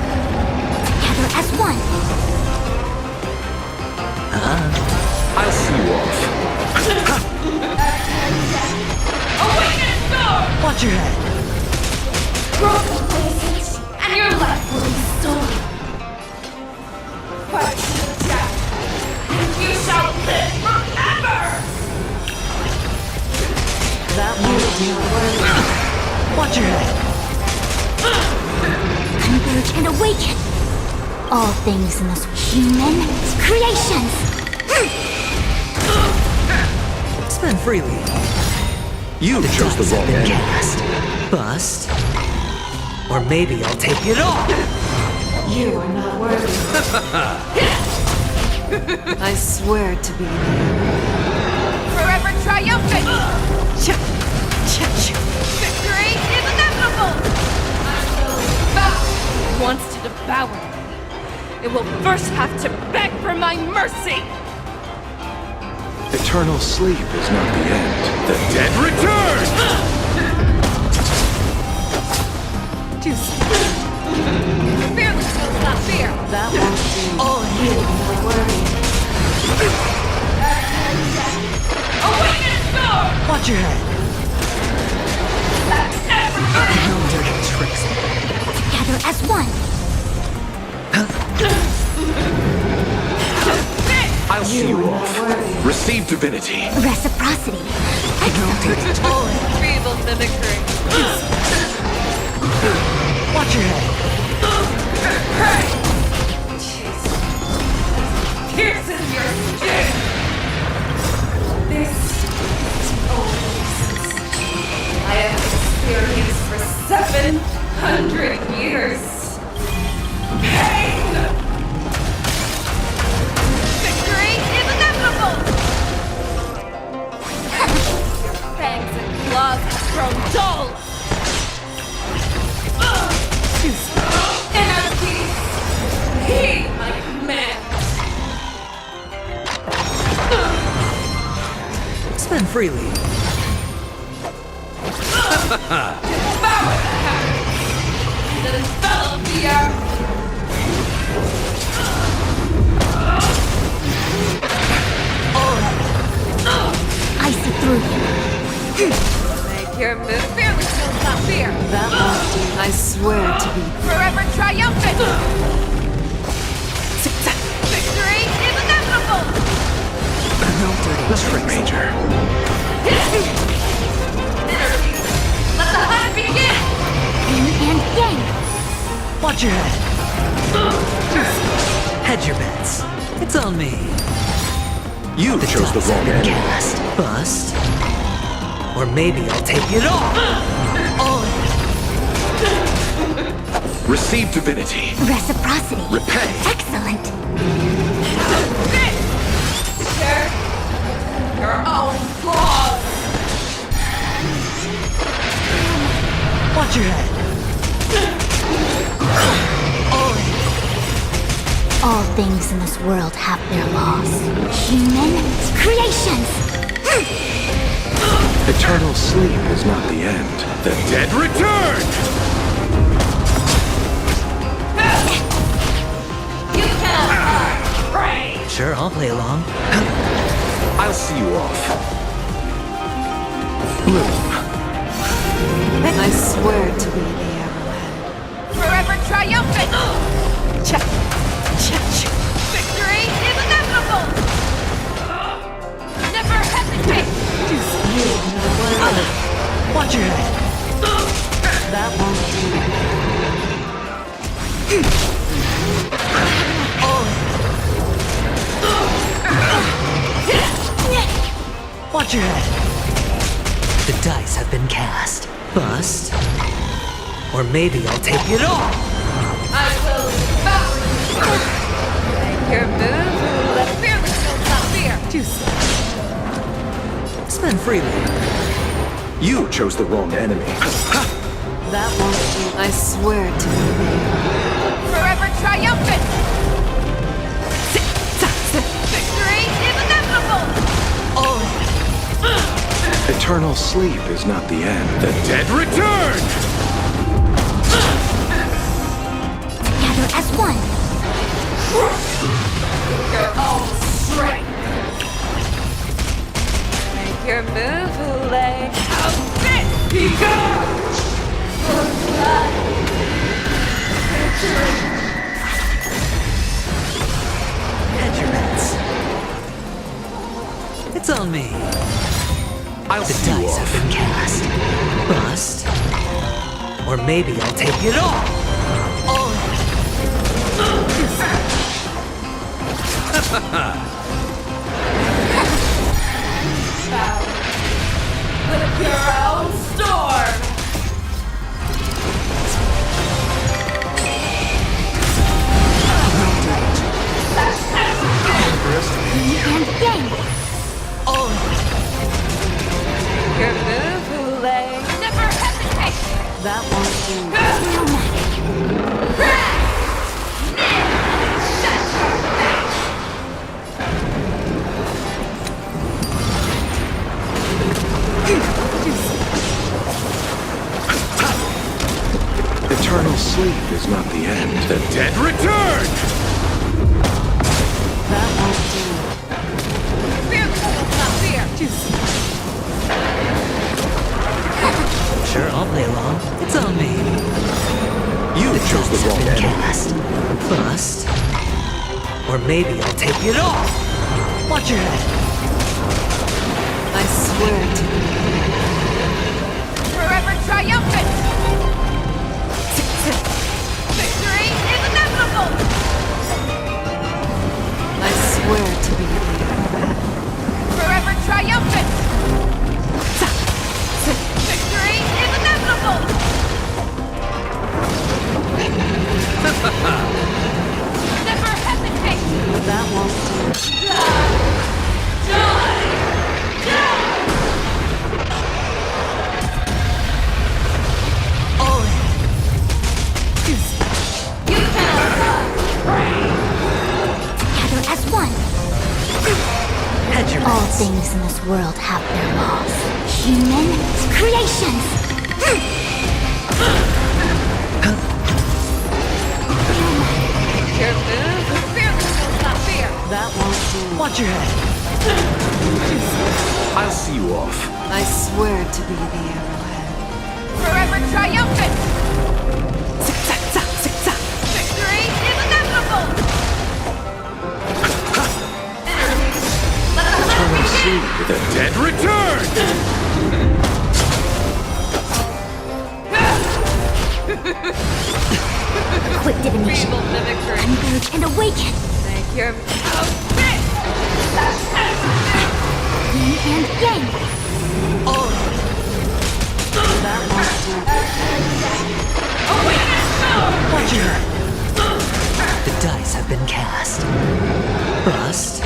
Together as one. I'll see you off. Awaken storm! Watch your head. Broken places, and your life will be stolen. Fight to the death, and you shall live forever! That won't do. Watch your head. Converge and awaken. All things in this human creations. Spend freely. You chose the wrong Been end. cast. Bust. Or maybe I'll take it all. You are not worthy. I swear to be Forever triumphant! Victory is inevitable! Wants to devour me. It will first have to beg for my mercy! Eternal sleep is not the end. The dead return! Fearless will not fear! that won't do. All you are worthy. Awaken storm! Watch your head. No dirty tricks. Together as one. I'll see you off. Receive divinity. Reciprocity. Feeble mimicry. Watch your head. Pierces your skin! This is always 700 years. Pain! Victory is inevitable! Your fangs and claws have grown dull! And out of peace! Heed my command! Spend freely. Devour the heavens! And envelop the earth! I see through you. Make your move fearless, will not fear! That won't do. I swear to be. Forever triumphant! Victory is inevitable! Mr. Major. Let the hunt begin! Yin and yang. Watch your head. Hedge your bets. It's on me. You chose the wrong enemy. Cast. Bust. Or maybe I'll take it all. Receive divinity. Reciprocity. Repay. Excellent. Share your own claws! Watch your head. All things in this world have their laws. Human creations. Eternal sleep is not the end. The dead return! You cannot pray! Sure, I'll play along. I'll see you off. Bloom. I swear to be the arrowhead. Forever triumphant! Victory is inevitable! Never hesitate! Watch your head. That won't Watch your head. The dice have been cast. Bust. Or maybe I'll take it all. I will devour you! Make your move, let fearless will not fear! Spend freely. You chose the wrong enemy. That won't do. I swear to be the Forever triumphant! Victory is inevitable! Eternal sleep is not the end. The dead return! Together as one. Your own strength! Make your move, Hule! How's this? Hedge your bets. It's on me. I'll The see you dice have off. been cast. Bust. Or maybe I'll take it all. With your own storm! Yin and yang. Your move, Hule! Never hesitate! That won't do. Eternal sleep is not the end. The dead return! That won't do. Fearless will not fear! Sure, I'll play along. It's on me. You chose the wrong enemy. Cast. Bust. Or maybe I'll take it all. Watch your head. I swear to be. Forever triumphant! Victory is inevitable! I swear to be the Forever triumphant! Victory is inevitable! things in this world have their laws. Human creations! That won't do. Watch your head. I'll see you off. I swear to be the arrowhead. Forever triumphant! Victory is inevitable! Eternal sleep. The dead return! Quick divination. Converge and awaken. Thank you. Yin and yang. Watch your head. The dice have been cast. Bust.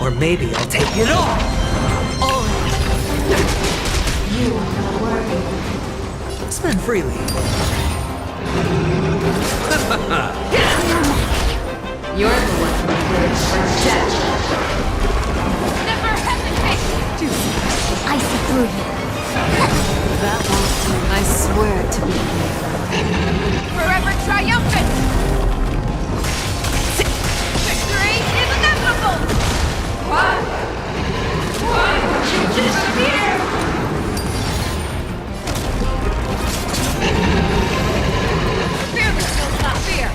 Or maybe I'll take it all. You are not worthy. Spend freely. You're the one who lives for death. Never hesitate! I see through you. That won't do. I swear to be the arrowhead. Forever triumphant! Victory is inevitable! What? You disappear! Fear me still not fear!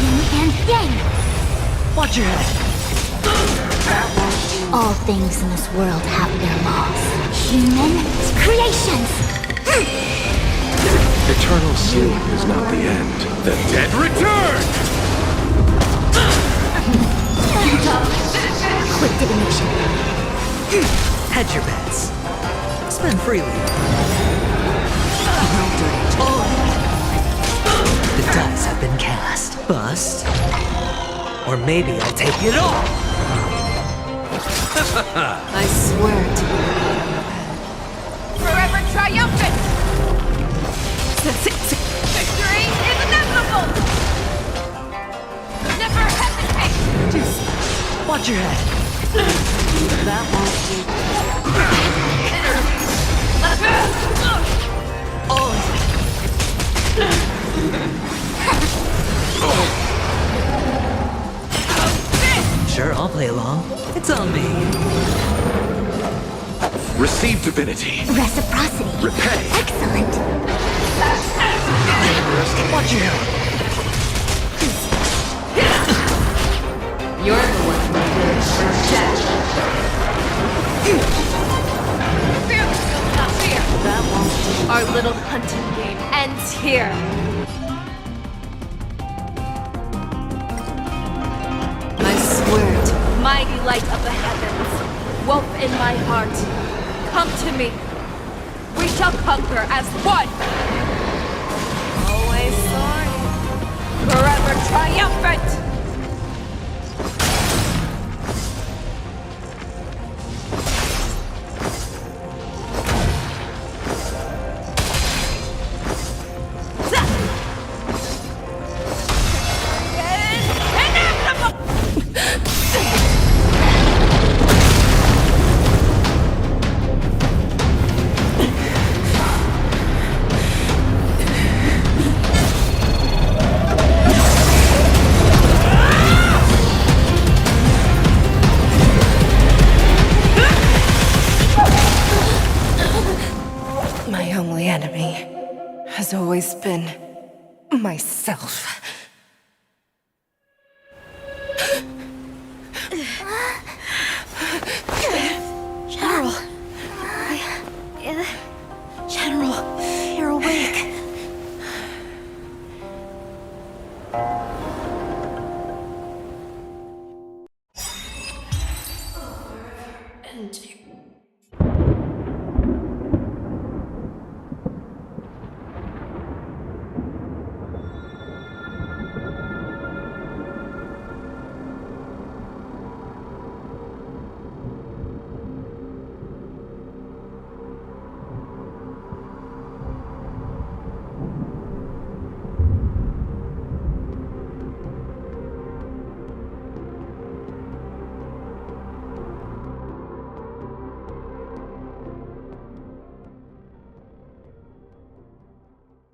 Yin and yang. Watch your head. All things in this world have their laws. Human creations! Eternal sleep is not the end. The dead return! Quick divination. Hedge your bets. Spend freely. The dice have been cast. Bust. Or maybe I'll take it all. I swear to be the arrowhead. Forever triumphant! Victory is inevitable! Never hesitate! Watch your head. That won't Sure, I'll play along. It's on me. Receive divinity. Reciprocity. Repay. Excellent. Watch your head. You're the one who lives for death. Fear me still not fear! That won't do. Our little hunting game ends here! I swear to. Mighty light of the heavens, wolf in my heart, come to me. We shall conquer as one! Always soaring, forever triumphant! My only enemy has always been myself. General. General, you're awake.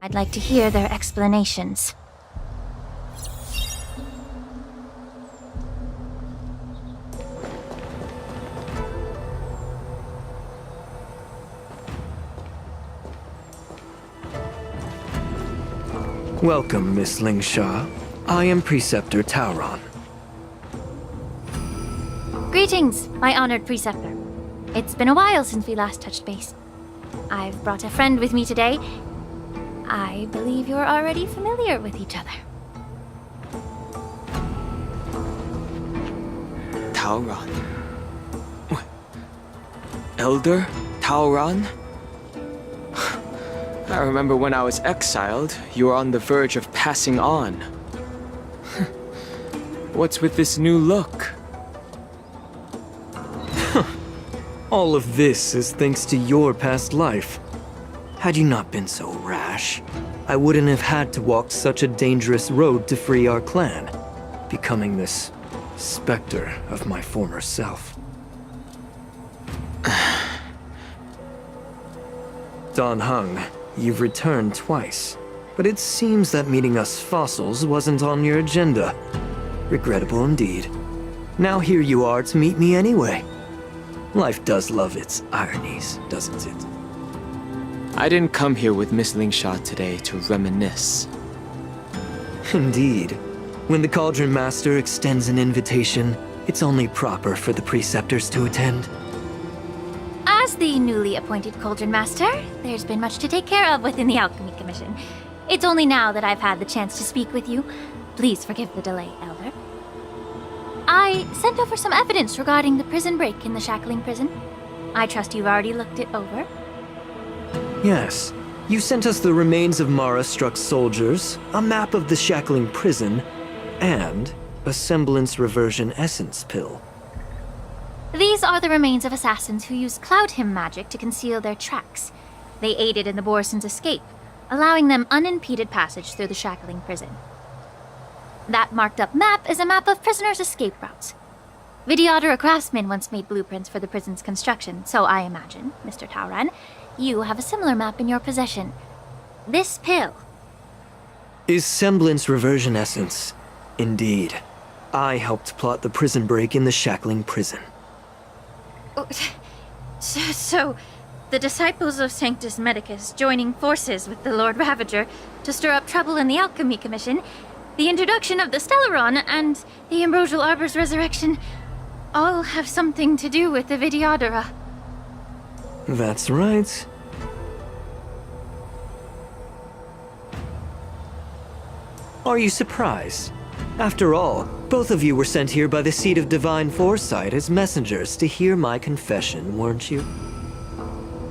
I'd like to hear their explanations. Welcome, Miss Lingsha. I am Preceptor Tauron. Greetings, my honored Preceptor. It's been a while since we last touched base. I've brought a friend with me today. I believe you're already familiar with each other. Tauron. Elder Tauron? I remember when I was exiled, you were on the verge of passing on. What's with this new look? All of this is thanks to your past life. Had you not been so rash, I wouldn't have had to walk such a dangerous road to free our clan, becoming this specter of my former self. Dan Heng, you've returned twice, but it seems that meeting us fossils wasn't on your agenda. Regrettable indeed. Now here you are to meet me anyway. Life does love its ironies, doesn't it? I didn't come here with Miss Lingsha today to reminisce. Indeed. When the Cauldron Master extends an invitation, it's only proper for the Preceptors to attend. As the newly appointed Cauldron Master, there's been much to take care of within the Alchemy Commission. It's only now that I've had the chance to speak with you. Please forgive the delay, Elder. I sent over some evidence regarding the prison break in the Shackling prison. I trust you've already looked it over. Yes. You sent us the remains of Mara-struck soldiers, a map of the Shackling prison, and a semblance reversion essence pill. These are the remains of assassins who used Cloud Hymn magic to conceal their tracks. They aided in the Borison's escape, allowing them unimpeded passage through the Shackling prison. That marked-up map is a map of prisoners' escape routes. Vidyadhara craftsmen once made blueprints for the prison's construction, so I imagine, Mr. Tauron, you have a similar map in your possession. This pill. Is semblance reversion essence. Indeed. I helped plot the prison break in the Shackling prison. So, the disciples of Sanctus Medicus joining forces with the Lord Ravager to stir up trouble in the Alchemy Commission, the introduction of the Stellaron, and the Ambrosial Arbor's resurrection all have something to do with the Vidyadhara. That's right. Are you surprised? After all, both of you were sent here by the Seat of Divine Foresight as messengers to hear my confession, weren't you?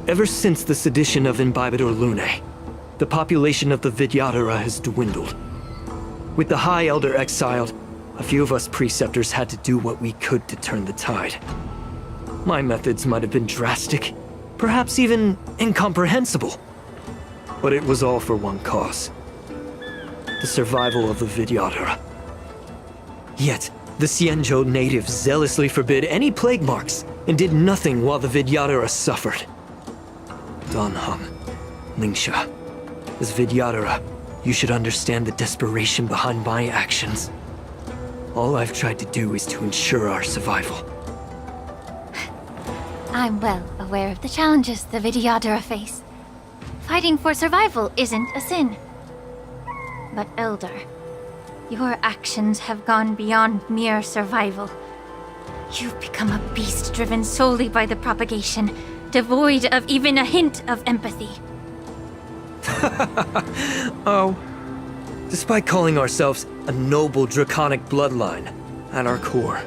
Ever since the sedition of Imbibidor Lunae, the population of the Vidyadhara has dwindled. With the High Elder exiled, a few of us Preceptors had to do what we could to turn the tide. My methods might have been drastic, perhaps even incomprehensible. But it was all for one cause. The survival of the Vidyadhara. Yet, the Xianzhou natives zealously forbid any plague marks and did nothing while the Vidyadhara suffered. Dan Heng, Lingsha, as Vidyadhara, you should understand the desperation behind my actions. All I've tried to do is to ensure our survival. I'm well aware of the challenges the Vidyadhara face. Fighting for survival isn't a sin. But Elder, your actions have gone beyond mere survival. You've become a beast driven solely by the propagation, devoid of even a hint of empathy. Oh. Despite calling ourselves a noble draconic bloodline, at our core,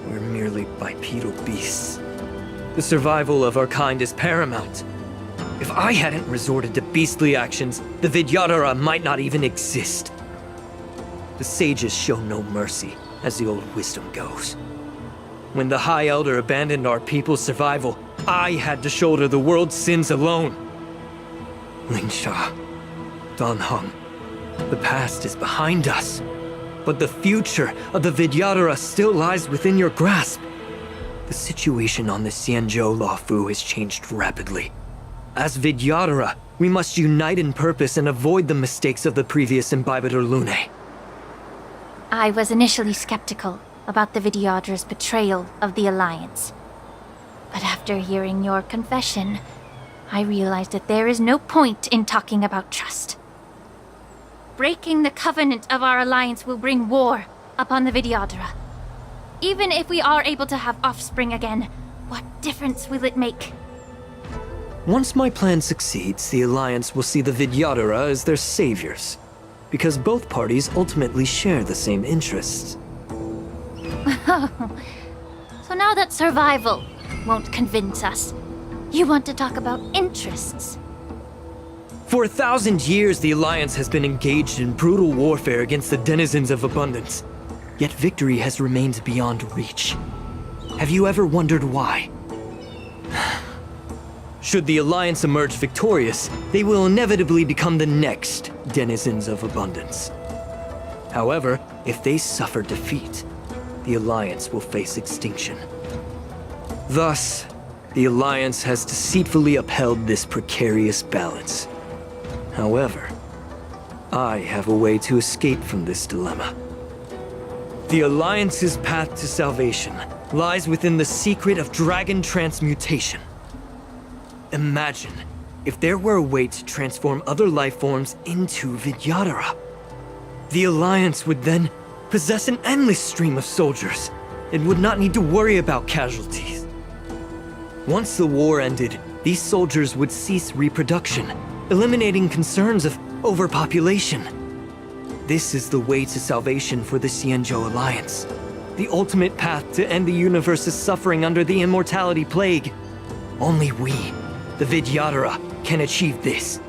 we're merely bipedal beasts. The survival of our kind is paramount. If I hadn't resorted to beastly actions, the Vidyadhara might not even exist. The sages show no mercy, as the old wisdom goes. When the High Elder abandoned our people's survival, I had to shoulder the world's sins alone. Lingsha, Dan Heng, the past is behind us, but the future of the Vidyadhara still lies within your grasp. The situation on the Xianzhou Luofu has changed rapidly. As Vidyadhara, we must unite in purpose and avoid the mistakes of the previous Imbibitor Lunae. I was initially skeptical about the Vidyadhara's betrayal of the Alliance. But after hearing your confession, I realized that there is no point in talking about trust. Breaking the covenant of our alliance will bring war upon the Vidyadhara. Even if we are able to have offspring again, what difference will it make? Once my plan succeeds, the Alliance will see the Vidyadhara as their saviors, because both parties ultimately share the same interests. So now that survival won't convince us, you want to talk about interests? For 1,000 years, the Alliance has been engaged in brutal warfare against the denizens of abundance. Yet victory has remained beyond reach. Have you ever wondered why? Should the Alliance emerge victorious, they will inevitably become the next denizens of abundance. However, if they suffer defeat, the Alliance will face extinction. Thus, the Alliance has deceitfully upheld this precarious balance. However, I have a way to escape from this dilemma. The Alliance's path to salvation lies within the secret of dragon transmutation. Imagine if there were a way to transform other life forms into Vidyadhara. The Alliance would then possess an endless stream of soldiers and would not need to worry about casualties. Once the war ended, these soldiers would cease reproduction, eliminating concerns of overpopulation. This is the way to salvation for the Xianzhou Alliance. The ultimate path to end the universe's suffering under the immortality plague. Only we, the Vidyadhara, can achieve this.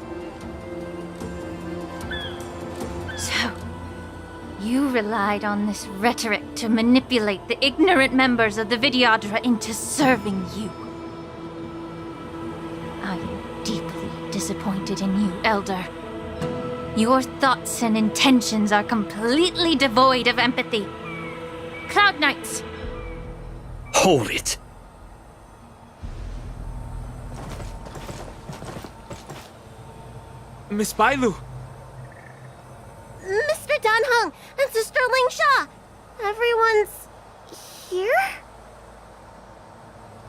So, you relied on this rhetoric to manipulate the ignorant members of the Vidyadhara into serving you. I am deeply disappointed in you, Elder. Your thoughts and intentions are completely devoid of empathy. Cloud Knights! Hold it! Miss Bailu! Mr. Danheng and Sister Lingsha! Everyone's here?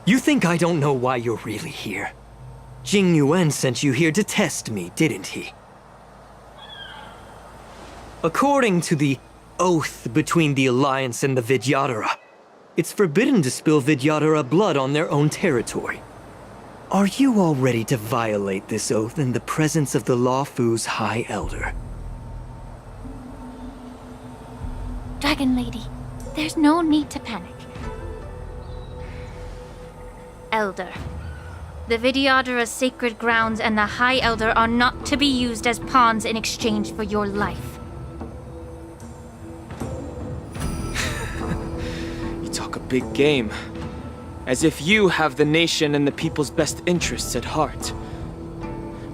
You think I don't know why you're really here? Jing Yuan sent you here to test me, didn't he? According to the oath between the Alliance and the Vidyadhara, it's forbidden to spill Vidyadhara blood on their own territory. Are you all ready to violate this oath in the presence of the Luofu's High Elder? Dragon Lady, there's no need to panic. Elder, the Vidyadhara's sacred grounds and the High Elder are not to be used as pawns in exchange for your life. Talk a big game. As if you have the nation and the people's best interests at heart.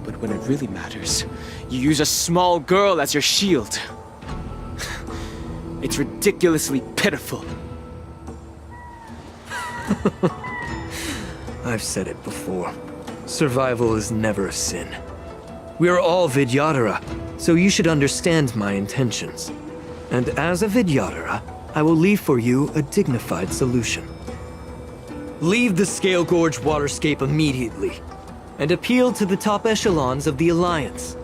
But when it really matters, you use a small girl as your shield. It's ridiculously pitiful. I've said it before. Survival is never a sin. We are all Vidyadhara, so you should understand my intentions. And as a Vidyadhara, I will leave for you a dignified solution. Leave the Scale Gorge waterscape immediately, and appeal to the top echelons of the Alliance.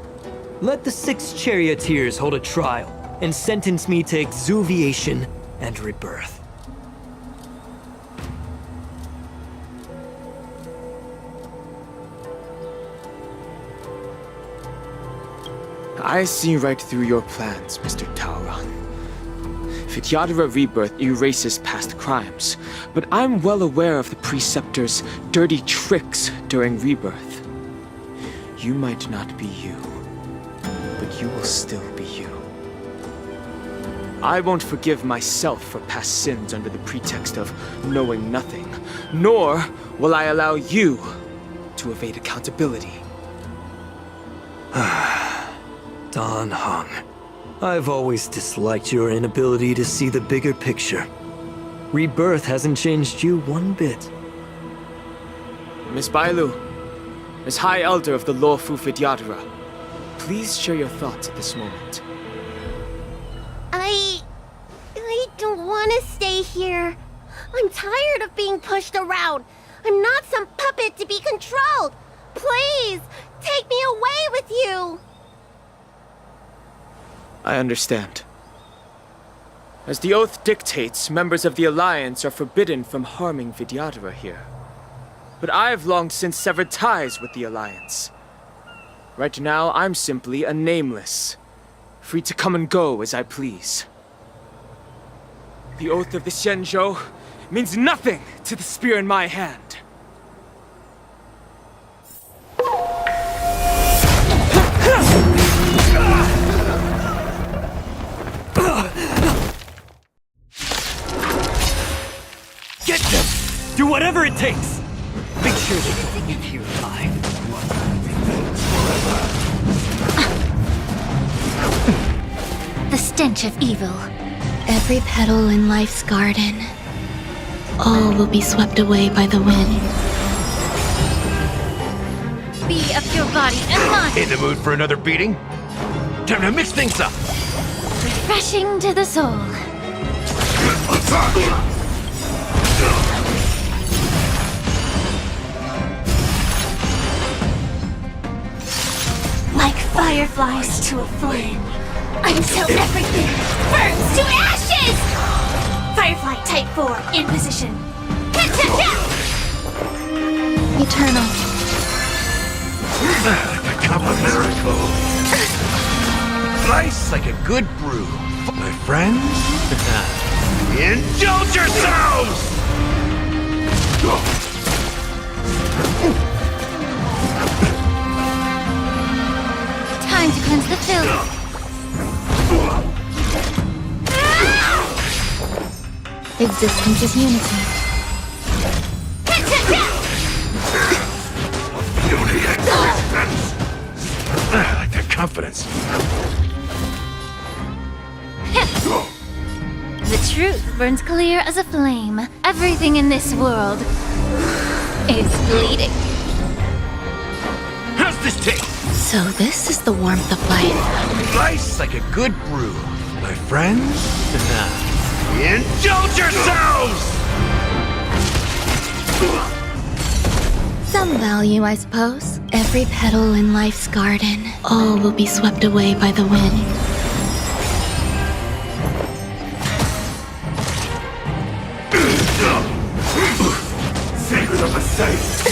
Let the 6 charioteers hold a trial, and sentence me to exuviation and rebirth. I see right through your plans, Mr. Tauron. Vidyadhara Rebirth erases past crimes, but I'm well aware of the Preceptor's dirty tricks during Rebirth. You might not be you, but you will still be you. I won't forgive myself for past sins under the pretext of knowing nothing, nor will I allow you to evade accountability. Danheng, I've always disliked your inability to see the bigger picture. Rebirth hasn't changed you one bit. Miss Bailu, as High Elder of the lawful Vidyadhara, please share your thoughts at this moment. I don't want to stay here. I'm tired of being pushed around. I'm not some puppet to be controlled. Please, take me away with you. I understand. As the oath dictates, members of the Alliance are forbidden from harming Vidyadhara here. But I've long since severed ties with the Alliance. Right now, I'm simply a nameless, free to come and go as I please. The oath of the Xianzhou means nothing to the spear in my hand. Get them! Do whatever it takes! Make sure they don't leave here alive. The stench of evil. Every petal in life's garden, all will be swept away by the wind. Be of your body and mind. In the mood for another beating? Time to mix things up! Refreshing to the soul. Like fireflies to a flame, until everything burns to ashes! Firefly Type 4 in position. Eternal. Become a miracle. Slice like a good brew. My friends, indulge yourselves! Time to cleanse the filth. Existence is unity. I like that confidence. The truth burns clear as a flame. Everything in this world is bleeding. How's this taste? So this is the warmth of life. Slice like a good brew. My friends, indulge yourselves! Some value, I suppose. Every petal in life's garden, all will be swept away by the wind. Secret of the safe!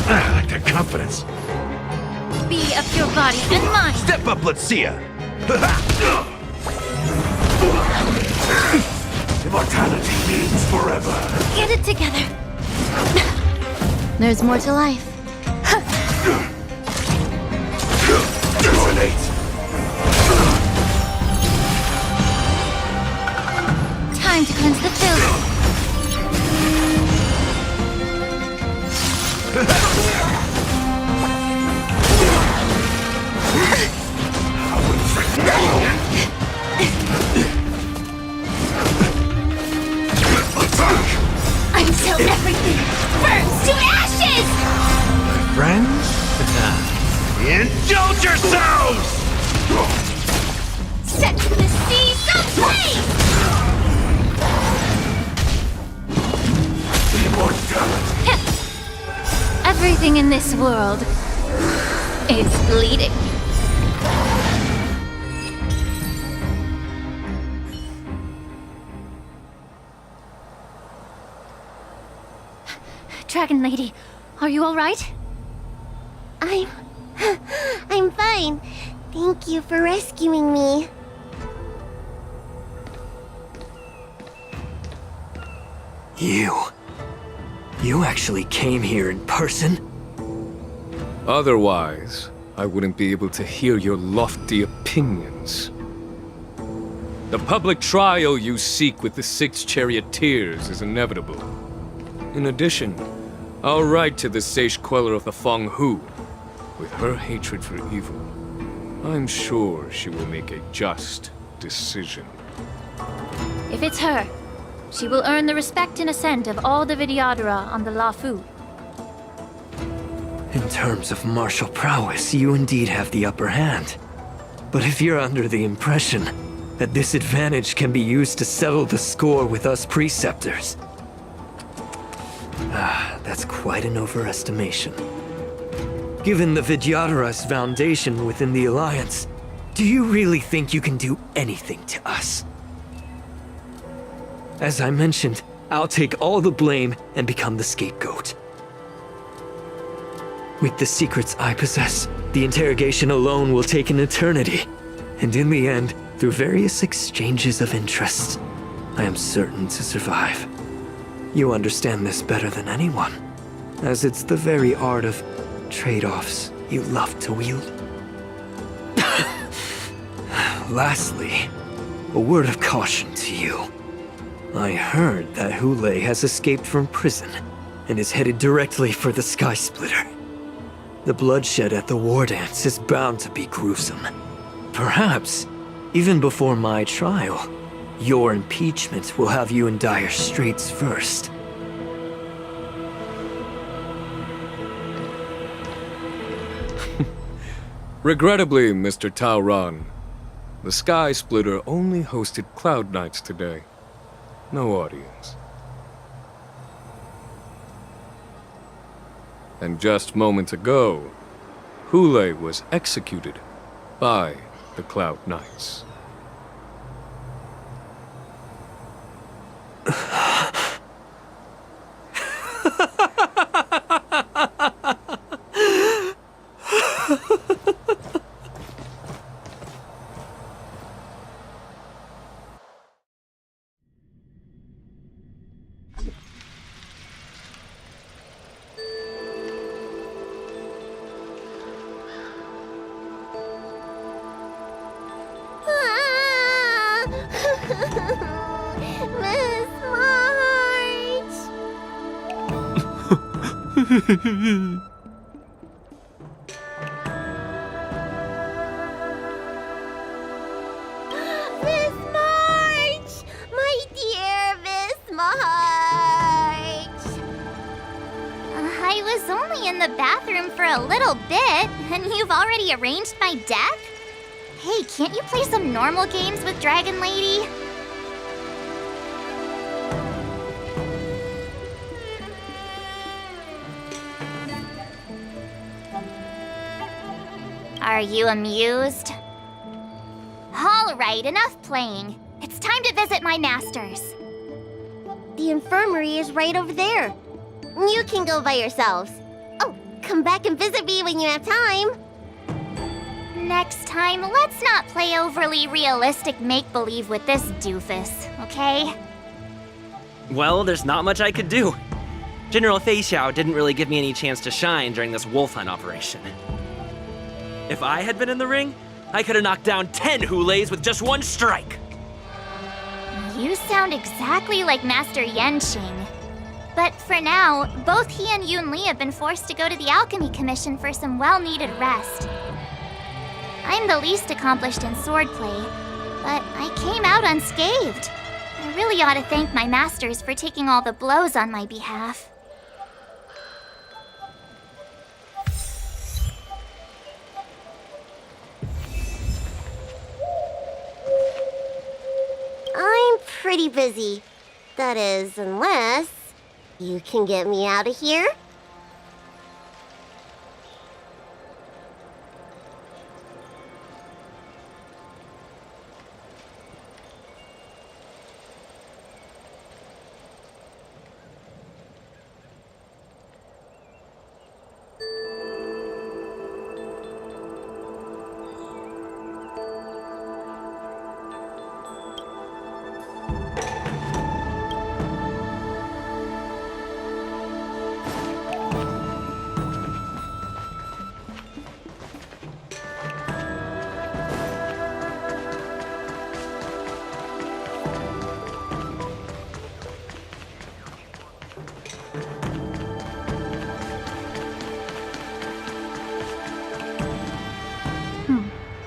I like that confidence. Be of your body and mind. Step up, let's see ya! Immortality means forever. Get it together. There's more to life. Detonate! Time to cleanse the filth. Until everything burns to ashes! My friends, indulge yourselves! Set the seas ablaze! Immortality. Everything in this world is bleeding. Dragon Lady, are you all right? I'm fine. Thank you for rescuing me. You actually came here in person? Otherwise, I wouldn't be able to hear your lofty opinions. The public trial you seek with the 6 charioteers is inevitable. In addition, I'll write to the Sage Queller of the Feng Hu. With her hatred for evil, I'm sure she will make a just decision. If it's her, She will earn the respect and assent of all the Vidyadhara on the Lafu. In terms of martial prowess, you indeed have the upper hand. But if you're under the impression that this advantage can be used to settle the score with us preceptors, that's quite an overestimation. Given the Vidyadhara's foundation within the Alliance, do you really think you can do anything to us? As I mentioned, I'll take all the blame and become the scapegoat. With the secrets I possess, the interrogation alone will take an eternity. And in the end, through various exchanges of interest, I am certain to survive. You understand this better than anyone, as it's the very art of trade-offs you love to wield. Lastly, a word of caution to you. I heard that Hulei has escaped from prison and is headed directly for the Sky Splitter. The bloodshed at the war dance is bound to be gruesome. Perhaps, even before my trial, your impeachment will have you in dire straits first. Regrettably, Mr. Tauron, the Sky Splitter only hosted Cloud Knights today. No audience. And just moments ago, Hulei was executed by the Cloud Knights. Miss March! Miss March! My dear Miss March! I was only in the bathroom for a little bit, and you've already arranged my death? Hey, can't you play some normal games with Dragon Lady? Are you amused? All right, enough playing. It's time to visit my masters. The infirmary is right over there. You can go by yourselves. Oh, come back and visit me when you have time. Next time, let's not play overly realistic make-believe with this doofus, okay? Well, there's not much I could do. General Fei Xiao didn't really give me any chance to shine during this wolf hunt operation. If I had been in the ring, I could have knocked down 10 Huleis with just one strike. You sound exactly like Master Yenqing. But for now, both he and Yun Li have been forced to go to the Alchemy Commission for some well-needed rest. I'm the least accomplished in swordplay, but I came out unscathed. I really ought to thank my masters for taking all the blows on my behalf. I'm pretty busy. That is, unless you can get me out of here.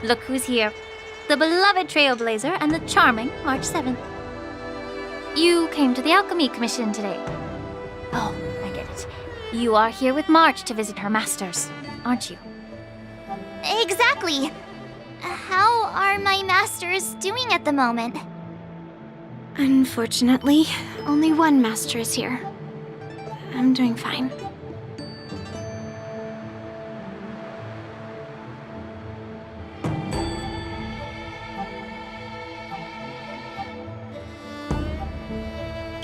Look who's here. The beloved Trailblazer and the charming March 7th. You came to the Alchemy Commission today. Oh, I get it. You are here with March to visit her masters, aren't you? Exactly. How are my masters doing at the moment? Unfortunately, only one master is here. I'm doing fine.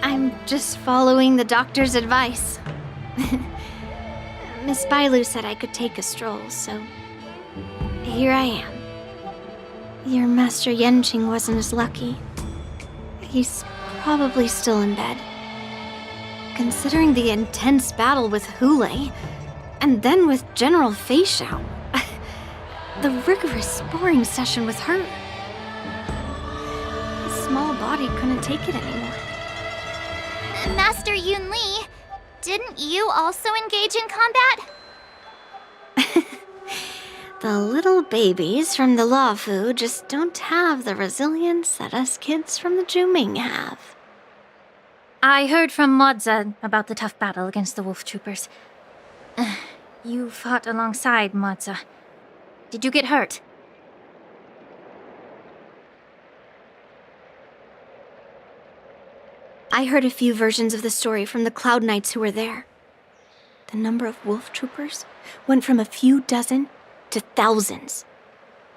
I'm just following the doctor's advice. Miss Bailu said I could take a stroll, so here I am. Your master Yenqing wasn't as lucky. He's probably still in bed. Considering the intense battle with Hulei, and then with General Fei Xiao, the rigorous sparring session with her. His small body couldn't take it anymore. Master Yunli, didn't you also engage in combat? The little babies from the Luofu just don't have the resilience that us kids from the Zhuming have. I heard from Modza about the tough battle against the wolf troopers. You fought alongside Modza. Did you get hurt? I heard a few versions of the story from the Cloud Knights who were there. The number of wolf troopers went from a few dozen to thousands.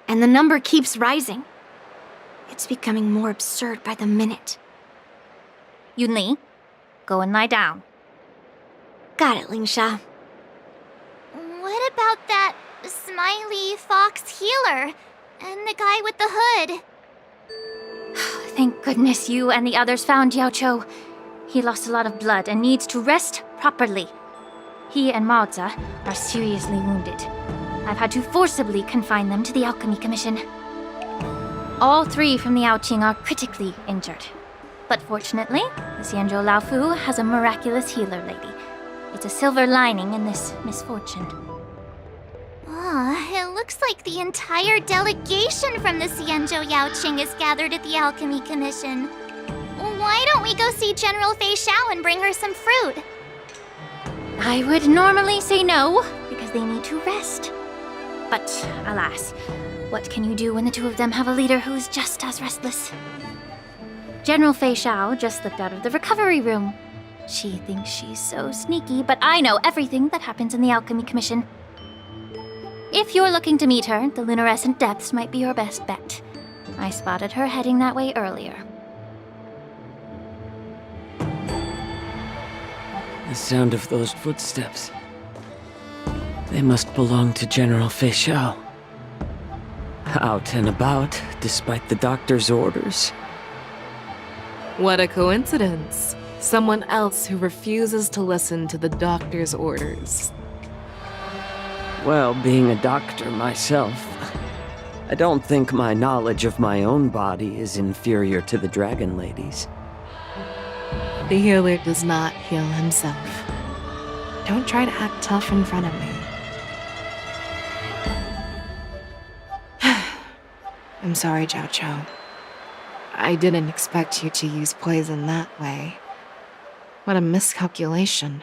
And the number keeps rising. It's becoming more absurd by the minute. Yunli, go and lie down. Got it, Lingsha. What about that smiley fox healer and the guy with the hood? Thank goodness you and the others found Yaocho. He lost a lot of blood and needs to rest properly. He and Maoza are seriously wounded. I've had to forcibly confine them to the Alchemy Commission. All three from the Yaoqing are critically injured. But fortunately, the Xianzhou Laofu has a miraculous healer lady. It's a silver lining in this misfortune. It looks like the entire delegation from the Xianzhou Yaoqing is gathered at the Alchemy Commission. Why don't we go see General Fei Xiao and bring her some fruit? I would normally say no, because they need to rest. But alas, what can you do when the two of them have a leader who's just as restless? General Fei Xiao just slipped out of the recovery room. She thinks she's so sneaky, but I know everything that happens in the Alchemy Commission. If you're looking to meet her, the luminescent depths might be your best bet. I spotted her heading that way earlier. The sound of those footsteps. They must belong to General Fei Xiao. Out and about, despite the doctor's orders. What a coincidence. Someone else who refuses to listen to the doctor's orders. Well, being a doctor myself, I don't think my knowledge of my own body is inferior to the Dragon Lady's. The healer does not heal himself. Don't try to act tough in front of me. I'm sorry, Zhao Chou. I didn't expect you to use poison that way. What a miscalculation.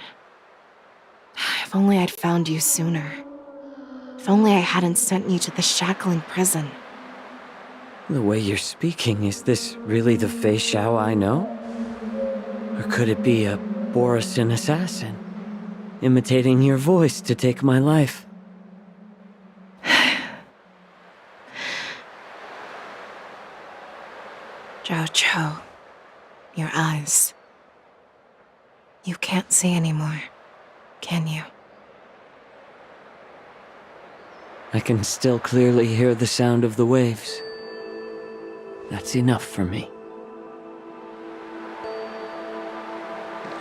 If only I'd found you sooner. If only I hadn't sent you to the shackling prison. The way you're speaking, is this really the Fei Xiao I know? Or could it be a Borisin assassin, imitating your voice to take my life? Zhao Chou, your eyes. You can't see anymore, can you? I can still clearly hear the sound of the waves. That's enough for me.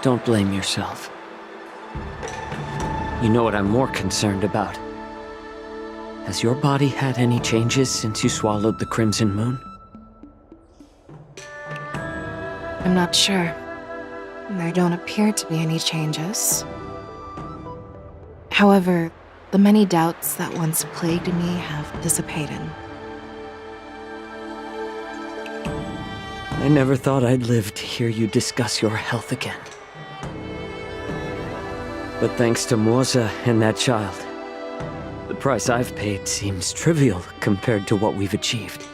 Don't blame yourself. You know what I'm more concerned about? Has your body had any changes since you swallowed the Crimson Moon? I'm not sure. There don't appear to be any changes. However, the many doubts that once plagued me have dissipated. I I never thought I'd live to hear you discuss your health again. But thanks to Morza and that child, the price I've paid seems trivial compared to what we've achieved.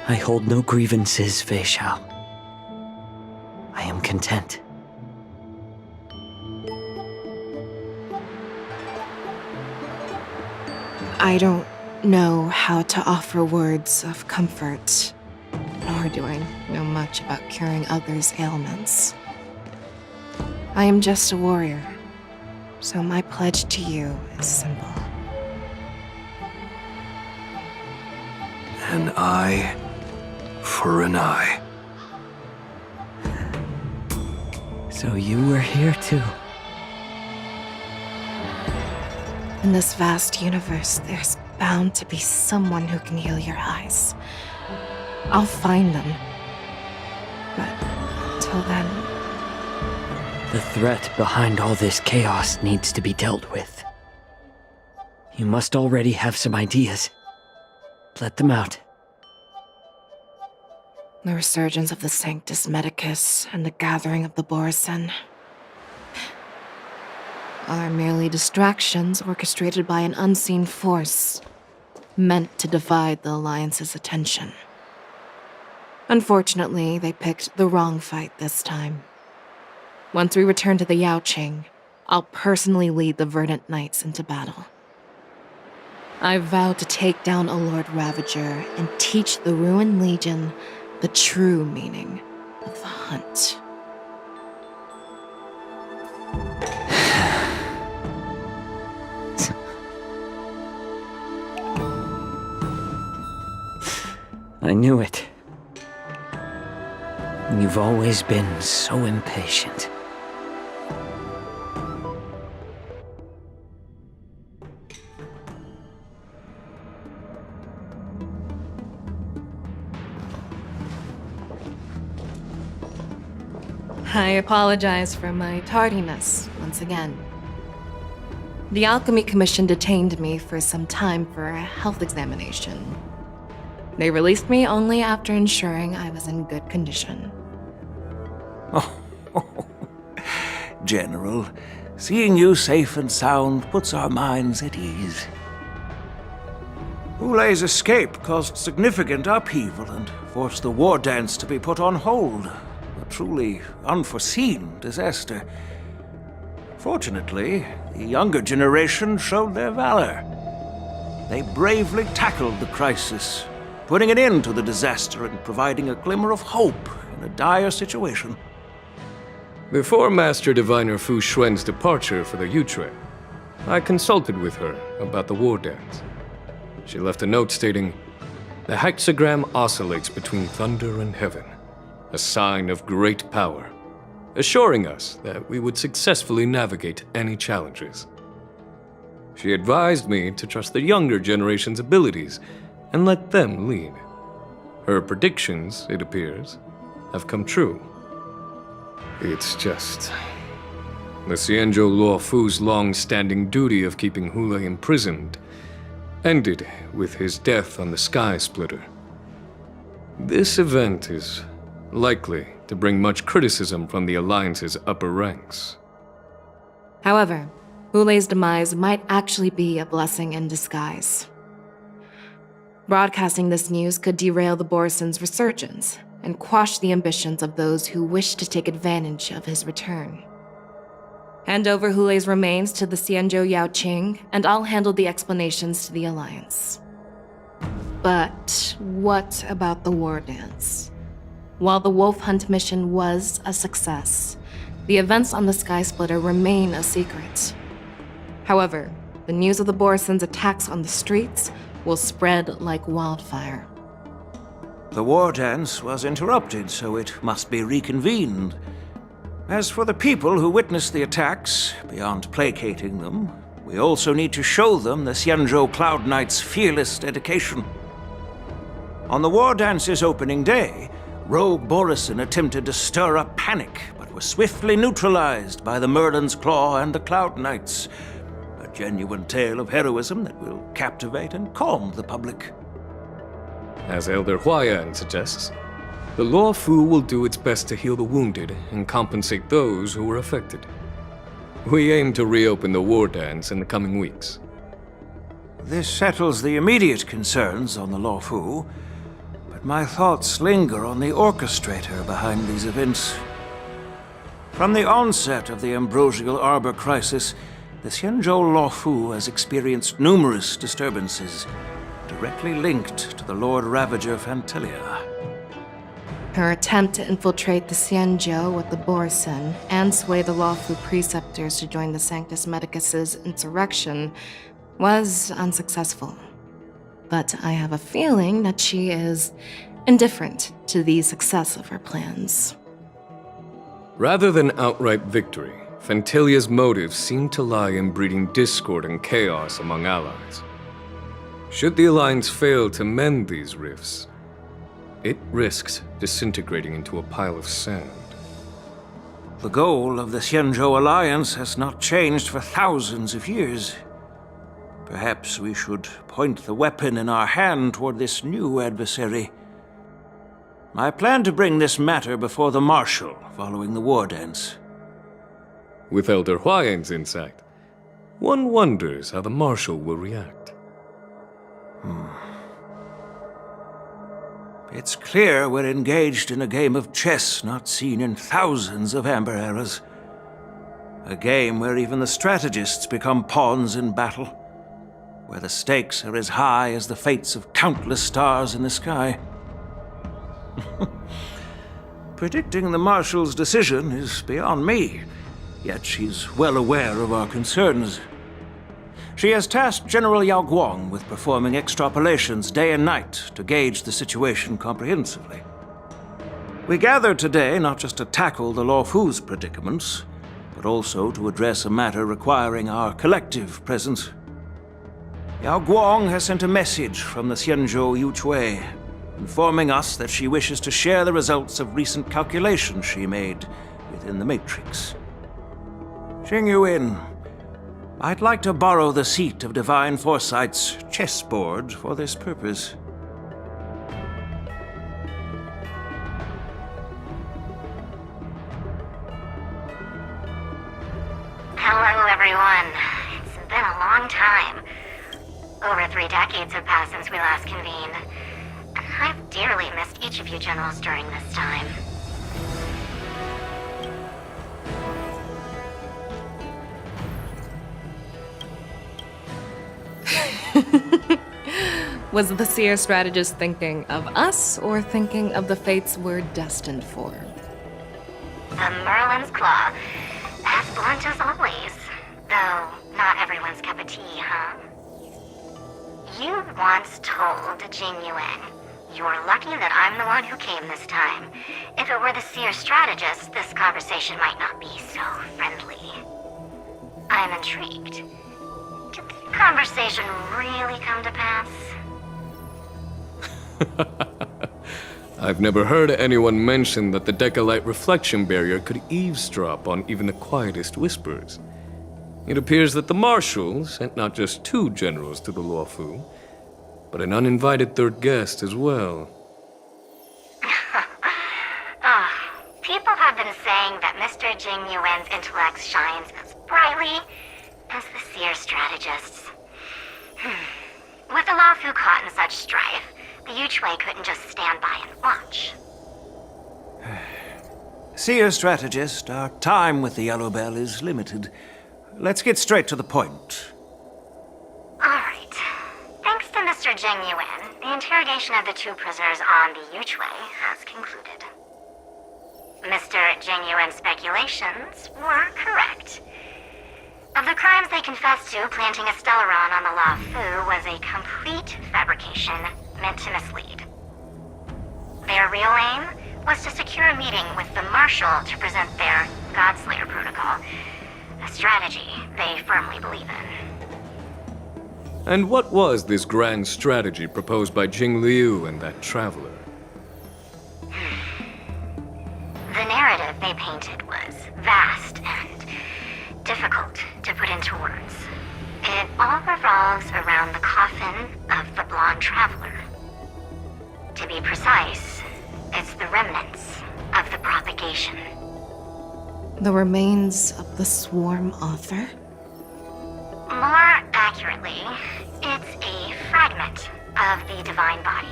I hold no grievances, Fei Xiao. I am content. I don't know how to offer words of comfort, nor do I know much about curing others' ailments. I am just a warrior, so my pledge to you is simple. An eye for an eye. So you were here too. In this vast universe, there's bound to be someone who can heal your eyes. I'll find them. But until then... The threat behind all this chaos needs to be dealt with. You must already have some ideas. Let them out. The resurgence of the Sanctus Medicus and the gathering of the Borisin are merely distractions orchestrated by an unseen force, meant to divide the Alliance's attention. Unfortunately, they picked the wrong fight this time. Once we return to the Yaoqing, I'll personally lead the Verdant Knights into battle. I vow to take down a Lord Ravager and teach the Ruined Legion the true meaning of the hunt. I knew it. You've always been so impatient. I apologize for my tardiness once again. The Alchemy Commission detained me for some time for a health examination. They released me only after ensuring I was in good condition. General, seeing you safe and sound puts our minds at ease. Hulei's escape caused significant upheaval and forced the war dance to be put on hold. A truly unforeseen disaster. Fortunately, the younger generation showed their valor. They bravely tackled the crisis, putting an end to the disaster and providing a glimmer of hope in a dire situation. Before Master Diviner Fu Xuan's departure for the Yutre, I consulted with her about the war dance. She left a note stating, "The hexagram oscillates between thunder and heaven, a sign of great power, assuring us that we would successfully navigate any challenges." She advised me to trust the younger generation's abilities and let them lead. Her predictions, it appears, have come true. It's just... the Xianzhou Luo Fu's long-standing duty of keeping Hulei imprisoned ended with his death on the Sky Splitter. This event is likely to bring much criticism from the Alliance's upper ranks. However, Hulei's demise might actually be a blessing in disguise. Broadcasting this news could derail the Borisin's resurgence and quash the ambitions of those who wish to take advantage of his return. Hand over Hulei's remains to the Xianzhou Yaoqing, and I'll handle the explanations to the Alliance. But what about the war dance? While the Wolf Hunt mission was a success, the events on the Sky Splitter remain a secret. However, the news of the Borisin's attacks on the streets will spread like wildfire. The war dance was interrupted, so it must be reconvened. As for the people who witnessed the attacks, beyond placating them, we also need to show them the Xianzhou Cloud Knight's fearless dedication. On the war dance's opening day, rogue Borisin attempted to stir up panic, but was swiftly neutralized by the Merlin's Claw and the Cloud Knights. A genuine tale of heroism that will captivate and calm the public. as Elder Huayan suggests, the Law Fu will do its best to heal the wounded and compensate those who were affected. We aim to reopen the war dance in the coming weeks. This settles the immediate concerns on the Law Fu, but my thoughts linger on the orchestrator behind these events. From the onset of the Ambrosial Arbor crisis, the Xianzhou Law Fu has experienced numerous disturbances, directly linked to the Lord Ravager Fantilia. Her attempt to infiltrate the Xianzhou with the Borisin and sway the lawful preceptors to join the Sanctus Medicus's insurrection was unsuccessful. But I have a feeling that she is indifferent to the success of her plans. Rather than outright victory, Fantilia's motives seem to lie in breeding discord and chaos among allies. Should the Alliance fail to mend these rifts, it risks disintegrating into a pile of sand. The goal of the Xianzhou Alliance has not changed for thousands of years. Perhaps we should point the weapon in our hand toward this new adversary. I plan to bring this matter before the Marshal following the war dance. With Elder Huayan's insight, one wonders how the Marshal will react. It's clear we're engaged in a game of chess not seen in thousands of Amber eras. A game where even the strategists become pawns in battle, where the stakes are as high as the fates of countless stars in the sky. Predicting the Marshal's decision is beyond me, yet she's well aware of our concerns. She has tasked General Yao Guang with performing extrapolations day and night to gauge the situation comprehensively. We gathered today not just to tackle the Law Fu's predicaments, but also to address a matter requiring our collective presence. Yao Guang has sent a message from the Xianzhou Yuchui, informing us that she wishes to share the results of recent calculations she made within the Matrix. Xing Yuin, I'd like to borrow the seat of Divine Foresight's chessboard for this purpose. Hello, everyone. It's been a long time. Over 3 decades have passed since we last convened. I've dearly missed each of you generals during this time. Was the seer strategist thinking of us or thinking of the fates we're destined for? The Merlin's Claw. As blunt as always. Though, not everyone's cup of tea, huh? You once told Jing Yuan, "You're lucky that I'm the one who came this time. If it were the seer strategist, this conversation might not be so friendly." I'm intrigued. Did the conversation really come to pass? I've never heard anyone mention that the Decalite reflection barrier could eavesdrop on even the quietest whispers. It appears that the Marshal sent not just 2 generals to the Law Fu, but an uninvited 3rd guest as well. People have been saying that Mr. Jing Yuan's intellect shines as brightly as the seer strategist's. With the Law Fu caught in such strife, the Yuchui couldn't just stand by and watch. Seer strategist, our time with the Yellow Bell is limited. Let's get straight to the point. Alright. Thanks to Mr. Jing Yuan, the interrogation of the 2 prisoners on the Yuchui has concluded. Mr. Jing Yuan's speculations were correct. Of the crimes they confessed to, planting a Stellaron on the Law Fu was a complete fabrication meant to mislead. Their real aim was to secure a meeting with the Marshal to present their Godslayer protocol, a strategy they firmly believe in. And what was this grand strategy proposed by Jing Liu and that traveler? The narrative they painted was vast and difficult to put into words. It all revolves around the coffin of the blonde traveler. be precise, it's the remnants of the propagation. The remains of the swarm author? More accurately, it's a fragment of the divine body.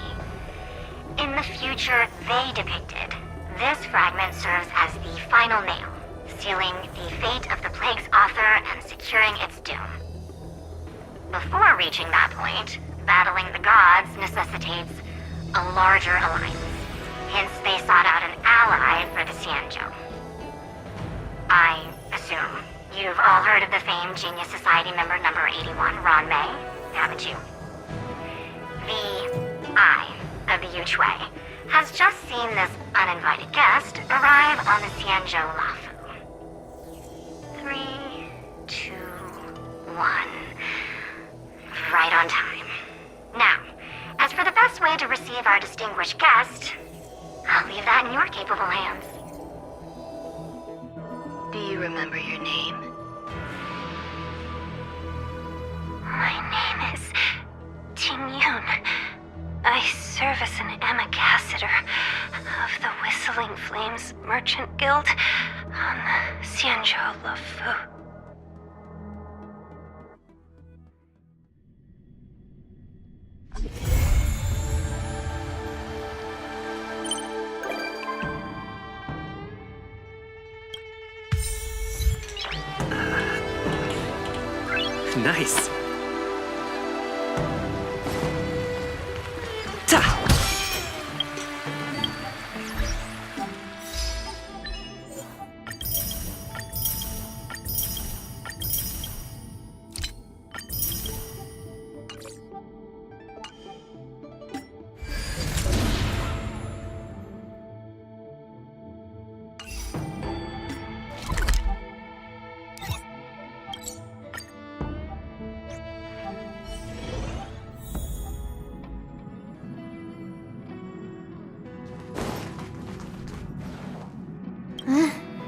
In the future they depicted, this fragment serves as the final nail, sealing the fate of the plague's author and securing its doom. Before reaching that point, battling the gods necessitates a larger alliance. Hence, they sought out an ally for the Xianzhou. I assume you've all heard of the famed Genius Society member number 81, Ron May, haven't you? The Eye of the Yuchwei has just seen this uninvited guest arrive on the Xianzhou Lafu. 3, 2, 1. Right on time. Now, as for the best way to receive our distinguished guest, I'll leave that in your capable hands. Do you remember your name? My name is Tingyun. I serve as an ambassador of the Whistling Flames Merchant Guild on the Xianzhou Lafu. Nice.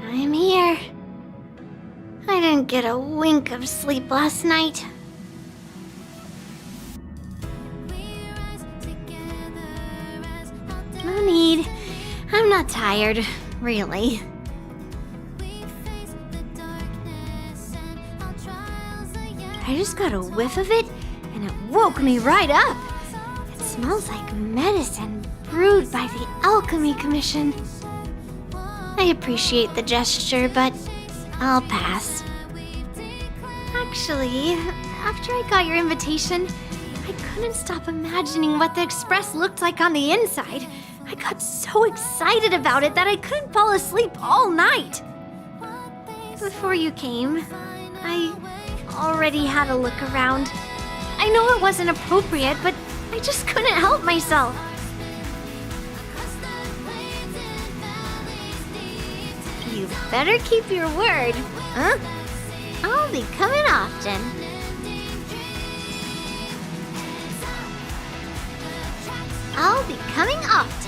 I'm here. I didn't get a wink of sleep last night. No need. I'm not tired, really. I just got a whiff of it, and it woke me right up. It smells like medicine brewed by the Alchemy Commission. I appreciate the gesture, but I'll pass. Actually, after I got your invitation, I couldn't stop imagining what the Express looked like on the inside. I got so excited about it that I couldn't fall asleep all night. Before you came, I already had a look around. I know it wasn't appropriate, but I just couldn't help myself. You better keep your word, huh? I'll be coming often. I'll be coming often.